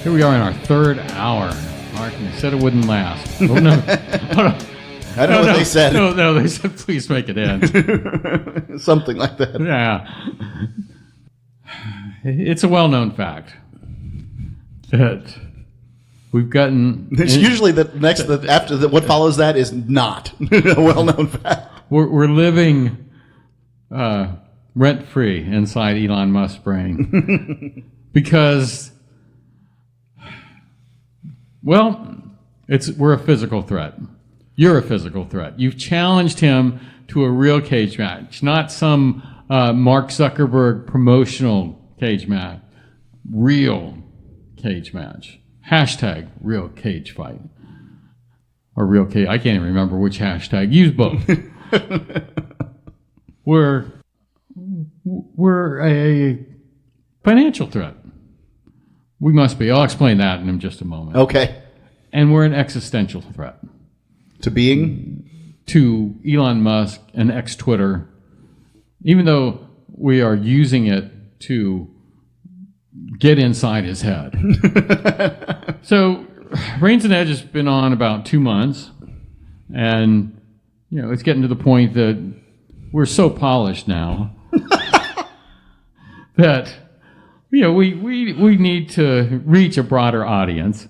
here we are in our third hour. Mark, you said it wouldn't last. Oh, no. I don't know what they said. No, they said please make it end. Something like that. Yeah. It's a well-known fact that we've gotten... It's usually what follows that is not a well-known fact. We're living rent-free inside Elon Musk's brain because, well, we're a physical threat. You're a physical threat. You've challenged him to a real cage match, not some Mark Zuckerberg promotional cage match. Real cage match. Hashtag real cage fight. Or real cage. I can't even remember which hashtag. Use both. We're a financial threat. We must be. I'll explain that in just a moment. Okay. And we're an existential threat. To being? To Elon Musk and ex-Twitter, even though we are using it to get inside his head. So, Rains and Edge has been on about 2 months, and it's getting to the point that we're so polished now that we need to reach a broader audience.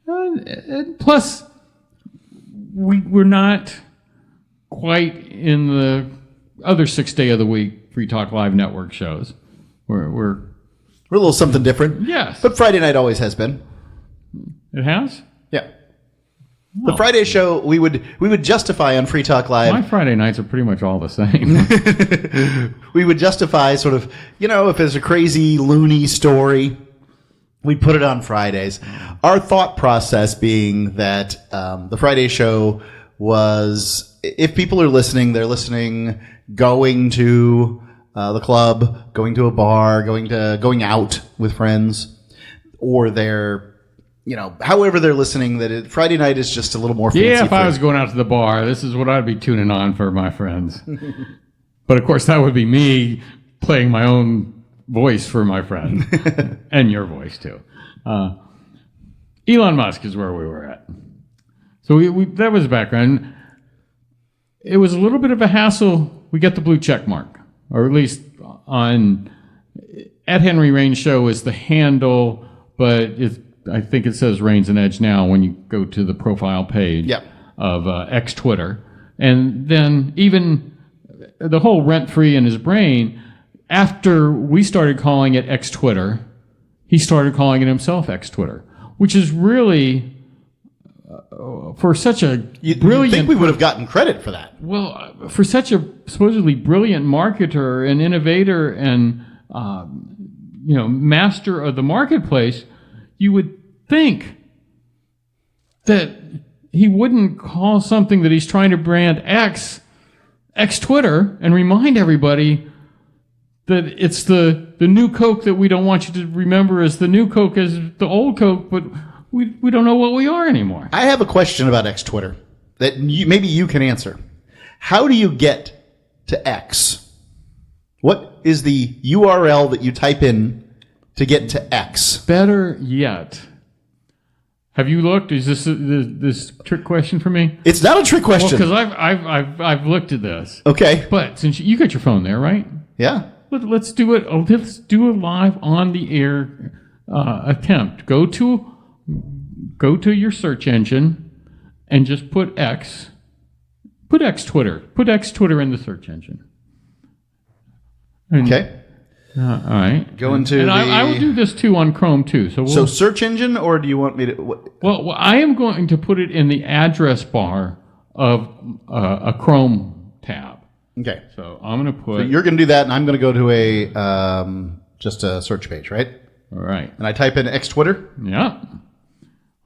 And plus, we're not quite in the other 6 day of the week Free Talk Live Network shows. We're a little something different. Yes. But Friday night always has been. It has? Yeah. The Friday show we would justify on Free Talk Live. My Friday nights are pretty much all the same. We would justify sort of, if there's a crazy loony story, we'd put it on Fridays. Our thought process being that the Friday show was, if people are listening, they're listening going to the club, going to a bar, going out with friends, or they're however they're listening, Friday night is just a little more fancy. Yeah, if I was going out to the bar, this is what I'd be tuning on for my friends. But of course, that would be me playing my own voice for my friends. And your voice, too. Elon Musk is where we were at. So we that was the background. It was a little bit of a hassle. We get the blue check mark, or at least at Henry Rains Show is the handle, but I think it says Rains and Edge now when you go to the profile page of X Twitter. And then even the whole rent-free in his brain, after we started calling it X Twitter, he started calling it himself X Twitter, which is really, for such a brilliant... You'd think we would have gotten credit for that. Well, for such a supposedly brilliant marketer and innovator and, master of the marketplace, you would think that he wouldn't call something that he's trying to brand X Twitter and remind everybody that it's the new Coke that we don't want you to remember as the new Coke as the old Coke, but we don't know what we are anymore. I have a question about X Twitter that maybe you can answer. How do you get to X? What is the URL that you type in to get to X? Better yet, have you looked? Is this trick question for me? It's not a trick question. Well, because I've looked at this. Okay. But since you got your phone there, right? Yeah. Let's do it. Let's do a live on the air attempt. Go to your search engine and just put X. Put X Twitter. Put X Twitter in the search engine. Okay. All right. Go into and I will do this too on Chrome too. So search engine, or do you want me to? Well, I am going to put it in the address bar of a Chrome tab. Okay. So I'm going to put. So you're going to do that, and I'm going to go to a just a search page, right? All right. And I type in X Twitter. Yeah.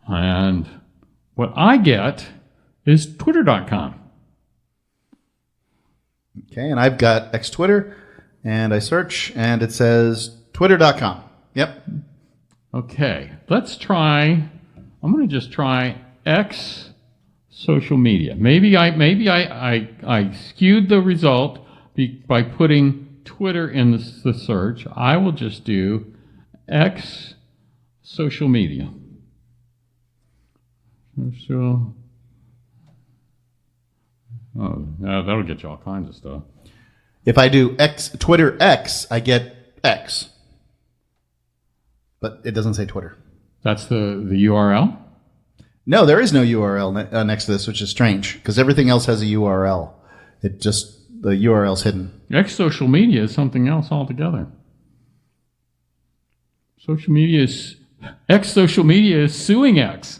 And what I get is Twitter.com. Okay, and I've got X Twitter. And I search, and it says Twitter.com. Yep. Okay, let's try. I'm going to just try X social media. Maybe I skewed the result by putting Twitter in the search. I will just do X social media. So, that'll get you all kinds of stuff. If I do Twitter X, I get X. But it doesn't say Twitter. That's the URL? No, there is no URL next to this, which is strange, because everything else has a URL. The URL's hidden. X social media is something else altogether. X social media is suing X,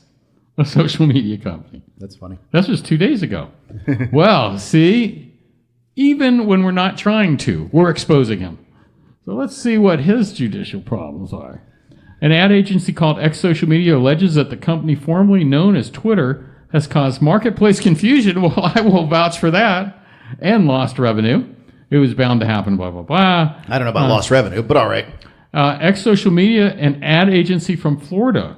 a social media company. That's funny. That's just 2 days ago. Well, see... Even when we're not trying to, we're exposing him. So let's see what his judicial problems are. An ad agency called X Social Media alleges that the company formerly known as Twitter has caused marketplace confusion. Well, I will vouch for that. And lost revenue. It was bound to happen, blah, blah, blah. I don't know about lost revenue, but all right. X Social Media, an ad agency from Florida,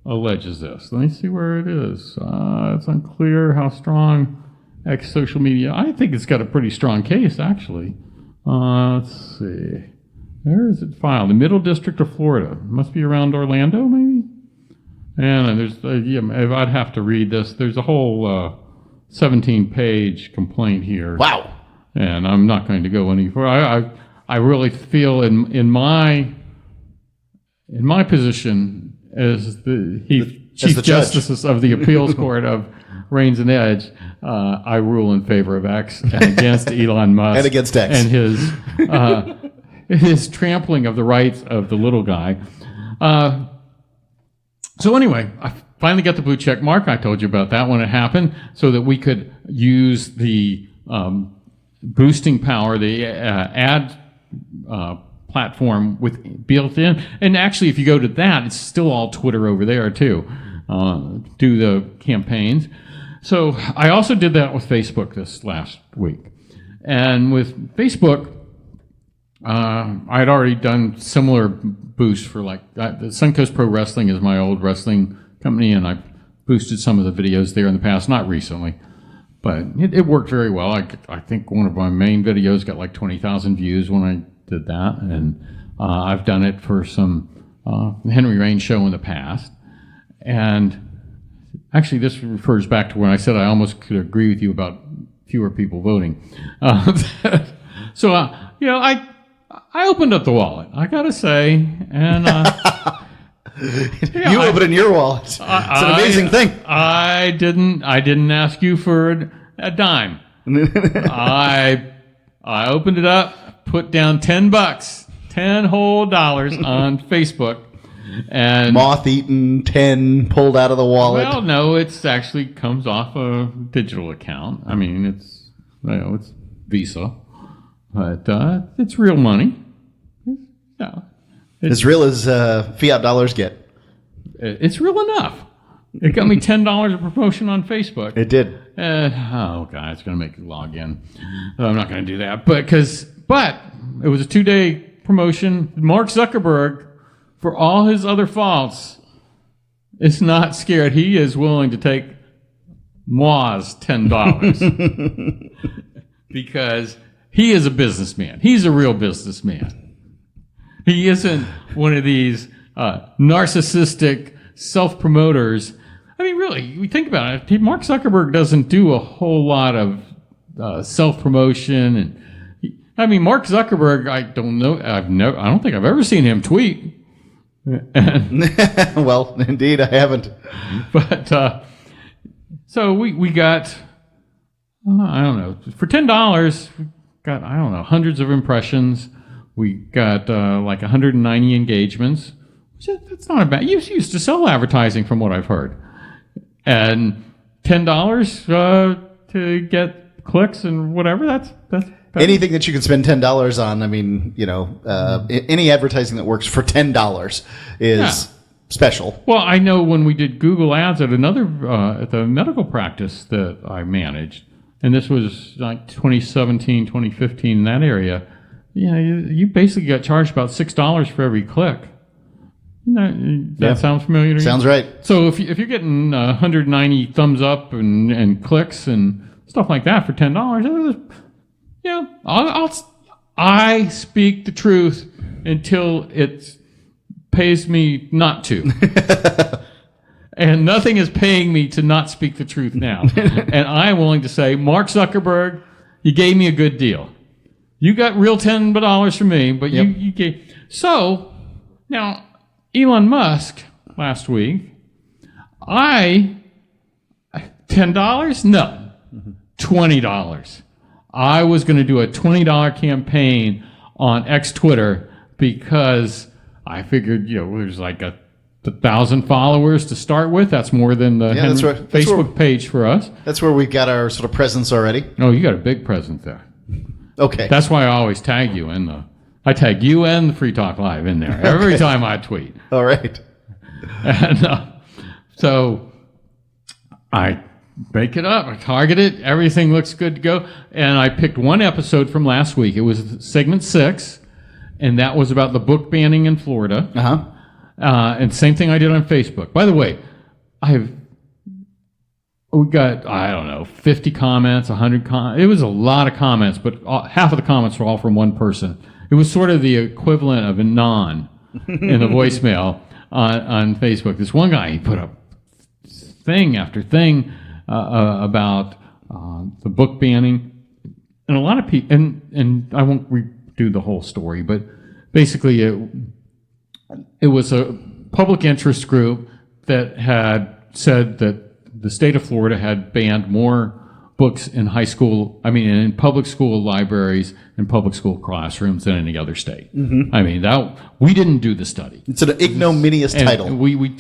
alleges this. Let me see where it is. It's unclear how strong... X social media. I think it's got a pretty strong case, actually. Let's see. Where is it filed? The Middle District of Florida. It must be around Orlando, maybe? And there's, I'd have to read this. There's a whole 17-page complaint here. Wow. And I'm not going to go any further. I really feel in my position as the Chief Justice of the Appeals Court of Rains and Edge, I rule in favor of X and against Elon Musk. And against X. And his trampling of the rights of the little guy. So anyway, finally got the blue check mark. I told you about that when it happened, so that we could use the boosting power, the ad platform with built in. And actually, if you go to that, it's still all Twitter over there too. Do the campaigns. So I also did that with Facebook this last week. And with Facebook, I had already done similar boosts for the Suncoast Pro Wrestling is my old wrestling company, and I boosted some of the videos there in the past, not recently. But it worked very well. I think one of my main videos got like 20,000 views when I did that. And I've done it for some Henry Rain show in the past. And actually, this refers back to when I said I almost could agree with you about fewer people voting. So, I opened up the wallet, I got to say. And you opened your wallet. It's an amazing thing. I didn't ask you for a dime. I opened it up, put down $10, 10 whole dollars on Facebook, and moth-eaten 10 pulled out of the wallet. Well, no, it's actually comes off a digital account. I mean, it's Visa, but it's real money. Yeah. As real as fiat dollars get. It's real enough. It got me $10 of promotion on Facebook. It did. God, it's going to make you log in. I'm not going to do that. But it was a 2-day promotion. Mark Zuckerberg, for all his other faults, is not scared. He is willing to take Moa's $10 because he is a businessman. He's a real businessman. He isn't one of these narcissistic self-promoters. I mean, really, we think about it. Mark Zuckerberg doesn't do a whole lot of self-promotion, and Mark Zuckerberg. I don't know. I don't think I've ever seen him tweet. Well, indeed, I haven't. But so we got I don't know, for $10 we got hundreds of impressions. We got like 190 engagements. That's not a bad. You used to sell advertising, from what I've heard, and $10 to get clicks and whatever. That's anything that you can spend $10 on. I mean, any advertising that works for $10 is special. Well, I know when we did Google Ads at at the medical practice that I managed, and this was like 2017, 2015, in that area. You basically got charged about $6 for every click. That sounds familiar to you? Sounds right. So if you're getting 190 thumbs up and clicks and stuff like that for $10, I speak the truth until it pays me not to. And nothing is paying me to not speak the truth now. And I'm willing to say, Mark Zuckerberg, you gave me a good deal. You got real $10 from me, but you gave. So now, Elon Musk last week, $10? No, $20. I was going to do a $20 campaign on X Twitter because I figured, there's like 1,000 followers to start with. That's more than the Facebook page for us. That's where we got our sort of presence already. Oh, you got a big presence there. Okay. That's why I always tag you I tag you and the Free Talk Live in there every time I tweet. All right. And so I make it up. I target it. Everything looks good to go. And I picked one episode from last week. It was segment 6, and that was about the book banning in Florida. And same thing I did on Facebook. By the way, we got, 50 comments, 100 comments. It was a lot of comments, but half of the comments were all from one person. It was sort of the equivalent of a non in the voicemail on Facebook. This one guy, he put up thing after thing about the book banning. And a lot of people, and I won't redo the whole story, but basically it was a public interest group that had said that the state of Florida had banned more books in in public school libraries and public school classrooms than any other state. Mm-hmm. We didn't do the study. It's an ignominious title. We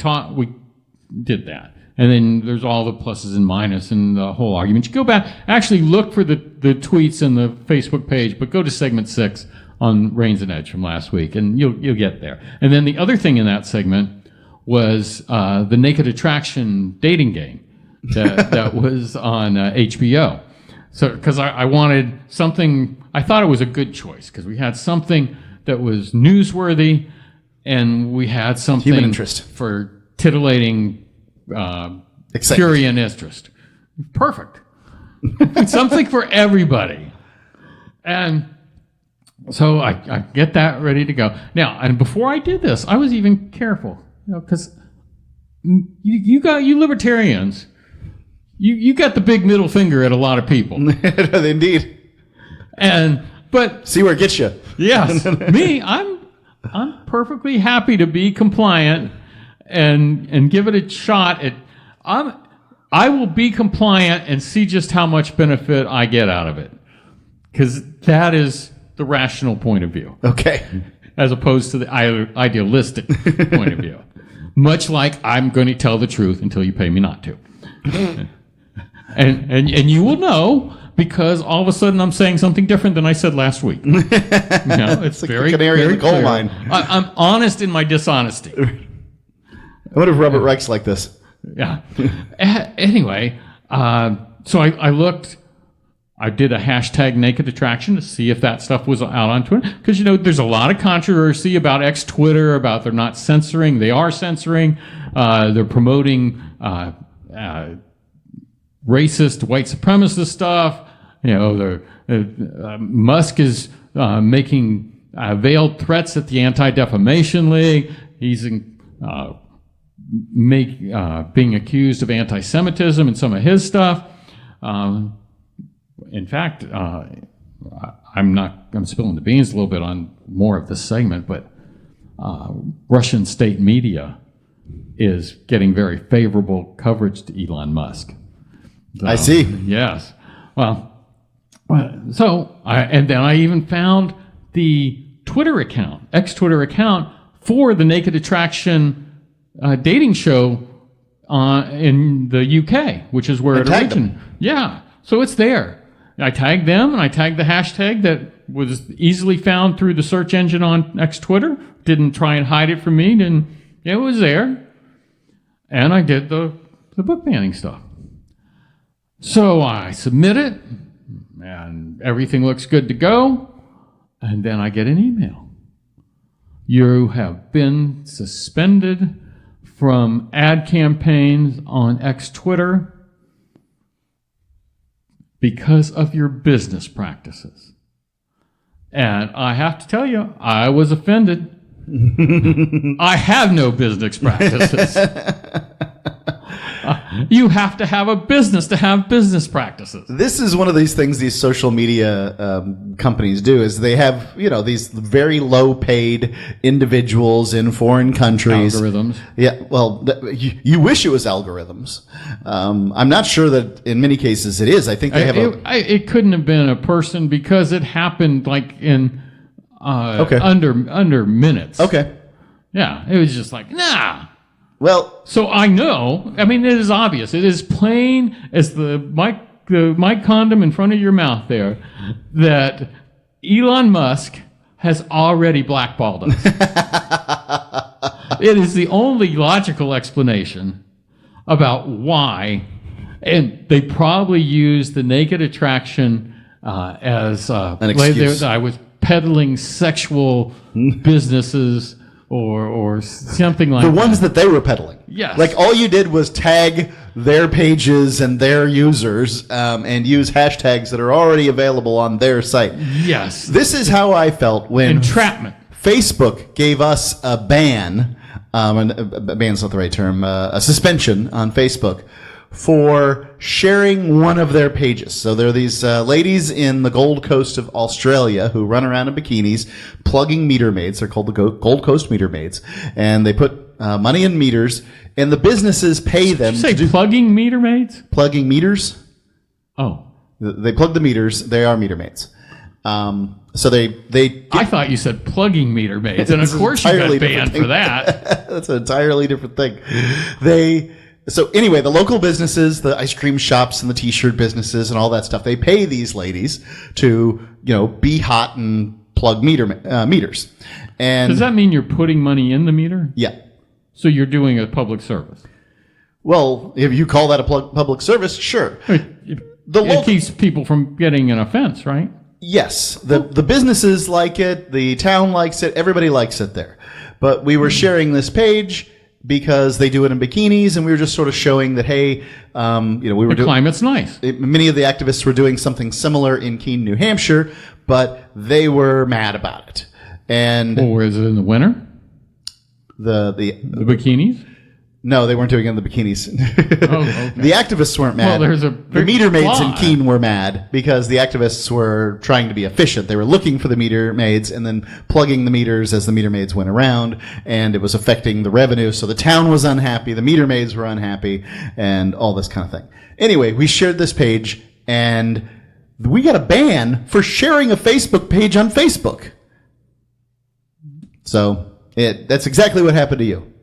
did that. And then there's all the pluses and minuses and the whole argument. You go back, actually look for the tweets and the Facebook page, but go to segment 6 on Reigns and Edge from last week, and you'll get there. And then the other thing in that segment was the Naked Attraction dating game that was on HBO. So, because I wanted something, I thought it was a good choice, because we had something that was newsworthy, and we had something human interest for titillating fury and interest. Perfect. Something for everybody. And so I get that ready to go. Now, and before I did this, I was even careful, because you libertarians, you got the big middle finger at a lot of people. Indeed. But see where it gets you. Yes. Me, I'm perfectly happy to be compliant and give it a shot at I will be compliant and see just how much benefit I get out of it, because that is the rational point of view. Okay. As opposed to the idealistic point of view. Much like I'm going to tell the truth until you pay me not to. and you will know, because all of a sudden I'm saying something different than I said last week. It's like very, the canary in very the coal clear. mine. I'm honest in my dishonesty. I wonder if Robert Reich's like this. Yeah. Anyway, so I looked. I did a hashtag Naked Attraction to see if that stuff was out on Twitter. Because, there's a lot of controversy about Twitter, about they're not censoring. They are censoring. They're promoting racist, white supremacist stuff. Musk is making veiled threats at the Anti-Defamation League. He's being accused of anti-Semitism in some of his stuff. In fact, I'm spilling the beans a little bit on more of this segment, but Russian state media is getting very favorable coverage to Elon Musk. I see. Yes. Well, and then I even found the Twitter account, Twitter account for the Naked Attraction dating show in the UK, which is where it originated. Yeah, so it's there. I tagged them, and I tagged the hashtag that was easily found through the search engine on Twitter. Didn't try and hide it from me. It was there. And I did the book banning stuff. So I submit it, and everything looks good to go. And then I get an email. You have been suspended from ad campaigns on Twitter because of your business practices. And I have to tell you, I was offended. I have no business practices. You have to have a business to have business practices. This is one of these things these social media companies do, is they have, these very low paid individuals in foreign countries. Algorithms. Yeah, well, you wish it was algorithms. I'm not sure that in many cases it is. I think they have it couldn't have been a person, because it happened like in under minutes. Okay. Yeah, it was just like, nah. Well, so I know. I mean, it is obvious. It is plain as the mic condom in front of your mouth there that Elon Musk has already blackballed us. It is the only logical explanation about why, and they probably used the Naked Attraction as an excuse. I was peddling sexual businesses. Or something like that. The ones that they were peddling. Yes. Like, all you did was tag their pages and their users and use hashtags that are already available on their site. Yes. This is how I felt when entrapment. Facebook gave us a ban, and ban's not the right term, a suspension on Facebook for sharing one of their pages. So there are these ladies in the Gold Coast of Australia who run around in bikinis plugging meter maids. They're called the Gold Coast meter maids. And they put money in meters, and the businesses pay them. Did you say plugging meter maids? Plugging meters. Oh. They plug the meters. They are meter maids. So they I thought you said plugging meter maids, and of course you got banned for that. That's an entirely different thing. They So anyway, the local businesses, the ice cream shops and the T-shirt businesses and all that stuff, they pay these ladies to, be hot and plug meters. And does that mean you're putting money in the meter? Yeah. So you're doing a public service? Well, if you call that a public service, sure. It keeps people from getting an offense, right? Yes. The businesses like it. The town likes it. Everybody likes it there. But we were sharing this page because they do it in bikinis, and we were just sort of showing that, hey, we were the climate's nice. Many of the activists were doing something similar in Keene, New Hampshire, but they were mad about it. And is it in the winter? The bikinis? No, they weren't doing it in the bikinis. Okay. The activists weren't mad. Well, the meter maids in Keene were mad because the activists were trying to be efficient. They were looking for the meter maids and then plugging the meters as the meter maids went around, and it was affecting the revenue. So the town was unhappy, the meter maids were unhappy, and all this kind of thing. Anyway, we shared this page, and we got a ban for sharing a Facebook page on Facebook. So that's exactly what happened to you.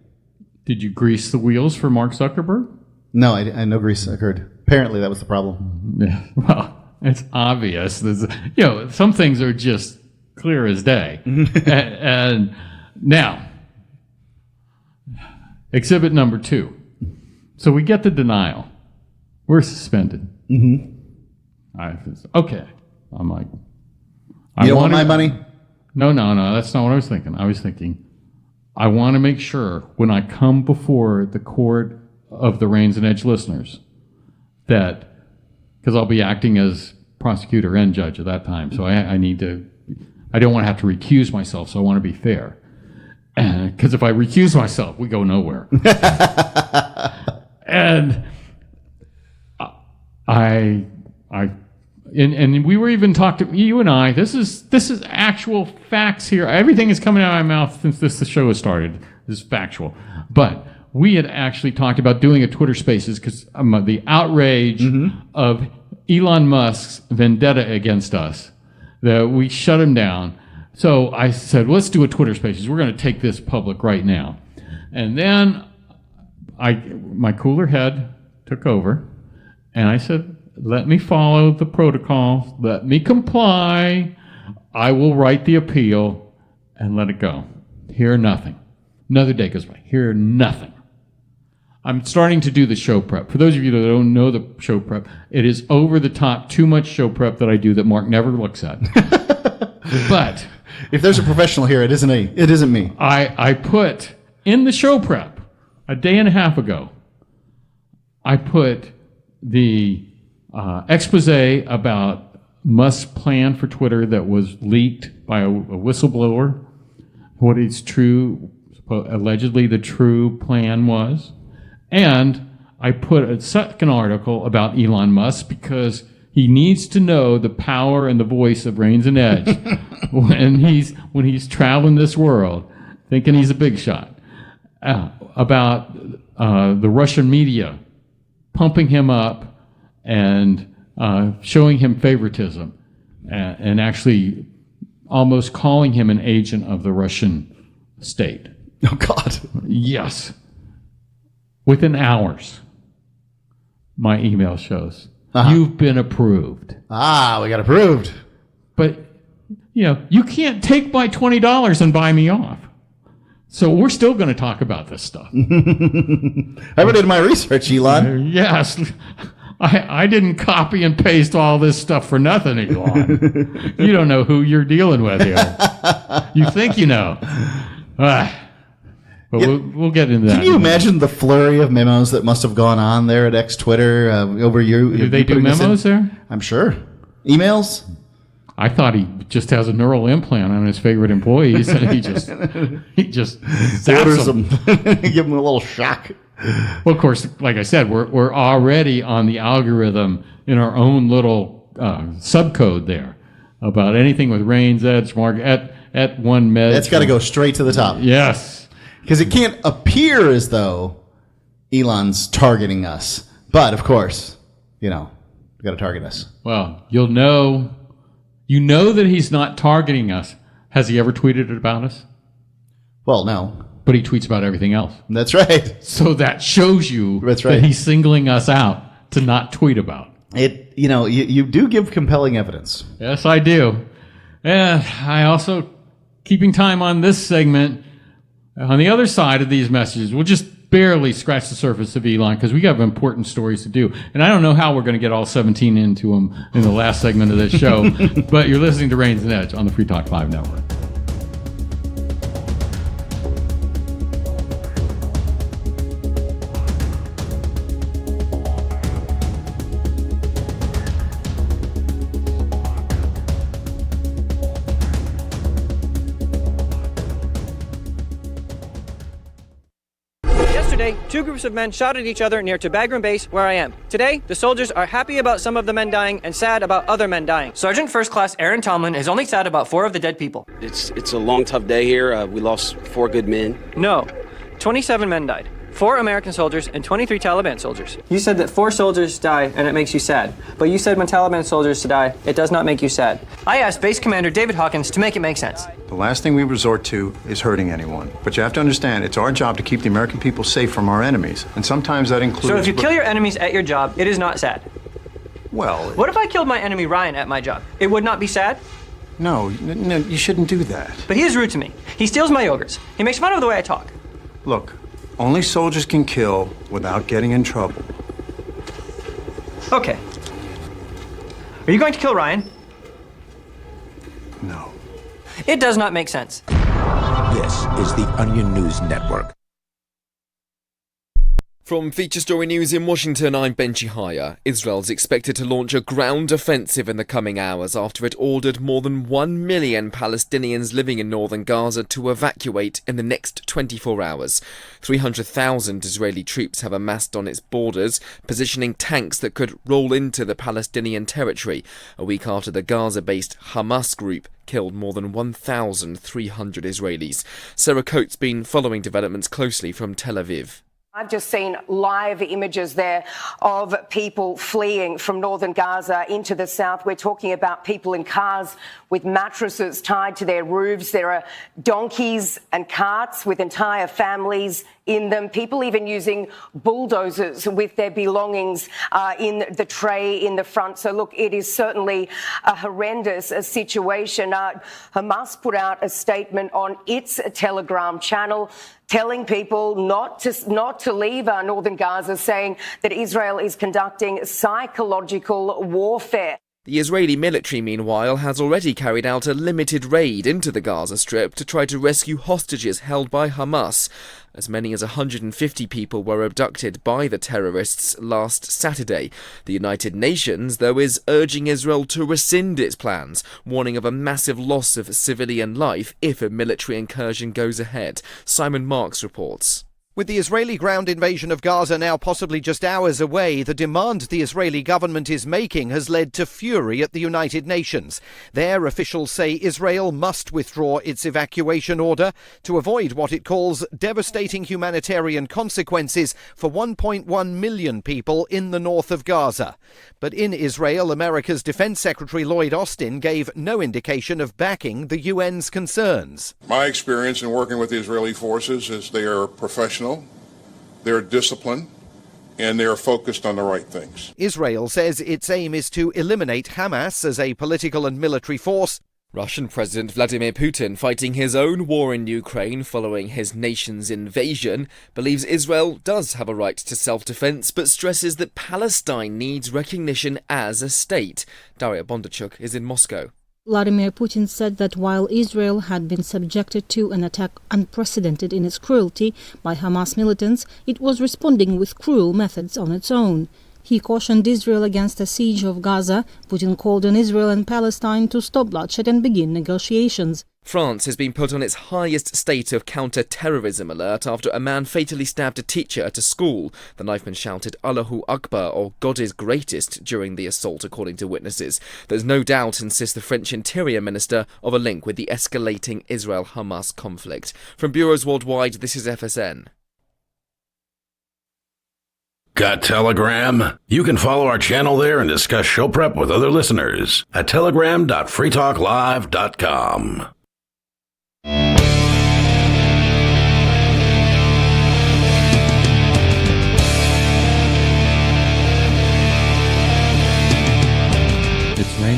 Did you grease the wheels for Mark Zuckerberg? No, I know grease occurred. Apparently, that was the problem. Yeah, well, it's obvious. Some things are just clear as day. and now, exhibit number 2. So we get the denial. We're suspended. Okay. I'm like, you don't want my money? No, that's not what I was thinking. I was thinking, I want to make sure when I come before the court of the Reins and Edge listeners that, because I'll be acting as prosecutor and judge at that time, so I don't want to have to recuse myself, so I want to be fair. Because if I recuse myself, we go nowhere. And And we were even talking, you and I, this is actual facts here. Everything is coming out of my mouth since the show has started. This is factual. But we had actually talked about doing a Twitter Spaces because the outrage of Elon Musk's vendetta against us, that we shut him down. So I said, let's do a Twitter Spaces. We're going to take this public right now. And then my cooler head took over, and I said, let me follow the protocol. Let me comply. I will write the appeal and let it go. Hear nothing. Another day goes by. Hear nothing. I'm starting to do the show prep. For those of you that don't know the show prep, it is over the top, too much show prep that I do that Mark never looks at. But if there's a professional here, it isn't me. I put in the show prep a day and a half ago, I put the expose about Musk's plan for Twitter that was leaked by a whistleblower, what is true, allegedly the true plan was. And I put a second article about Elon Musk because he needs to know the power and the voice of Reins and Edge when he's traveling this world, thinking he's a big shot. About the Russian media pumping him up and showing him favoritism and actually almost calling him an agent of the Russian state. Oh, God. Yes. Within hours, my email shows, you've been approved. We got approved. But, you can't take my $20 and buy me off. So we're still going to talk about this stuff. I already did my research, Elon. Yes. I didn't copy and paste all this stuff for nothing, Elon. You don't know who you're dealing with here. You think you know. But we'll get into that. Can you imagine the flurry of memos that must have gone on there at X Twitter over you? Do they do memos there? I'm sure. Emails? I thought he just has a neural implant on his favorite employees, and he just orders them. Give them a little shock. Well, of course, like I said, we're already on the algorithm in our own little subcode there about anything with Reins, Edge, Mark at one med. That's got to go straight to the top. Yes. Because it can't appear as though Elon's targeting us. But, of course, you got to target us. Well, you know that he's not targeting us. Has he ever tweeted about us? Well, no. but he tweets about everything else. That's right. So that shows you That's right. that he's singling us out to not tweet about. You do give compelling evidence. Yes, I do. And I also, keeping time on this segment, on the other side of these messages, we'll just barely scratch the surface of Elon because we have important stories to do. And I don't know how we're going to get all 17 into them in the last segment of this show, but you're listening to Reigns and Edge on the Free Talk Live Network. Yesterday, two groups of men shot at each other near Tabagram Base, where I am. Today, the soldiers are happy about some of the men dying and sad about other men dying. Sergeant First Class Aaron Tomlin is only sad about 4 of the dead people. It's a long, tough day here. We lost 4 good men. No, 27 men died. 4 American soldiers and 23 Taliban soldiers. You said that 4 soldiers die and it makes you sad. But you said when Taliban soldiers die, it does not make you sad. I asked Base Commander David Hawkins to make it make sense. The last thing we resort to is hurting anyone. But you have to understand, it's our job to keep the American people safe from our enemies. And sometimes that includes... So if you kill your enemies at your job, it is not sad. Well... What if I killed my enemy Ryan at my job? It would not be sad? No, you shouldn't do that. But he is rude to me. He steals my yogurts. He makes fun of the way I talk. Look, only soldiers can kill without getting in trouble. Okay. Are you going to kill Ryan? No. It does not make sense. This is the Onion News Network. From Feature Story News in Washington, I'm Ben Chihaya. Israel's expected to launch a ground offensive in the coming hours after it ordered more than 1 million Palestinians living in northern Gaza to evacuate in the next 24 hours. 300,000 Israeli troops have amassed on its borders, positioning tanks that could roll into the Palestinian territory, a week after the Gaza-based Hamas group killed more than 1,300 Israelis. Sarah Coates been following developments closely from Tel Aviv. I've just seen live images there of people fleeing from northern Gaza into the south. We're talking about people in cars with mattresses tied to their roofs. There are donkeys and carts with entire families in them, people even using bulldozers with their belongings in the tray in the front. So, look, it is certainly a horrendous situation. Hamas put out a statement on its Telegram channel telling people not to leave northern Gaza, saying that Israel is conducting psychological warfare. The Israeli military, meanwhile, has already carried out a limited raid into the Gaza Strip to try to rescue hostages held by Hamas. As many as 150 people were abducted by the terrorists last Saturday. The United Nations, though, is urging Israel to rescind its plans, warning of a massive loss of civilian life if a military incursion goes ahead. Simon Marks reports. With the Israeli ground invasion of Gaza now possibly just hours away, the demand the Israeli government is making has led to fury at the United Nations. Their officials say Israel must withdraw its evacuation order to avoid what it calls devastating humanitarian consequences for 1.1 million people in the north of Gaza. But in Israel, America's Defense Secretary Lloyd Austin gave no indication of backing the UN's concerns. My experience in working with the Israeli forces is they are professional. They're disciplined, and they're focused on the right things. Israel says its aim is to eliminate Hamas as a political and military force. Russian President Vladimir Putin, fighting his own war in Ukraine following his nation's invasion, believes Israel does have a right to self-defense, but stresses that Palestine needs recognition as a state. Daria Bondarchuk is in Moscow. Vladimir Putin said that while Israel had been subjected to an attack unprecedented in its cruelty by Hamas militants, it was responding with cruel methods on its own. He cautioned Israel against a siege of Gaza. Putin called on Israel and Palestine to stop bloodshed and begin negotiations. France has been put on its highest state of counter-terrorism alert after a man fatally stabbed a teacher at a school. The knifeman shouted Allahu Akbar, or God is greatest, during the assault, according to witnesses. There's no doubt, insists the French Interior Minister, of a link with the escalating Israel-Hamas conflict. From bureaus worldwide, this is FSN. Got Telegram? You can follow our channel there and discuss show prep with other listeners at telegram.freetalklive.com.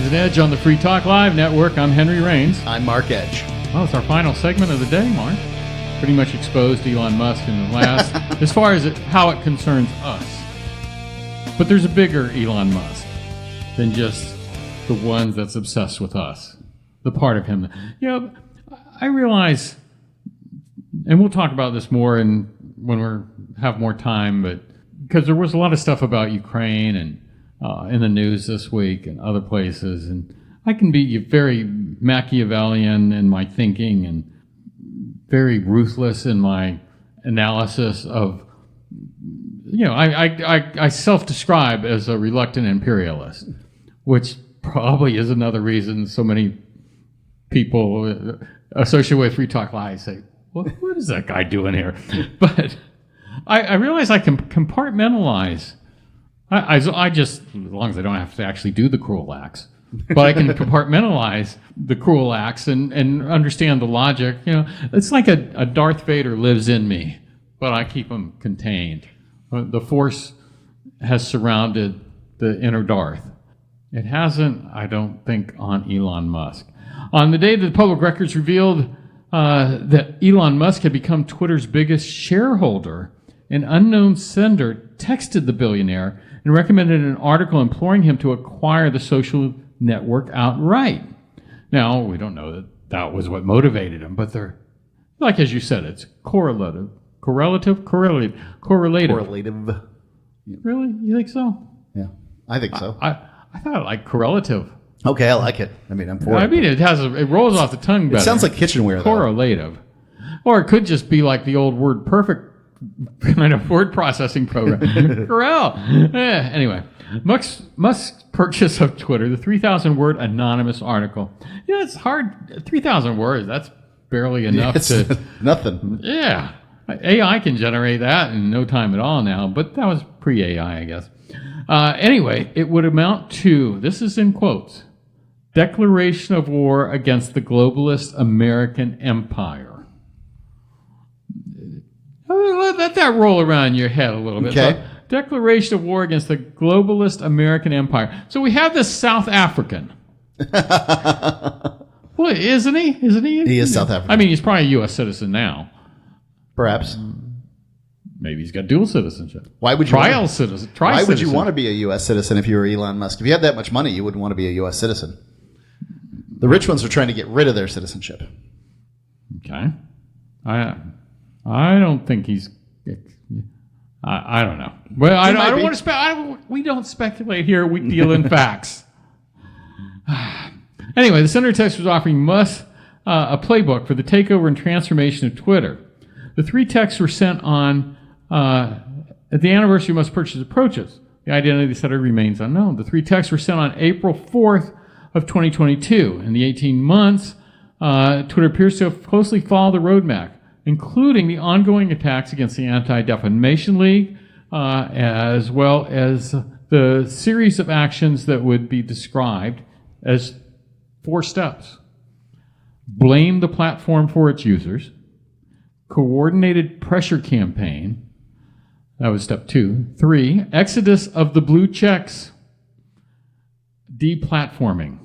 Rains and Edge on the Free Talk Live Network. I'm Henry Rains. I'm Mark Edge. Well, it's our final segment of the day, Mark. Pretty much exposed Elon Musk in the last, as far as how it concerns us. But there's a bigger Elon Musk than just the one that's obsessed with us. The part of him. You know, I realize, and we'll talk about this more when we have more time, but because there was a lot of stuff about Ukraine and in the news this week and other places, and I can be very Machiavellian in my thinking and very ruthless in my analysis of, I self-describe as a reluctant imperialist, which probably is another reason so many people associated with Free Talk Live say, what is that guy doing here? But I realize I can compartmentalize. I just, as long as I don't have to actually do the cruel acts, but I can compartmentalize the cruel acts and understand the logic. It's like a Darth Vader lives in me, but I keep him contained. The Force has surrounded the inner Darth. It hasn't, I don't think, on Elon Musk. On the day that the public records revealed that Elon Musk had become Twitter's biggest shareholder, an unknown sender texted the billionaire and recommended an article imploring him to acquire the social network outright. Now, we don't know that was what motivated him, but they're, like as you said, it's correlative. Correlative? Correlative. Really? You think so? Yeah, I think so. I thought I liked correlative. Okay, I like it. I mean, I'm for it. I mean, it rolls off the tongue better. It sounds like kitchenware, though. Correlative. Or it could just be like the old WordPerfect kind of word processing program. Corel. Anyway, Musk's purchase of Twitter, the 3,000-word anonymous article. Yeah, it's hard. 3,000 words, that's barely enough to... Nothing. Yeah. AI can generate that in no time at all now, but that was pre-AI, I guess. Anyway, it would amount to, this is in quotes, declaration of war against the globalist American empire. Let that roll around your head a little bit. Okay. So, declaration of war against the globalist American empire. So we have this South African. Well, isn't he? He is South African. I mean, he's probably a U.S. citizen now. Perhaps. Maybe he's got dual citizenship. Why would you Why would you want to be a U.S. citizen if you were Elon Musk? If you had that much money, you wouldn't want to be a U.S. citizen. The rich ones are trying to get rid of their citizenship. Okay. I don't think he's... I don't know. Well, I don't want to we don't speculate here. We deal in facts. Anyway, the senator text was offering Musk a playbook for the takeover and transformation of Twitter. The three texts were sent on at the anniversary of Musk's purchase approaches. The identity of the setter remains unknown. The three texts were sent on April 4th of 2022. In the 18 months, Twitter appears to have closely followed the roadmap, including the ongoing attacks against the Anti-Defamation League, as well as the series of actions that would be described as 4 steps. Blame the platform for its users. Coordinated pressure campaign. That was step 2. 3, exodus of the blue checks. Deplatforming.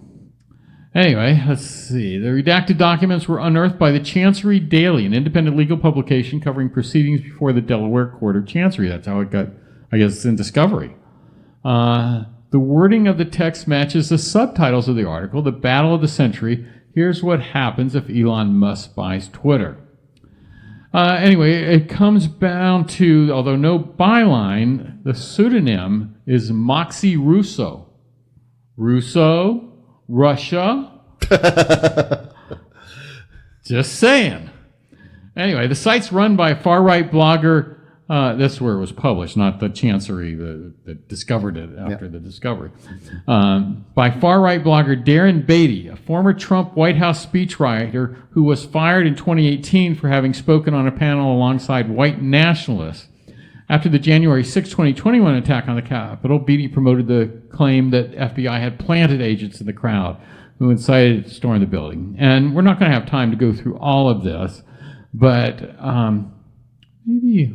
Anyway, let's see. The redacted documents were unearthed by the Chancery Daily, an independent legal publication covering proceedings before the Delaware Court of Chancery. That's how it got, I guess it's in discovery. The wording of the text matches the subtitles of the article, The Battle of the Century. Here's what happens if Elon Musk buys Twitter. Anyway, it comes down to, although no byline, the pseudonym is Moxie Russo. Russo, Russia. Just saying. Anyway, the site's run by a far-right blogger. That's where it was published, not the Chancery that discovered it after the discovery. By far-right blogger Darren Beatty, a former Trump White House speechwriter who was fired in 2018 for having spoken on a panel alongside white nationalists. After the January 6, 2021 attack on the Capitol, Beatty promoted the claim that FBI had planted agents in the crowd who incited it to storm the building. And we're not going to have time to go through all of this, but maybe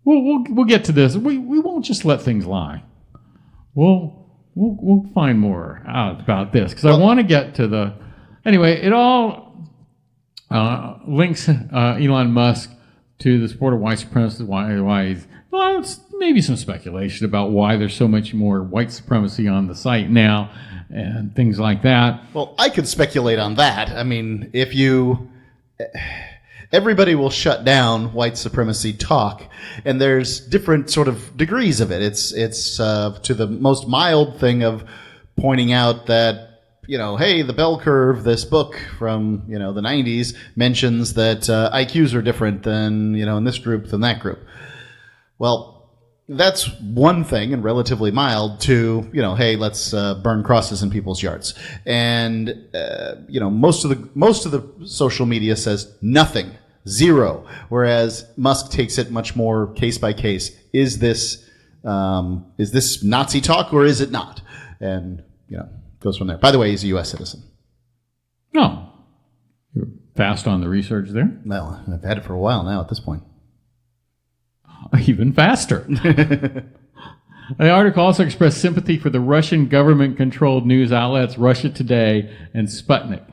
we'll get to this. We won't just let things lie. We'll we'll find more out about this because I want to get to the. Anyway, it all links Elon Musk to the support of white supremacists. Why he's, well, it's maybe some speculation about why there's so much more white supremacy on the site now and things like that. Well, I could speculate on that. I mean, everybody will shut down white supremacy talk, and there's different sort of degrees of it. It's to the most mild thing of pointing out that, hey, the bell curve, this book from, the 90s mentions that IQs are different than, in this group than that group. Well, that's one thing and relatively mild to, hey, let's burn crosses in people's yards. And, most of the social media says nothing, zero. Whereas Musk takes it much more case by case. Is this Nazi talk or is it not? And, goes from there. By the way, he's a U.S. citizen. No. You're fast on the research there? Well, I've had it for a while now at this point. Even faster. The article also expressed sympathy for the Russian government-controlled news outlets Russia Today and Sputnik,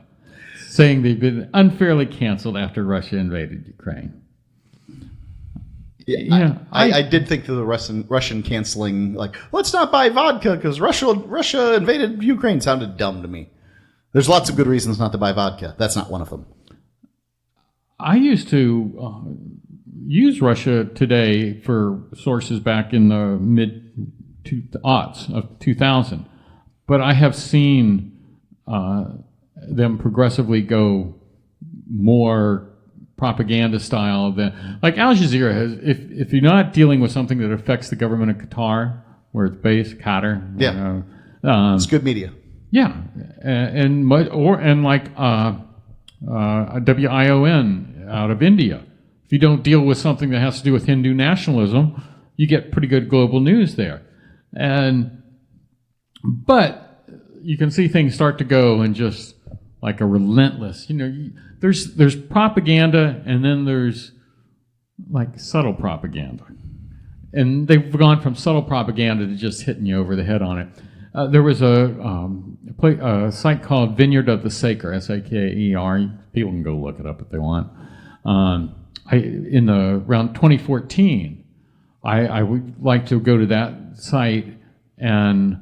saying they've been unfairly canceled after Russia invaded Ukraine. Yeah, I did think that the Russian canceling, let's not buy vodka because Russia invaded Ukraine, sounded dumb to me. There's lots of good reasons not to buy vodka. That's not one of them. I used to use Russia Today for sources back in the mid-aughts of 2000, but I have seen them progressively go more propaganda style than Al Jazeera has. If you're not dealing with something that affects the government of Qatar, where it's based, Qatar, it's good media. Yeah, and WION out of India. If you don't deal with something that has to do with Hindu nationalism, you get pretty good global news there. But you can see things start to go in just like a relentless, there's propaganda and then there's like subtle propaganda. And they've gone from subtle propaganda to just hitting you over the head on it. There was a site called Vineyard of the Saker, S-A-K-E-R. People can go look it up if they want. Around 2014, I would like to go to that site, and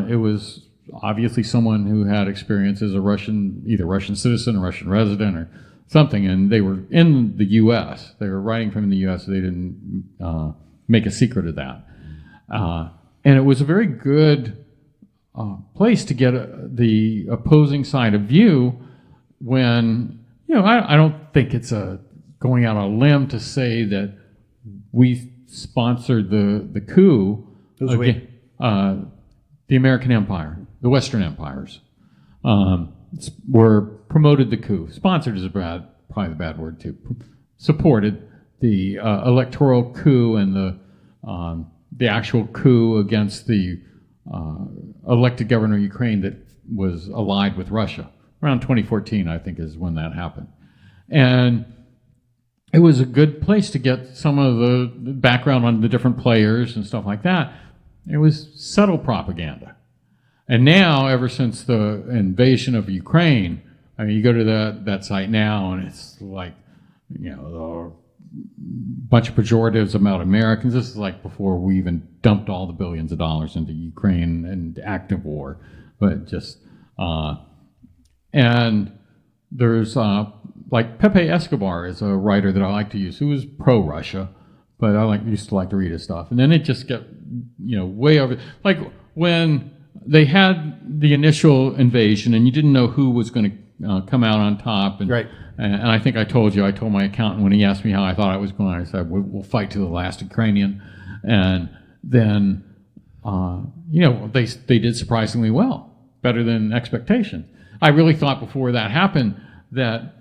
it was obviously someone who had experience as either Russian citizen or Russian resident or something, and they were in the U.S. They were writing from the U.S., so they didn't make a secret of that. And it was a very good place to get the opposing side of view when, I don't think it's going out on a limb to say that we sponsored the coup. The American Empire, the Western empires, were promoted the coup. Sponsored is probably the bad word too. Supported the electoral coup and the actual coup against the elected governor of Ukraine that was allied with Russia. Around 2014, I think, is when that happened. And it was a good place to get some of the background on the different players and stuff like that. It was subtle propaganda. And now, ever since the invasion of Ukraine, I mean, you go to that site now, and it's like, a bunch of pejoratives about Americans. This is like before we even dumped all the billions of dollars into Ukraine and active war. But just, and there's, like Pepe Escobar is a writer that I like to use who is pro-Russia, but I used to like to read his stuff. And then it just got, way over, like when they had the initial invasion and you didn't know who was going to come out on top. And, right. And I think I told my accountant when he asked me how I thought I was going, I said, we'll fight to the last Ukrainian. And then, they did surprisingly well, better than expectations. I really thought before that happened that,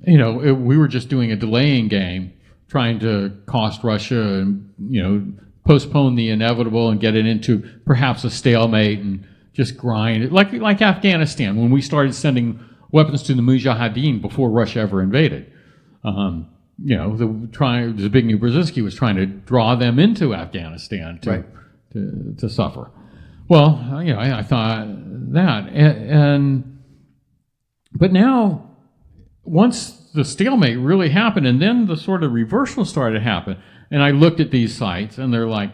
we were just doing a delaying game, trying to cost Russia and, postpone the inevitable and get it into perhaps a stalemate and just grind it. Like Afghanistan, when we started sending weapons to the Mujahideen before Russia ever invaded. Zbigniew Brzezinski was trying to draw them into Afghanistan to suffer. Well, I thought that, but now, once the stalemate really happened, and then the sort of reversal started to happen, and I looked at these sites, and they're like,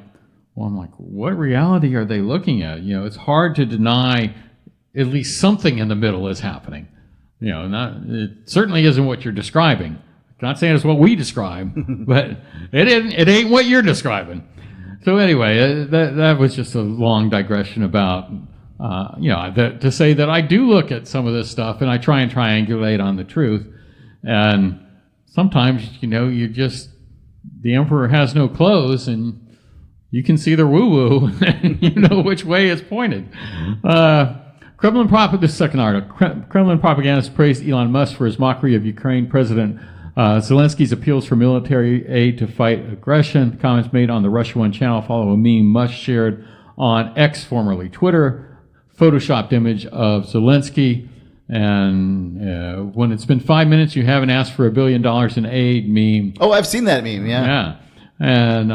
well, I'm like, what reality are they looking at? It's hard to deny at least something in the middle is happening. It certainly isn't what you're describing. I'm not saying it's what we describe, but it ain't what you're describing. So anyway, that was just a long digression about, to say that I do look at some of this stuff and I try and triangulate on the truth. And sometimes, the emperor has no clothes and you can see the woo-woo and you know which way it's pointed. This second article. Kremlin propagandists praised Elon Musk for his mockery of Ukraine President Zelensky's appeals for military aid to fight aggression. Comments made on the Russia One channel follow a meme Musk shared on X, formerly Twitter, photoshopped image of Zelensky. And when it's been 5 minutes, you haven't asked for $1 billion in aid meme. Oh, I've seen that meme, yeah. Yeah. And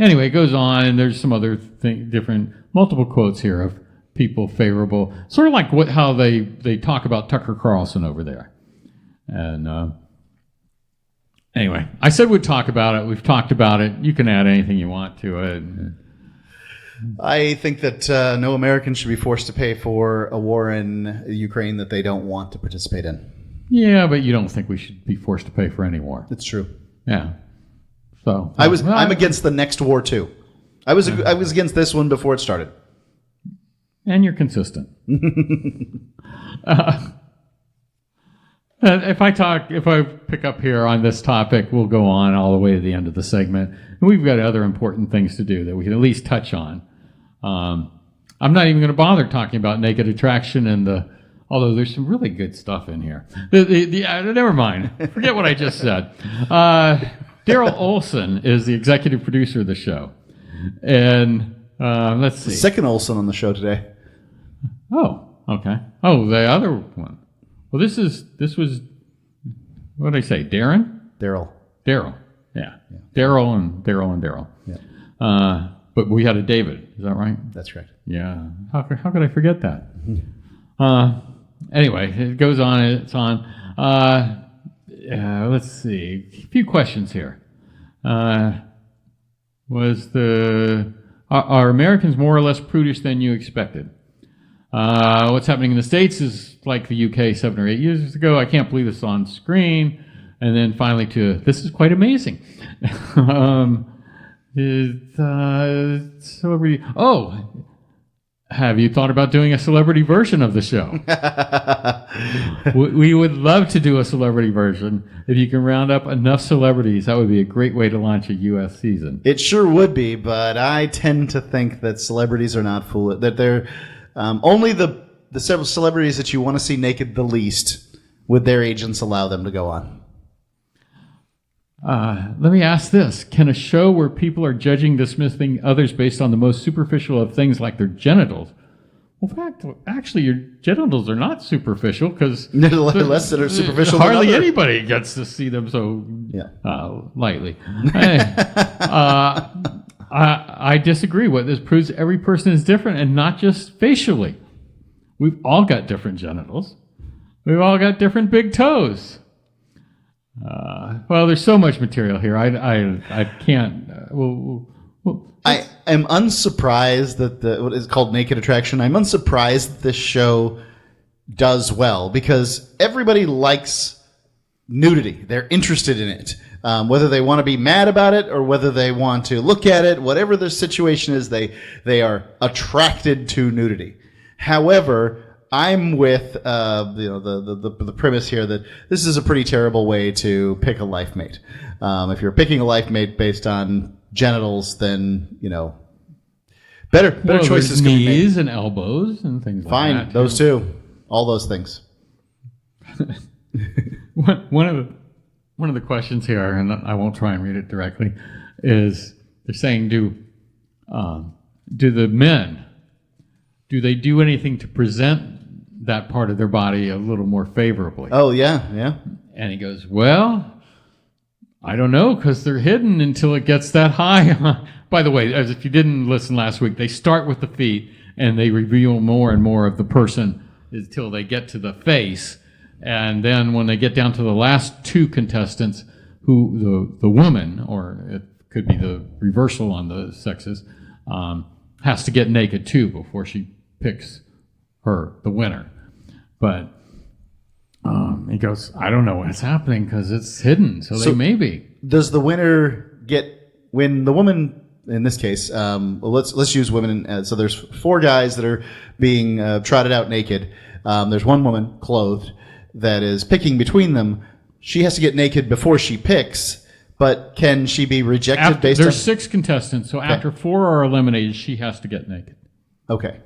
anyway, it goes on, and there's some other different multiple quotes here of people favorable, sort of like how they talk about Tucker Carlson over there. And anyway, I said we'd talk about it. We've talked about it. You can add anything you want to it. I think that no American should be forced to pay for a war in Ukraine that they don't want to participate in. Yeah, but you don't think we should be forced to pay for any war. It's true. Yeah. So I'm against the next war too. I was against this one before it started. And you're consistent. If I pick up here on this topic, we'll go on all the way to the end of the segment. And we've got other important things to do that we can at least touch on. I'm not even going to bother talking about naked attraction although there's some really good stuff in here. Never mind. Forget what I just said. Daryl Olson is the executive producer of the show. And let's see. The second Olson on the show today. Oh, okay. Oh, the other one. Well, this was, what did I say, Darren? Daryl. Yeah. Daryl. Yeah. But we had a David, is that right? That's correct. Yeah. How could I forget that? Anyway, it goes on, it's on. Let's see. A few questions here. Are Americans more or less prudish than you expected? What's happening in the States is like the UK 7 or 8 years ago. I can't believe this on screen. And then finally this is quite amazing. Celebrity. Oh, have you thought about doing a celebrity version of the show? We would love to do a celebrity version. If you can round up enough celebrities, that would be a great way to launch a U.S. season. It sure would be, but I tend to think that celebrities are not foolish. That they're only the several celebrities that you want to see naked the least would their agents allow them to go on. Let me ask this. Can a show where people are judging, dismissing others based on the most superficial of things like their genitals? Well, actually, your genitals are not superficial because less that are superficial. Hardly anybody gets to see them so lightly. I disagree. What this proves, every person is different, and not just facially. We've all got different genitals. We've all got different big toes. Well, there's so much material here. I can't. I am unsurprised that what is called Naked Attraction. I'm unsurprised that this show does well because everybody likes nudity. They're interested in it. Whether they want to be mad about it or whether they want to look at it, whatever the situation is, they are attracted to nudity. However, I'm with the premise here that this is a pretty terrible way to pick a life mate. If you're picking a life mate based on genitals, then better choices. Knees and elbows and things like that. Fine, those too, all those things. One of the questions here, and I won't try and read it directly, is they're saying do the men do anything to present that part of their body a little more favorably? Oh, yeah. And he goes, well, I don't know, because they're hidden until it gets that high. By the way, as if you didn't listen last week, they start with the feet and they reveal more and more of the person until they get to the face. And then when they get down to the last two contestants, who the woman, or it could be the reversal on the sexes, has to get naked too before she picks the winner. But he goes, I don't know what's happening because it's hidden, so they may be. Does the winner when the woman, in this case, let's use women. So there's 4 guys that are being trotted out naked. There's one woman clothed that is picking between them. She has to get naked before she picks, but can she be rejected based on... There's 6 contestants, so after 4 are eliminated, she has to get naked. Okay.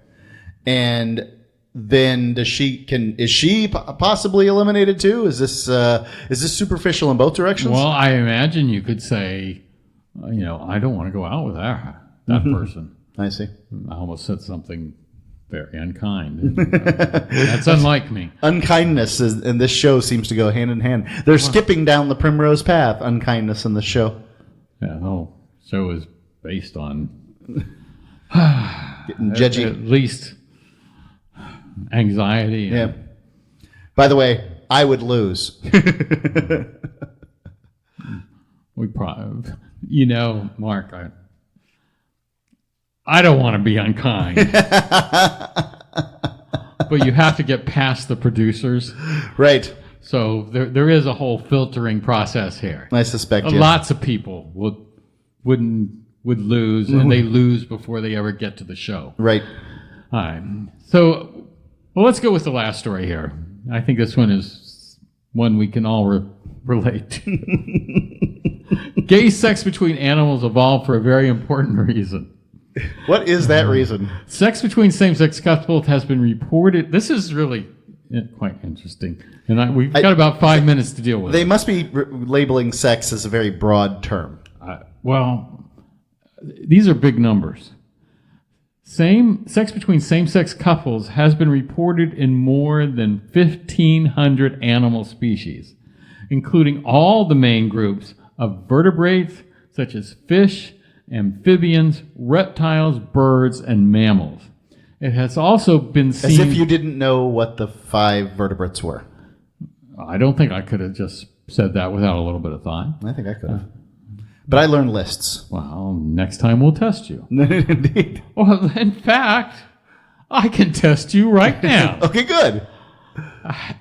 And then is she possibly eliminated too? Is this superficial in both directions? Well, I imagine you could say, I don't want to go out with that person. I see. I almost said something very unkind. That's unlike me. Unkindness in this show seems to go hand in hand. They're skipping down the primrose path. Unkindness in this show. Yeah, the whole show is based on getting judgy. At least anxiety. Yeah. By the way, I would lose. We probably, Mark, I don't want to be unkind. But you have to get past the producers. Right. So there is a whole filtering process here. I suspect lots of people would lose, and they lose before they ever get to the show. Right. All right. So, let's go with the last story here. I think this one is one we can all relate to. Gay sex between animals evolved for a very important reason. What is that reason? Sex between same-sex couples has been reported. This is really quite interesting. And we've got about 5 minutes to deal with They it. must be labeling sex as a very broad term. These are big numbers. Sex between same-sex couples has been reported in more than 1,500 animal species, including all the main groups of vertebrates such as fish, amphibians, reptiles, birds, and mammals. It has also been seen... As if you didn't know what the 5 vertebrates were. I don't think I could have just said that without a little bit of thought. I think I could have. But I learned lists. Well, next time we'll test you. Indeed. Well, in fact, I can test you right now. Okay, good.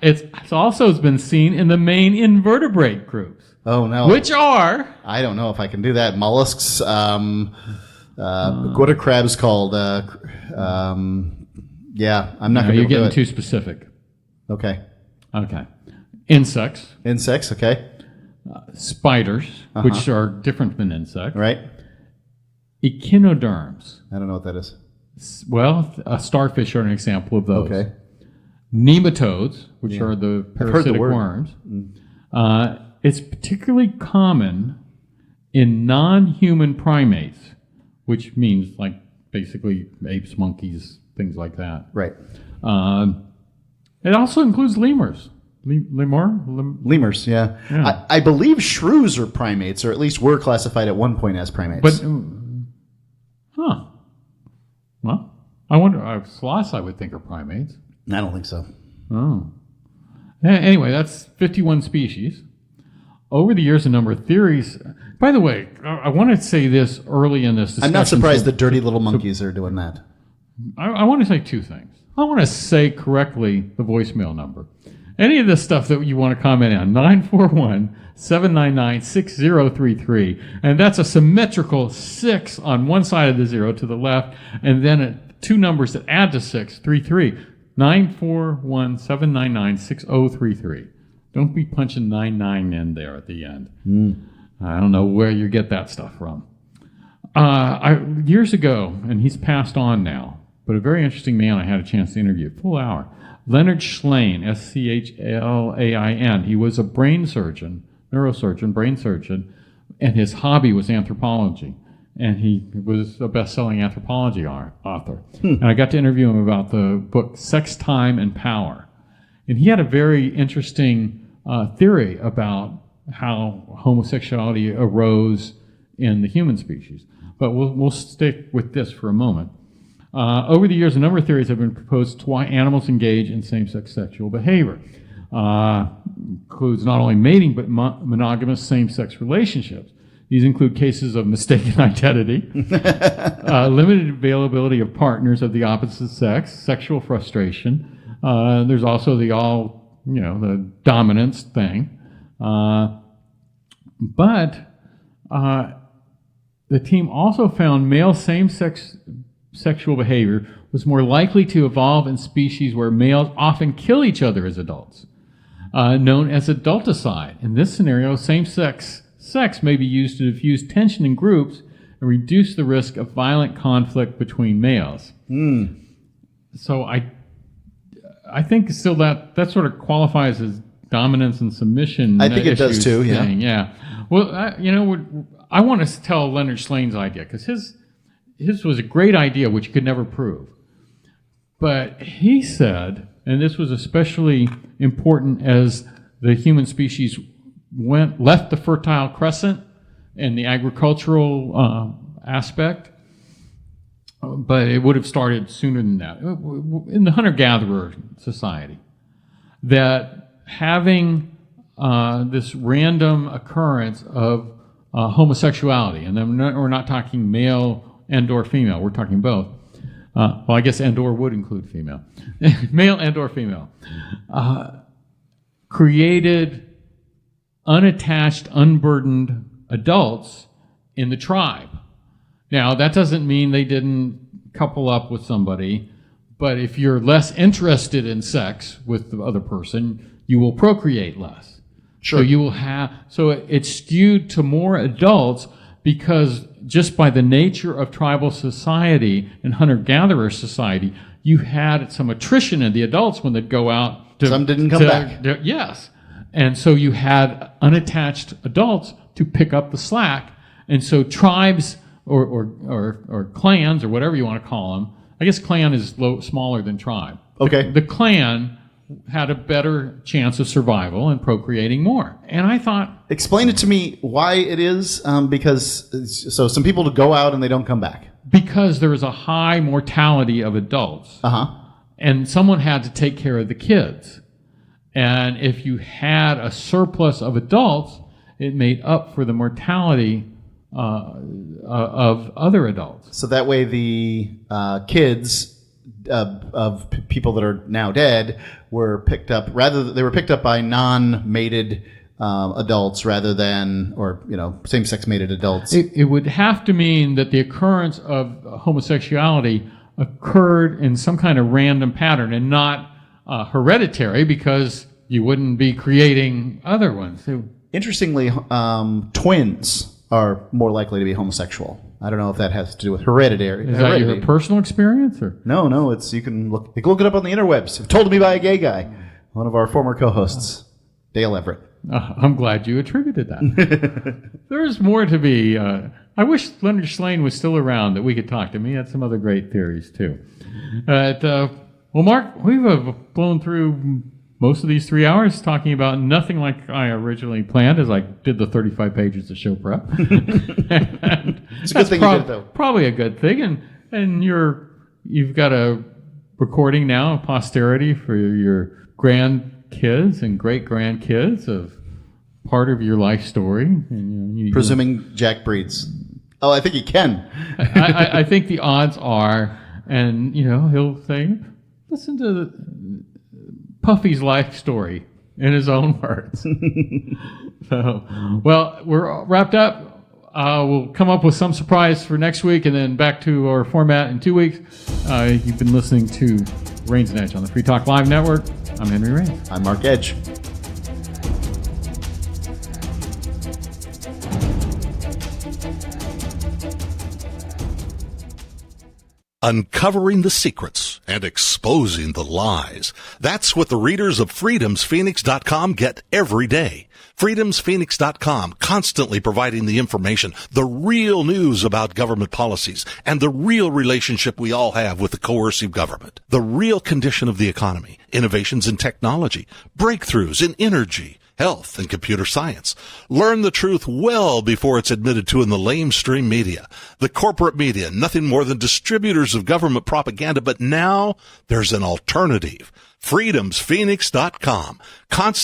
It's also been seen in the main invertebrate groups. Oh, no. Which are... I don't know if I can do that. Mollusks, what are crabs called? Yeah, I'm not going to do it. You're getting too specific. Okay. Insects. Okay. Spiders, which are different than insects. Right. Echinoderms. I don't know what that is. Well, starfish are an example of those. Okay. Nematodes, which are the parasitic worms. It's particularly common in non-human primates, which means like basically apes, monkeys, things like that. Right. It also includes lemurs. Lemurs, yeah. I believe shrews are primates, or at least were classified at one point as primates. But, well, I wonder, sloths I would think are primates. I don't think so. Oh. Anyway, that's 51 species. Over the years, a number of theories... By the way, I want to say this early in this discussion. I'm not surprised the dirty little monkeys are doing that. I want to say 2 things. I want to say correctly the voicemail number. Any of this stuff that you want to comment on, 941-799-6033. And that's a symmetrical 6 on one side of the 0 to the left, and then 2 numbers that add to 6, 33. 941-799-6033. Don't be punching 99 in there at the end. I don't know where you get that stuff from. Years ago, and he's passed on now, but a very interesting man I had a chance to interview, full hour. Leonard Schlain, Schlain. He was a neurosurgeon, brain surgeon, and his hobby was anthropology. And he was a best-selling anthropology author. And I got to interview him about the book Sex, Time, and Power. And he had a very interesting theory about how homosexuality arose in the human species. But we'll stick with this for a moment. Over the years, a number of theories have been proposed to why animals engage in same-sex sexual behavior. Includes not only mating, but monogamous same-sex relationships. These include cases of mistaken identity, limited availability of partners of the opposite sex, sexual frustration. There's also the dominance thing. But the team also found male same-sex sexual behavior was more likely to evolve in species where males often kill each other as adults, known as adulticide. In this scenario, same-sex sex may be used to diffuse tension in groups and reduce the risk of violent conflict between males. So I think still that sort of qualifies as dominance and submission. I think it does too, yeah. Well, I want to tell Leonard Slane's idea, because his was a great idea, which you could never prove. But he said, and this was especially important as the human species left the Fertile Crescent and the agricultural aspect, but it would have started sooner than that, in the hunter-gatherer society, that having this random occurrence of homosexuality, and then we're not talking male and or female, we're talking both. Well, I guess and or would include female. Male and or female. Created unattached, unburdened adults in the tribe. Now, that doesn't mean they didn't couple up with somebody, but if you're less interested in sex with the other person, you will procreate less. Sure. So you will so it's skewed to more adults, because just by the nature of tribal society and hunter-gatherer society, you had some attrition in the adults when they'd go out. Some didn't come back. Yes. And so you had unattached adults to pick up the slack. And so tribes or clans, or whatever you want to call them, I guess clan is smaller than tribe. Okay. The clan had a better chance of survival and procreating more. And I thought... Explain it to me why it is, because some people go out and they don't come back. Because there is a high mortality of adults. And someone had to take care of the kids. And if you had a surplus of adults, it made up for the mortality of other adults. So that way the kids of people that are now dead were picked up, they were picked up by non-mated adults rather than, same-sex mated adults. It would have to mean that the occurrence of homosexuality occurred in some kind of random pattern and not hereditary, because you wouldn't be creating other ones. Interestingly, twins are more likely to be homosexual. I don't know if that has to do with hereditary. Is that your personal experience, or? No. You can look it up on the interwebs. It's told to me by a gay guy, one of our former co-hosts, Dale Everett. I'm glad you attributed that. There's more to be. I wish Leonard Slane was still around, that we could talk to him. He had some other great theories too. Well, Mark, we've blown through most of these 3 hours talking about nothing like I originally planned, as I did the 35 pages of show prep. It's a good thing you did, though. Probably a good thing, and you've got a recording now of posterity for your grandkids and great grandkids of part of your life story. And, presuming Jack breeds. Oh, I think he can. I think the odds are, and he'll say, listen to Puffy's life story in his own words. So, well, we're wrapped up. We'll come up with some surprise for next week, and then back to our format in 2 weeks. You've been listening to Rains and Edge on the Free Talk Live Network. I'm Henry Rains. I'm Mark Edge. Uncovering the secrets and exposing the lies. That's what the readers of freedomsphoenix.com get every day. freedomsphoenix.com, constantly providing the information, the real news about government policies, and the real relationship we all have with the coercive government. The real condition of the economy, innovations in technology, breakthroughs in energy, health, and computer science. Learn the truth well before it's admitted to in the lamestream media. The corporate media, nothing more than distributors of government propaganda, but now there's an alternative. FreedomsPhoenix.com.